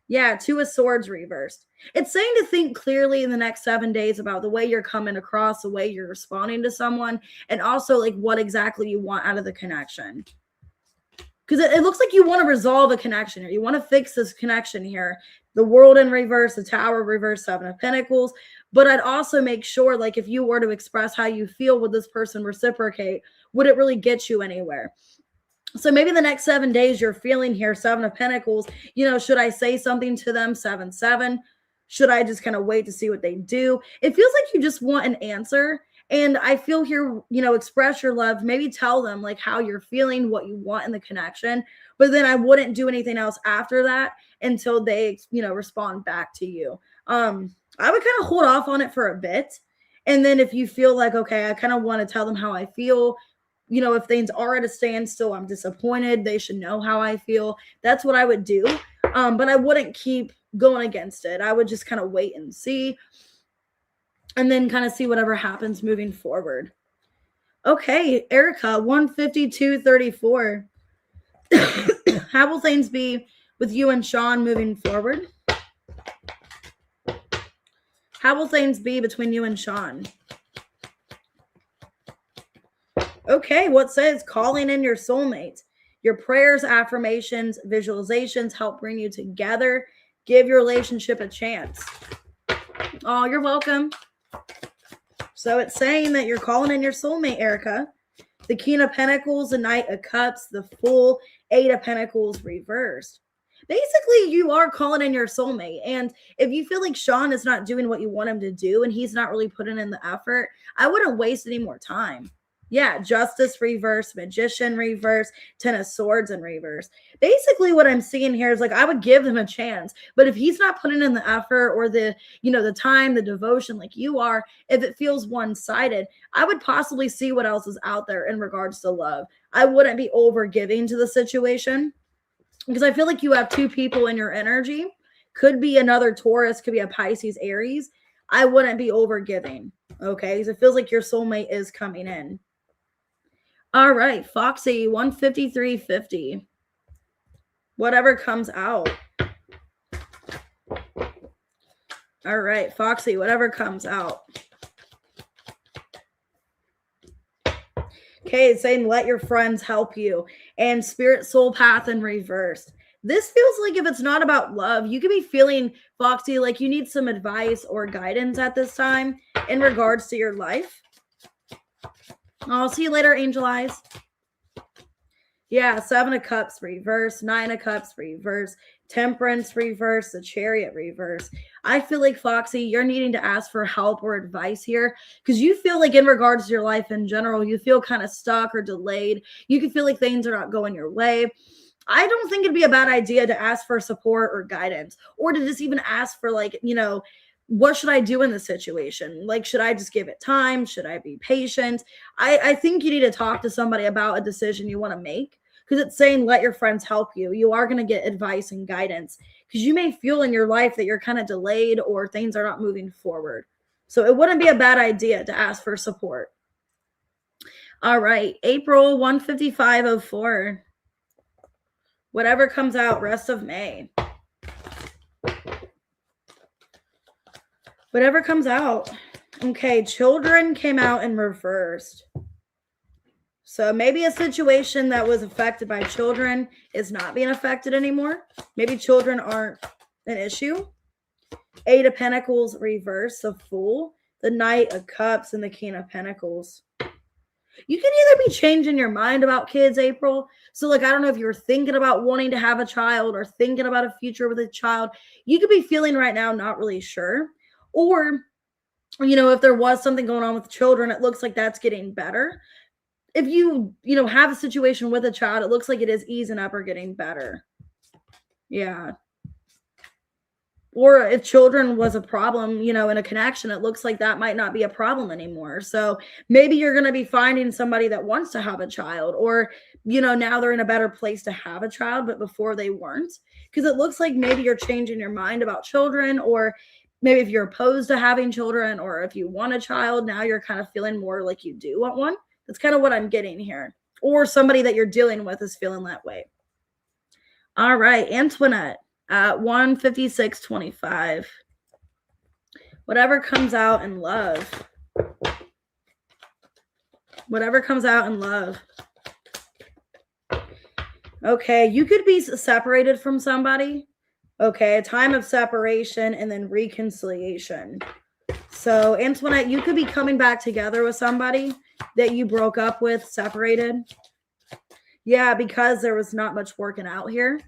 Yeah, 2 of Swords reversed. It's saying to think clearly in the next 7 days about the way you're coming across, the way you're responding to someone, and also like what exactly you want out of the connection. Because it looks like you want to resolve a connection here. You want to fix this connection here. The World in reverse, the Tower reverse, 7 of Pentacles. But I'd also make sure, like, if you were to express how you feel, would this person reciprocate? Would it really get you anywhere? So maybe the next 7 days you're feeling here, 7 of Pentacles, should I say something to them? 7-7. Should I just kind of wait to see what they do? It feels like you just want an answer. And I feel here, express your love, maybe tell them like how you're feeling, what you want in the connection. But then I wouldn't do anything else after that until they, respond back to you. I would kind of hold off on it for a bit. And then if you feel like, okay, I kind of want to tell them how I feel, if things are at a standstill, I'm disappointed, they should know how I feel. That's what I would do. But I wouldn't keep going against it. I would just kind of wait and see. And then kind of see whatever happens moving forward. Okay, Erica, 15234. How will things be with you and Sean moving forward? How will things be between you and Sean? Okay, what says calling in your soulmate? Your prayers, affirmations, visualizations help bring you together. Give your relationship a chance. Oh, you're welcome. So it's saying that you're calling in your soulmate, Erica. The King of Pentacles, the Knight of Cups, the Fool, 8 of Pentacles reversed. Basically, you are calling in your soulmate. And if you feel like Sean is not doing what you want him to do and he's not really putting in the effort, I wouldn't waste any more time. Yeah, Justice reverse, Magician reverse, 10 of Swords in reverse. Basically, what I'm seeing here is like I would give him a chance, but if he's not putting in the effort or the time, the devotion like you are, if it feels one-sided, I would possibly see what else is out there in regards to love. I wouldn't be over giving to the situation because I feel like you have 2 people in your energy. Could be another Taurus, could be a Pisces, Aries. I wouldn't be over giving. Okay, because it feels like your soulmate is coming in. All right, Foxy, 15350. Whatever comes out. All right, Foxy, whatever comes out. Okay, it's saying let your friends help you. And Spirit Soul Path in reverse. This feels like if it's not about love, you could be feeling, Foxy, like you need some advice or guidance at this time in regards to your life. I'll see you later, Angel Eyes. Yeah, 7 of Cups reverse, 9 of Cups reverse, Temperance reverse, the Chariot reverse. I feel like, Foxy, you're needing to ask for help or advice here because you feel like in regards to your life in general, you feel kind of stuck or delayed. You can feel like things are not going your way. I don't think it'd be a bad idea to ask for support or guidance, or to just even ask for, like, what should I do in this situation? Like, should I just give it time? Should I be patient? I think you need to talk to somebody about a decision you want to make, because it's saying let your friends help you. You are going to get advice and guidance because you may feel in your life that you're kind of delayed or things are not moving forward. So it wouldn't be a bad idea to ask for support. All right, April 15504. Whatever comes out, rest of May. Whatever comes out. Okay, children came out in reversed. So maybe a situation that was affected by children is not being affected anymore. Maybe children aren't an issue. 8 of Pentacles reverse, the Fool, the Knight of Cups, and the King of Pentacles. You can either be changing your mind about kids, April. So, like, I don't know if you're thinking about wanting to have a child or thinking about a future with a child. You could be feeling right now not really sure. Or, if there was something going on with children, it looks like that's getting better. If you have a situation with a child, it looks like it is easing up or getting better. Yeah. Or if children was a problem, in a connection, it looks like that might not be a problem anymore. So maybe you're going to be finding somebody that wants to have a child, or, now they're in a better place to have a child, but before they weren't. Because it looks like maybe you're changing your mind about children, or maybe if you're opposed to having children, or if you want a child, now you're kind of feeling more like you do want one. That's kind of what I'm getting here. Or somebody that you're dealing with is feeling that way. All right, Antoinette. 15625. Whatever comes out in love. Whatever comes out in love. Okay, you could be separated from somebody. Okay, a time of separation and then reconciliation. So, Antoinette, you could be coming back together with somebody that you broke up with, separated. Yeah, because there was not much working out here.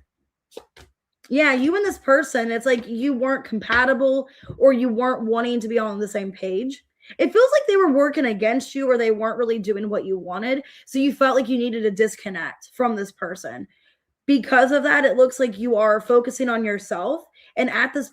Yeah, you and this person, it's like you weren't compatible, or you weren't wanting to be on the same page. It feels like they were working against you, or they weren't really doing what you wanted. So you felt like you needed to disconnect from this person. Because of that, it looks like you are focusing on yourself. And at this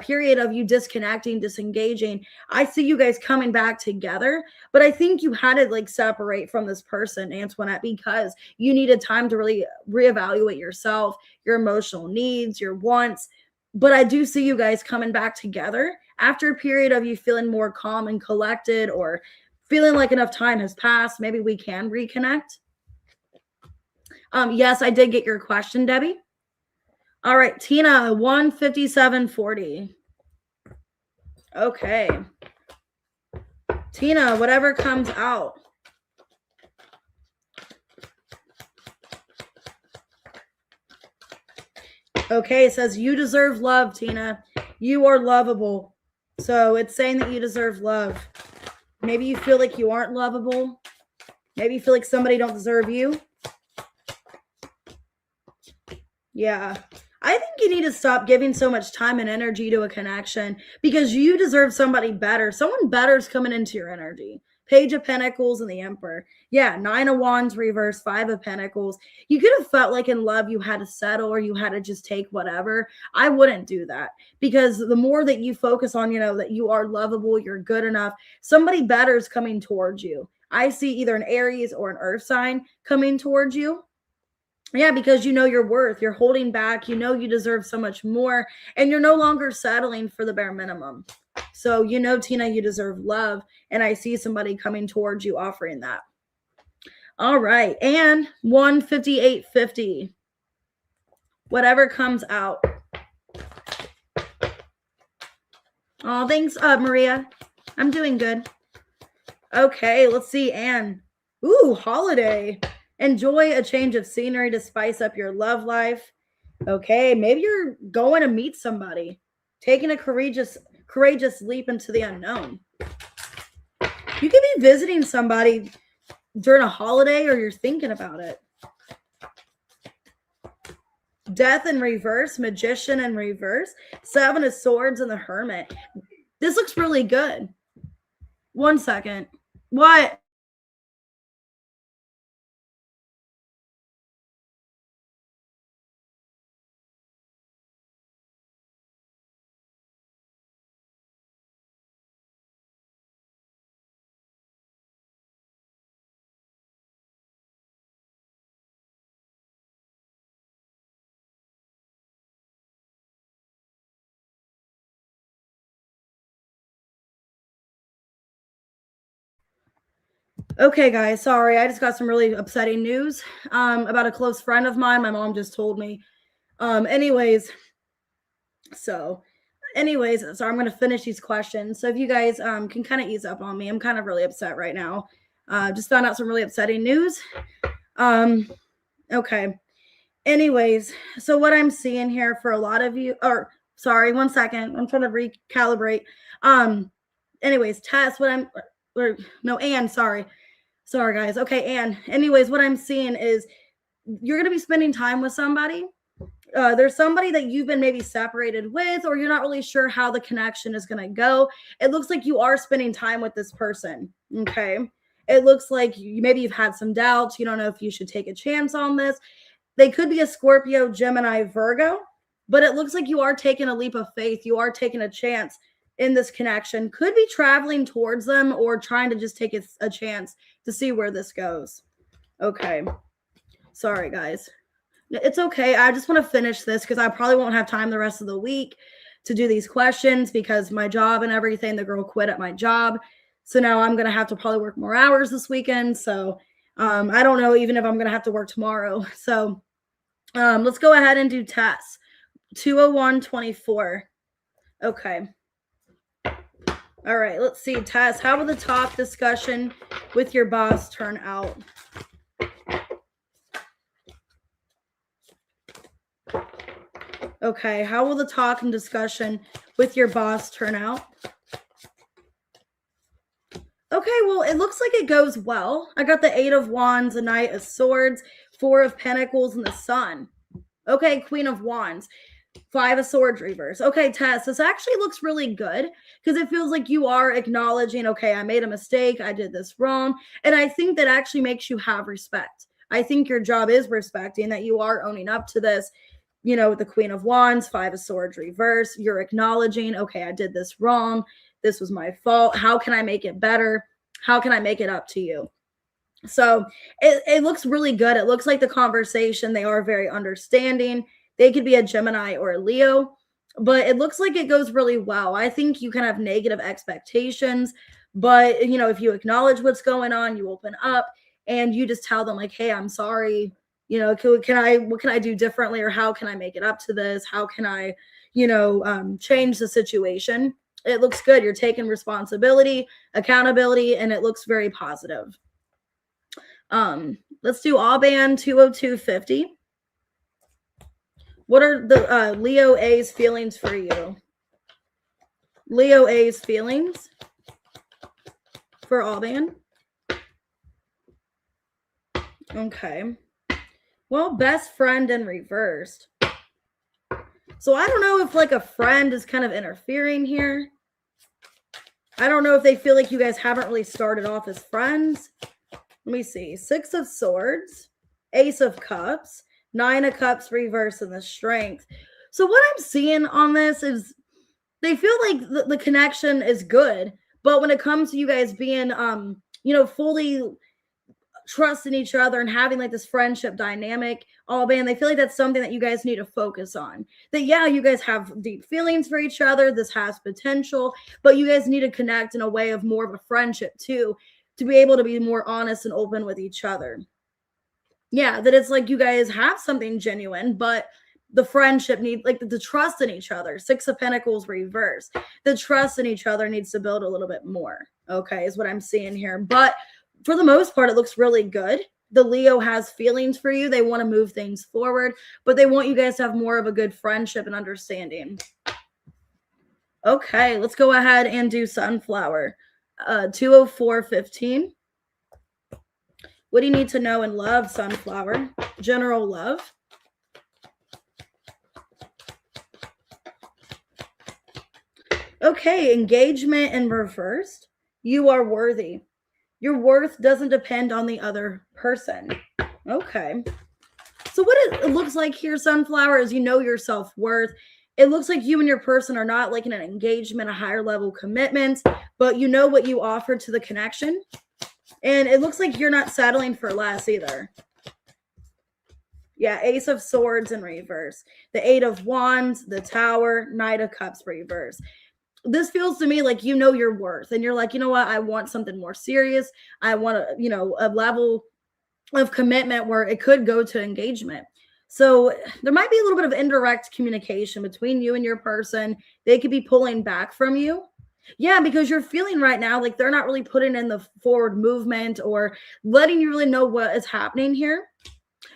period of you disconnecting, disengaging, I see you guys coming back together. But I think you had to separate from this person, Antoinette, because you needed time to really reevaluate yourself, your emotional needs, your wants. But I do see you guys coming back together after a period of you feeling more calm and collected, or feeling like enough time has passed. Maybe we can reconnect. Yes, I did get your question, Debbie. All right, Tina, 15740. Okay. Tina, whatever comes out. Okay, it says you deserve love, Tina. You are lovable. So it's saying that you deserve love. Maybe you feel like you aren't lovable. Maybe you feel like somebody don't deserve you. Yeah. I think you need to stop giving so much time and energy to a connection, because you deserve somebody better. Someone better is coming into your energy. Page of Pentacles and the Emperor. Yeah, 9 of Wands reverse, 5 of Pentacles. You could have felt like in love you had to settle, or you had to just take whatever. I wouldn't do that, because the more that you focus on, that you are lovable, you're good enough, somebody better is coming towards you. I see either an Aries or an Earth sign coming towards you. Yeah, because you know your worth. You're holding back. You know you deserve so much more, and you're no longer settling for the bare minimum. So, Tina, you deserve love, and I see somebody coming towards you offering that. All right, and 15850. Whatever comes out. Oh, thanks, Maria. I'm doing good. Okay, let's see, Anne. Ooh, holiday. Enjoy a change of scenery to spice up your love life. Okay, maybe you're going to meet somebody, taking a courageous leap into the unknown. You could be visiting somebody during a holiday, or you're thinking about it. Death in reverse, Magician in reverse, Seven of Swords, and the Hermit. This looks really good. One second. What? Okay, guys, sorry. I just got some really upsetting news about a close friend of mine. My mom just told me. Anyways, so I'm going to finish these questions. So if you guys can kind of ease up on me, I'm kind of really upset right now. Just found out some really upsetting news. Okay. Anyways, so what I'm seeing here for a lot of you, or sorry, one second. I'm trying to recalibrate. Anyways, Tess, Anne, sorry, guys. Okay, Anne. Anyways, what I'm seeing is you're going to be spending time with somebody. There's somebody that you've been maybe separated with, or you're not really sure how the connection is going to go. It looks like you are spending time with this person. Okay. It looks like maybe you've had some doubts. You don't know if you should take a chance on this. They could be a Scorpio, Gemini, Virgo, but it looks like you are taking a leap of faith. You are taking a chance in this connection. Could be traveling towards them or trying to just take a chance to see where this goes. Okay. Sorry, guys. It's okay. I just want to finish this because I probably won't have time the rest of the week to do these questions because my job and everything, the girl quit at my job. So now I'm going to have to probably work more hours this weekend. So I don't know even if I'm going to have to work tomorrow. So let's go ahead and do Tess. 201-24. Okay. All right. Let's see. Tess, how will the talk discussion with your boss turn out? Okay, how will the talk and discussion with your boss turn out? Okay, well, it looks like it goes well. I got the 8 of Wands, the Knight of Swords, 4 of Pentacles, and the Sun. Okay, Queen of Wands, 5 of Swords reverse. Okay, Tess, this actually looks really good because it feels like you are acknowledging, okay, I made a mistake, I did this wrong, and I think that actually makes you have respect. I think your job is respecting that you are owning up to this. You know, with the Queen of Wands, 5 of Swords reverse, you're acknowledging, okay, I did this wrong. This was my fault. How can I make it better? How can I make it up to you? So it looks really good. It looks like the conversation, they are very understanding. They could be a Gemini or a Leo, but it looks like it goes really well. I think you can have negative expectations, but, you know, if you acknowledge what's going on, you open up and you just tell them like, hey, I'm sorry. You know, what can I do differently, or how can I make it up to this? How can I, change the situation? It looks good. You're taking responsibility, accountability, and it looks very positive. Let's do Alban 202-50. What are the Leo A's feelings for you? Leo A's feelings for Alban. Okay. Well, best friend in reversed. So I don't know if like a friend is kind of interfering here. I don't know if they feel like you guys haven't really started off as friends. Let me see. 6 of Swords, Ace of Cups, 9 of Cups reverse, and the Strength. So what I'm seeing on this is they feel like the connection is good, but when it comes to you guys being, fully trusting each other and having like this friendship dynamic, they feel like that's something that you guys need to focus on. That, yeah, you guys have deep feelings for each other. This has potential, but you guys need to connect in a way of more of a friendship too, to be able to be more honest and open with each other. Yeah, that it's like you guys have something genuine, but the friendship needs like the trust in each other. 6 of Pentacles reverse. The trust in each other needs to build a little bit more. Okay, is what I'm seeing here. But for the most part, it looks really good. The Leo has feelings for you. They want to move things forward, but they want you guys to have more of a good friendship and understanding. Okay, let's go ahead and do Sunflower. 204-15. What do you need to know in love, Sunflower? General love. Okay, engagement in reversed. You are worthy. Your worth doesn't depend on the other person. Okay. So what it looks like here, Sunflower, is you know your self-worth. It looks like you and your person are not like in an engagement, a higher level commitment, but you know what you offer to the connection. And it looks like you're not settling for less either. Yeah, Ace of Swords in reverse. The Eight of Wands, the Tower, Knight of Cups reverse. This feels to me like you know your worth and you're like, you know what? I want something more serious. I want a level of commitment where it could go to engagement. So there might be a little bit of indirect communication between you and your person. They could be pulling back from you. Yeah, because you're feeling right now like they're not really putting in the forward movement or letting you really know what is happening here.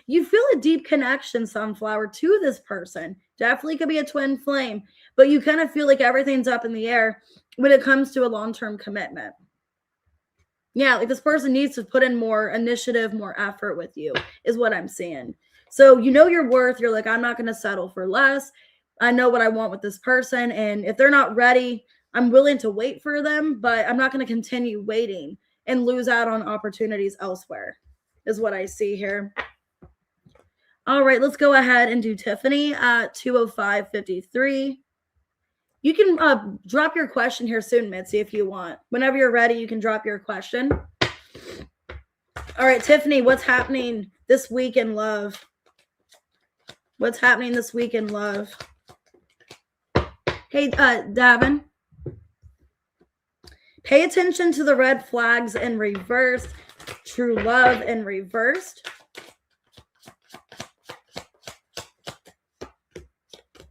You feel a deep connection, Sunflower, to this person. Definitely could be a twin flame, but you kind of feel like everything's up in the air when it comes to a long-term commitment. Yeah, like this person needs to put in more initiative, more effort with you, is what I'm seeing. So you know your worth. You're like, I'm not going to settle for less. I know what I want with this person. And if they're not ready, I'm willing to wait for them, but I'm not going to continue waiting and lose out on opportunities elsewhere, is what I see here. All right, let's go ahead and do Tiffany at 205.53. You can drop your question here soon, Mitzi, if you want. Whenever you're ready, you can drop your question. All right, Tiffany, what's happening this week in love? What's happening this week in love? Hey, Davin. Pay attention to the red flags in reverse. True love in reversed.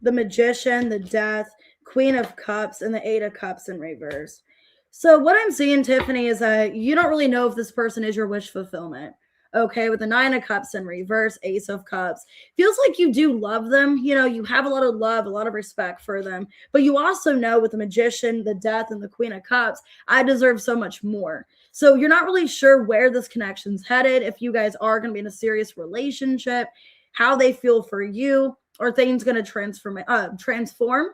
The Magician, the Death, Queen of Cups, and the Eight of Cups in reverse. So what I'm seeing, Tiffany, is that you don't really know if this person is your wish fulfillment. Okay, with the Nine of Cups in reverse, Ace of Cups. Feels like you do love them. You know, you have a lot of love, a lot of respect for them. But you also know with the Magician, the Death, and the Queen of Cups, I deserve so much more. So you're not really sure where this connection's headed, if you guys are going to be in a serious relationship, how they feel for you, or things going to transform.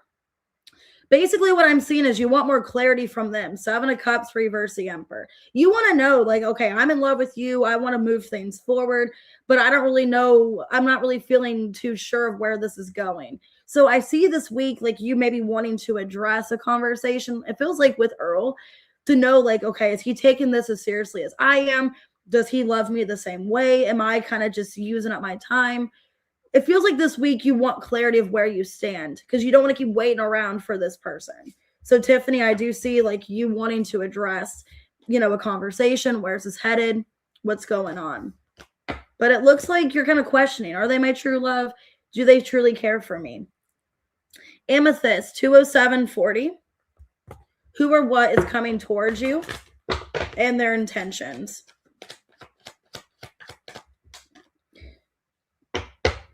Basically, what I'm seeing is you want more clarity from them. Seven of Cups, reverse the Emperor. You want to know, like, okay, I'm in love with you. I want to move things forward, but I don't really know. I'm not really feeling too sure of where this is going. So I see this week, like, you maybe wanting to address a conversation. It feels like with Earl to know, like, okay, is he taking this as seriously as I am? Does he love me the same way? Am I kind of just using up my time? It feels like this week you want clarity of where you stand because you don't want to keep waiting around for this person. So Tiffany, I do see like you wanting to address, a conversation. Where's this headed? What's going on? But it looks like you're kind of questioning, are they my true love? Do they truly care for me? Amethyst, 207.40. Who or what is coming towards you and their intentions?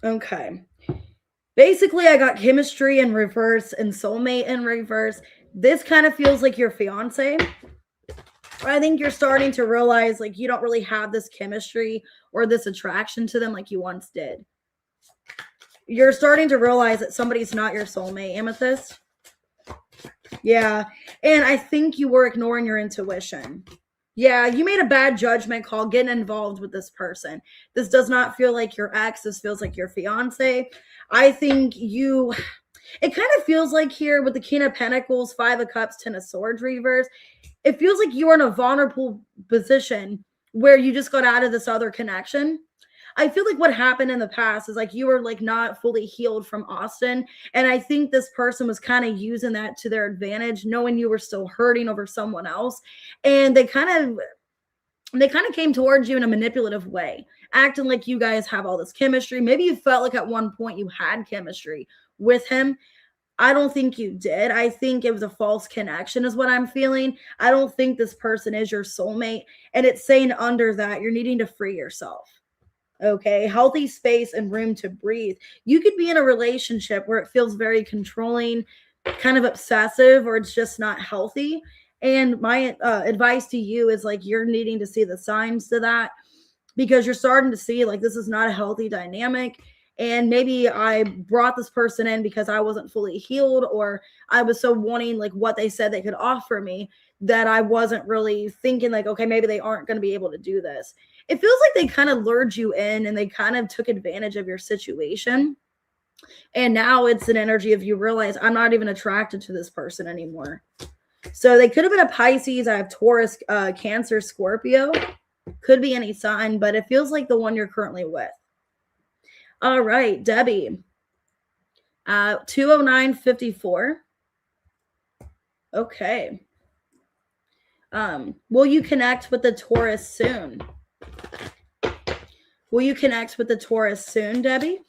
Okay. Basically, I got chemistry in reverse and soulmate in reverse. This kind of feels like your fiance. I think you're starting to realize like you don't really have this chemistry or this attraction to them like you once did. You're starting to realize that somebody's not your soulmate, Amethyst. Yeah. And I think you were ignoring your intuition. Yeah, you made a bad judgment call getting involved with this person. This does not feel like your ex. This feels like your fiance. I think it kind of feels like here with the King of Pentacles, Five of Cups, Ten of Swords reverse, it feels like you are in a vulnerable position where you just got out of this other connection. I feel like what happened in the past is like you were like not fully healed from Austin. And I think this person was kind of using that to their advantage, knowing you were still hurting over someone else. And they kind of came towards you in a manipulative way, acting like you guys have all this chemistry. Maybe you felt like at one point you had chemistry with him. I don't think you did. I think it was a false connection is what I'm feeling. I don't think this person is your soulmate. And it's saying under that you're needing to free yourself. Okay, healthy space and room to breathe. You could be in a relationship where it feels very controlling, kind of obsessive, or it's just not healthy. And my advice to you is like you're needing to see the signs to that because you're starting to see like this is not a healthy dynamic. And maybe I brought this person in because I wasn't fully healed, or I was so wanting like what they said they could offer me that I wasn't really thinking like, okay, maybe they aren't going to be able to do this. It feels like they kind of lured you in and they kind of took advantage of your situation. And now it's an energy of you realize I'm not even attracted to this person anymore. So they could have been a Pisces. I have Taurus, Cancer, Scorpio. Could be any sign, but it feels like the one you're currently with. All right, Debbie. 20954. Okay. Will you connect with the Taurus soon? Will you connect with the Taurus soon, Debbie?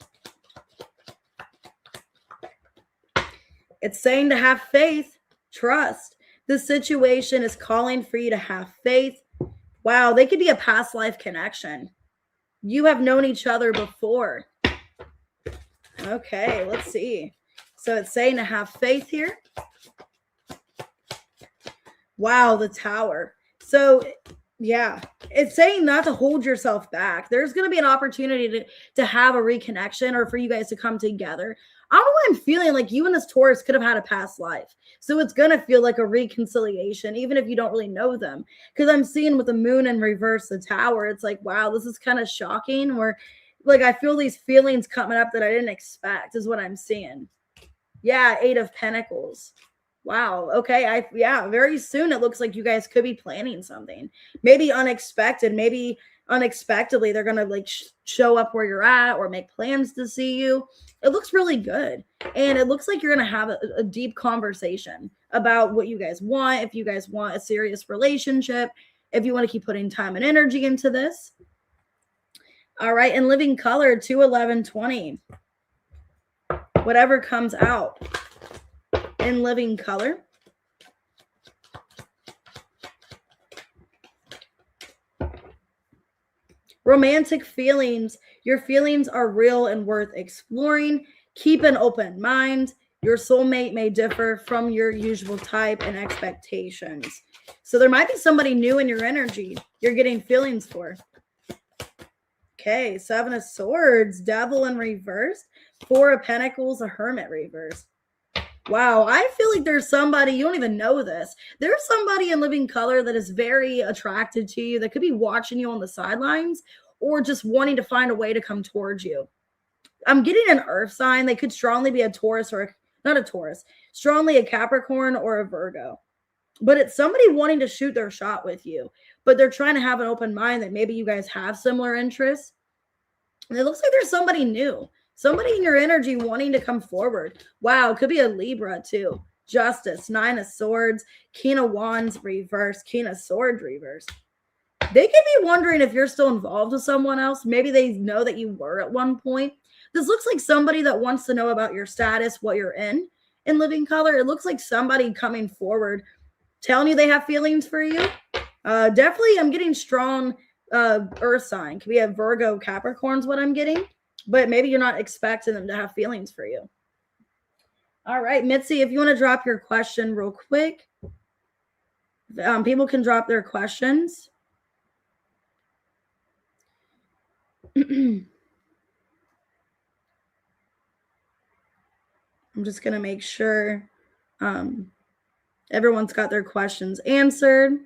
It's saying to have faith, trust. The situation is calling for you to have faith. Wow, they could be a past life connection. You have known each other before. Okay, let's see. So it's saying to have faith here. Wow, the Tower. So yeah, it's saying not to hold yourself back. There's going to be an opportunity to have a reconnection or for you guys to come together. I don't know why I'm feeling like you and this Taurus could have had a past life. So it's going to feel like a reconciliation, even if you don't really know them. Because I'm seeing with the moon in reverse, the Tower, it's like, wow, this is kind of shocking. Or like I feel these feelings coming up that I didn't expect is what I'm seeing. Yeah, 8 of Pentacles. Wow. Okay. Very soon it looks like you guys could be planning something. Maybe unexpected. Maybe unexpectedly they're going to like show up where you're at or make plans to see you. It looks really good. And it looks like you're going to have a deep conversation about what you guys want. If you guys want a serious relationship, if you want to keep putting time and energy into this. All right. In living color, 21120. Whatever comes out. In living color. Romantic feelings. Your feelings are real and worth exploring. Keep an open mind. Your soulmate may differ from your usual type and expectations. So there might be somebody new in your energy you're getting feelings for. Okay, 7 of Swords, Devil in reverse, 4 of Pentacles, a Hermit reverse. Wow, I feel like there's somebody, you don't even know this. There's somebody in living color that is very attracted to you, that could be watching you on the sidelines or just wanting to find a way to come towards you. I'm getting an earth sign. They could strongly be a Taurus or not a Taurus, strongly a Capricorn or a Virgo. But it's somebody wanting to shoot their shot with you, but they're trying to have an open mind that maybe you guys have similar interests. And it looks like there's somebody new. Somebody in your energy wanting to come forward. Wow, it could be a Libra too. Justice, 9 of Swords, King of Wands reverse, King of Swords reverse. They could be wondering if you're still involved with someone else. Maybe they know that you were at one point. This looks like somebody that wants to know about your status, what you're in living color. It looks like somebody coming forward, telling you they have feelings for you. Definitely, I'm getting strong earth sign. Could be a Virgo, Capricorn's what I'm getting. But maybe you're not expecting them to have feelings for you. All right, Mitzi, if you want to drop your question real quick. People can drop their questions. I'm just going to make sure everyone's got their questions answered.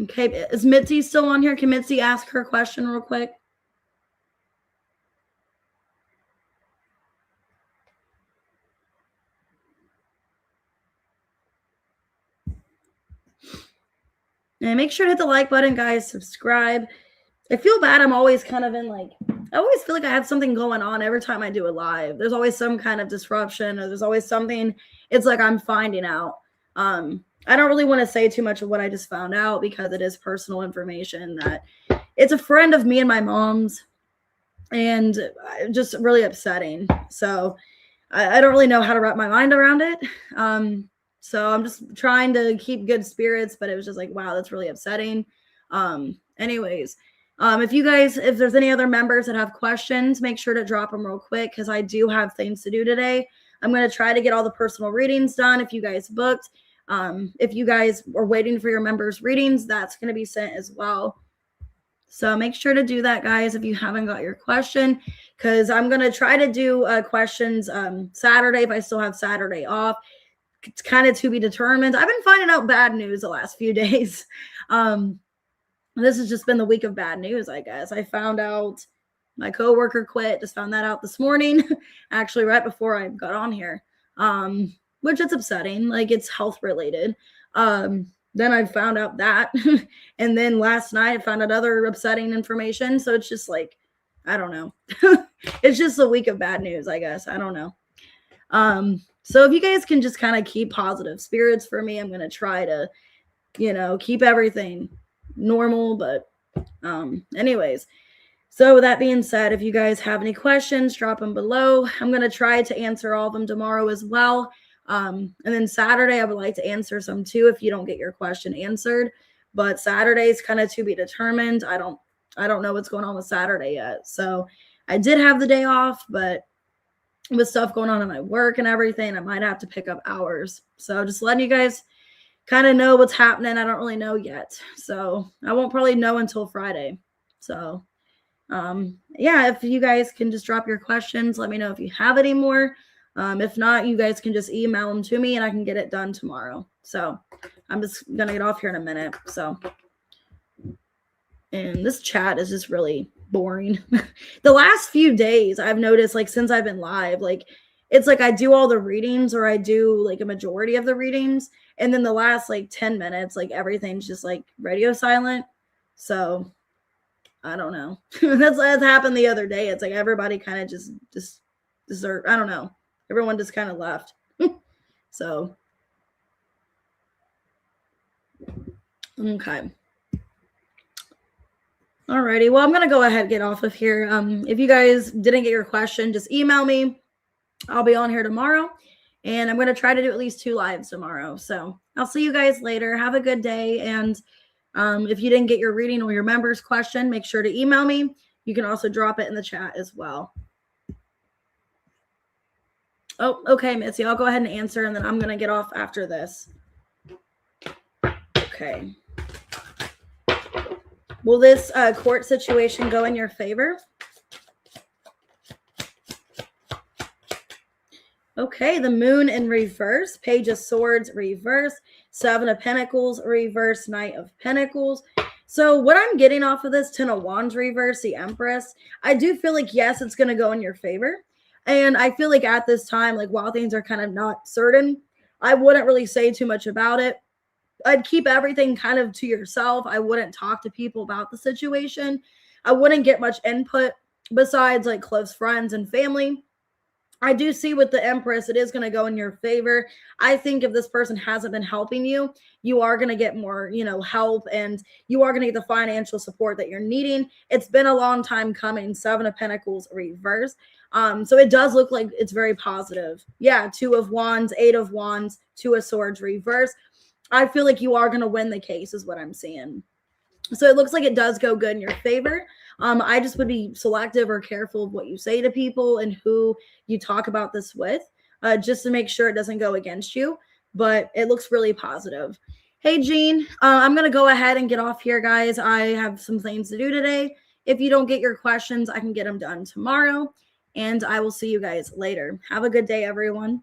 Okay, is Mitzi still on here? Can Mitzi ask her question real quick? And make sure to hit the like button, guys. Subscribe. I feel bad. I'm always kind of in like, I always feel like I have something going on every time I do a live. There's always some kind of disruption, or there's always something. It's like I'm finding out. I don't really want to say too much of what I just found out because it is personal information. That it's a friend of me and my mom's, and just really upsetting. So I don't really know how to wrap my mind around it. So I'm just trying to keep good spirits, but it was just like, wow, that's really upsetting. Anyways, if there's any other members that have questions, make sure to drop them real quick because I do have things to do today. I'm going to try to get all the personal readings done. If you guys booked, if you guys are waiting for your members' readings, that's going to be sent as well. So make sure to do that, guys, if you haven't got your question, because I'm going to try to do questions Saturday if I still have Saturday off. It's kind of to be determined. I've been finding out bad news the last few days. This has just been the week of bad news, I guess. I found out my coworker quit. Just found that out this morning, actually right before I got on here, which is upsetting. Like, it's health related. Then I found out that. And then last night I found out other upsetting information. So it's just like, I don't know. It's just a week of bad news, I guess. I don't know. So if you guys can just kind of keep positive spirits for me, I'm going to try to, keep everything normal. But anyways, so with that being said, if you guys have any questions, drop them below. I'm going to try to answer all of them tomorrow as well. And then Saturday, I would like to answer some too if you don't get your question answered. But Saturday is kind of to be determined. I don't know what's going on with Saturday yet. So I did have the day off, but with stuff going on in my work and everything, I might have to pick up hours. So just letting you guys kind of know what's happening. I don't really know yet. So I won't probably know until Friday. So yeah, if you guys can just drop your questions, let me know if you have any more. If not, you guys can just email them to me and I can get it done tomorrow. So I'm just going to get off here in a minute. So, and this chat is just really boring. The last few days I've noticed, like, since I've been live, like, it's like I do all the readings, or I do like a majority of the readings. And then the last like 10 minutes, like everything's just like radio silent. So I don't know. That's happened the other day. It's like everybody kind of just desert. I don't know. Everyone just kind of left. So, okay. Alrighty. Well, I'm going to go ahead and get off of here. If you guys didn't get your question, just email me. I'll be on here tomorrow. And I'm going to try to do at least 2 lives tomorrow. So I'll see you guys later. Have a good day. And if you didn't get your reading or your members question, make sure to email me. You can also drop it in the chat as well. Oh, okay, Missy. I'll go ahead and answer, and then I'm going to get off after this. Okay. Will this court situation go in your favor? Okay, the moon in reverse, Page of Swords reverse, 7 of Pentacles reverse, Knight of Pentacles. So what I'm getting off of this, 10 of Wands reverse, the Empress, I do feel like, yes, it's going to go in your favor. And I feel like at this time, like, while things are kind of not certain, I wouldn't really say too much about it. I'd keep everything kind of to yourself. I wouldn't talk to people about the situation. I wouldn't get much input besides like close friends and family. I do see with the Empress, it is going to go in your favor. I think if this person hasn't been helping you, you are going to get more, help, and you are going to get the financial support that you're needing. It's been a long time coming. 7 of Pentacles reverse. So it does look like it's very positive. Yeah, 2 of Wands, 8 of Wands, 2 of Swords reverse. I feel like you are going to win the case is what I'm seeing. So it looks like it does go good in your favor. I just would be selective or careful of what you say to people and who you talk about this with, just to make sure it doesn't go against you. But it looks really positive. Hey, Jean, I'm going to go ahead and get off here, guys. I have some things to do today. If you don't get your questions, I can get them done tomorrow. And I will see you guys later. Have a good day, everyone.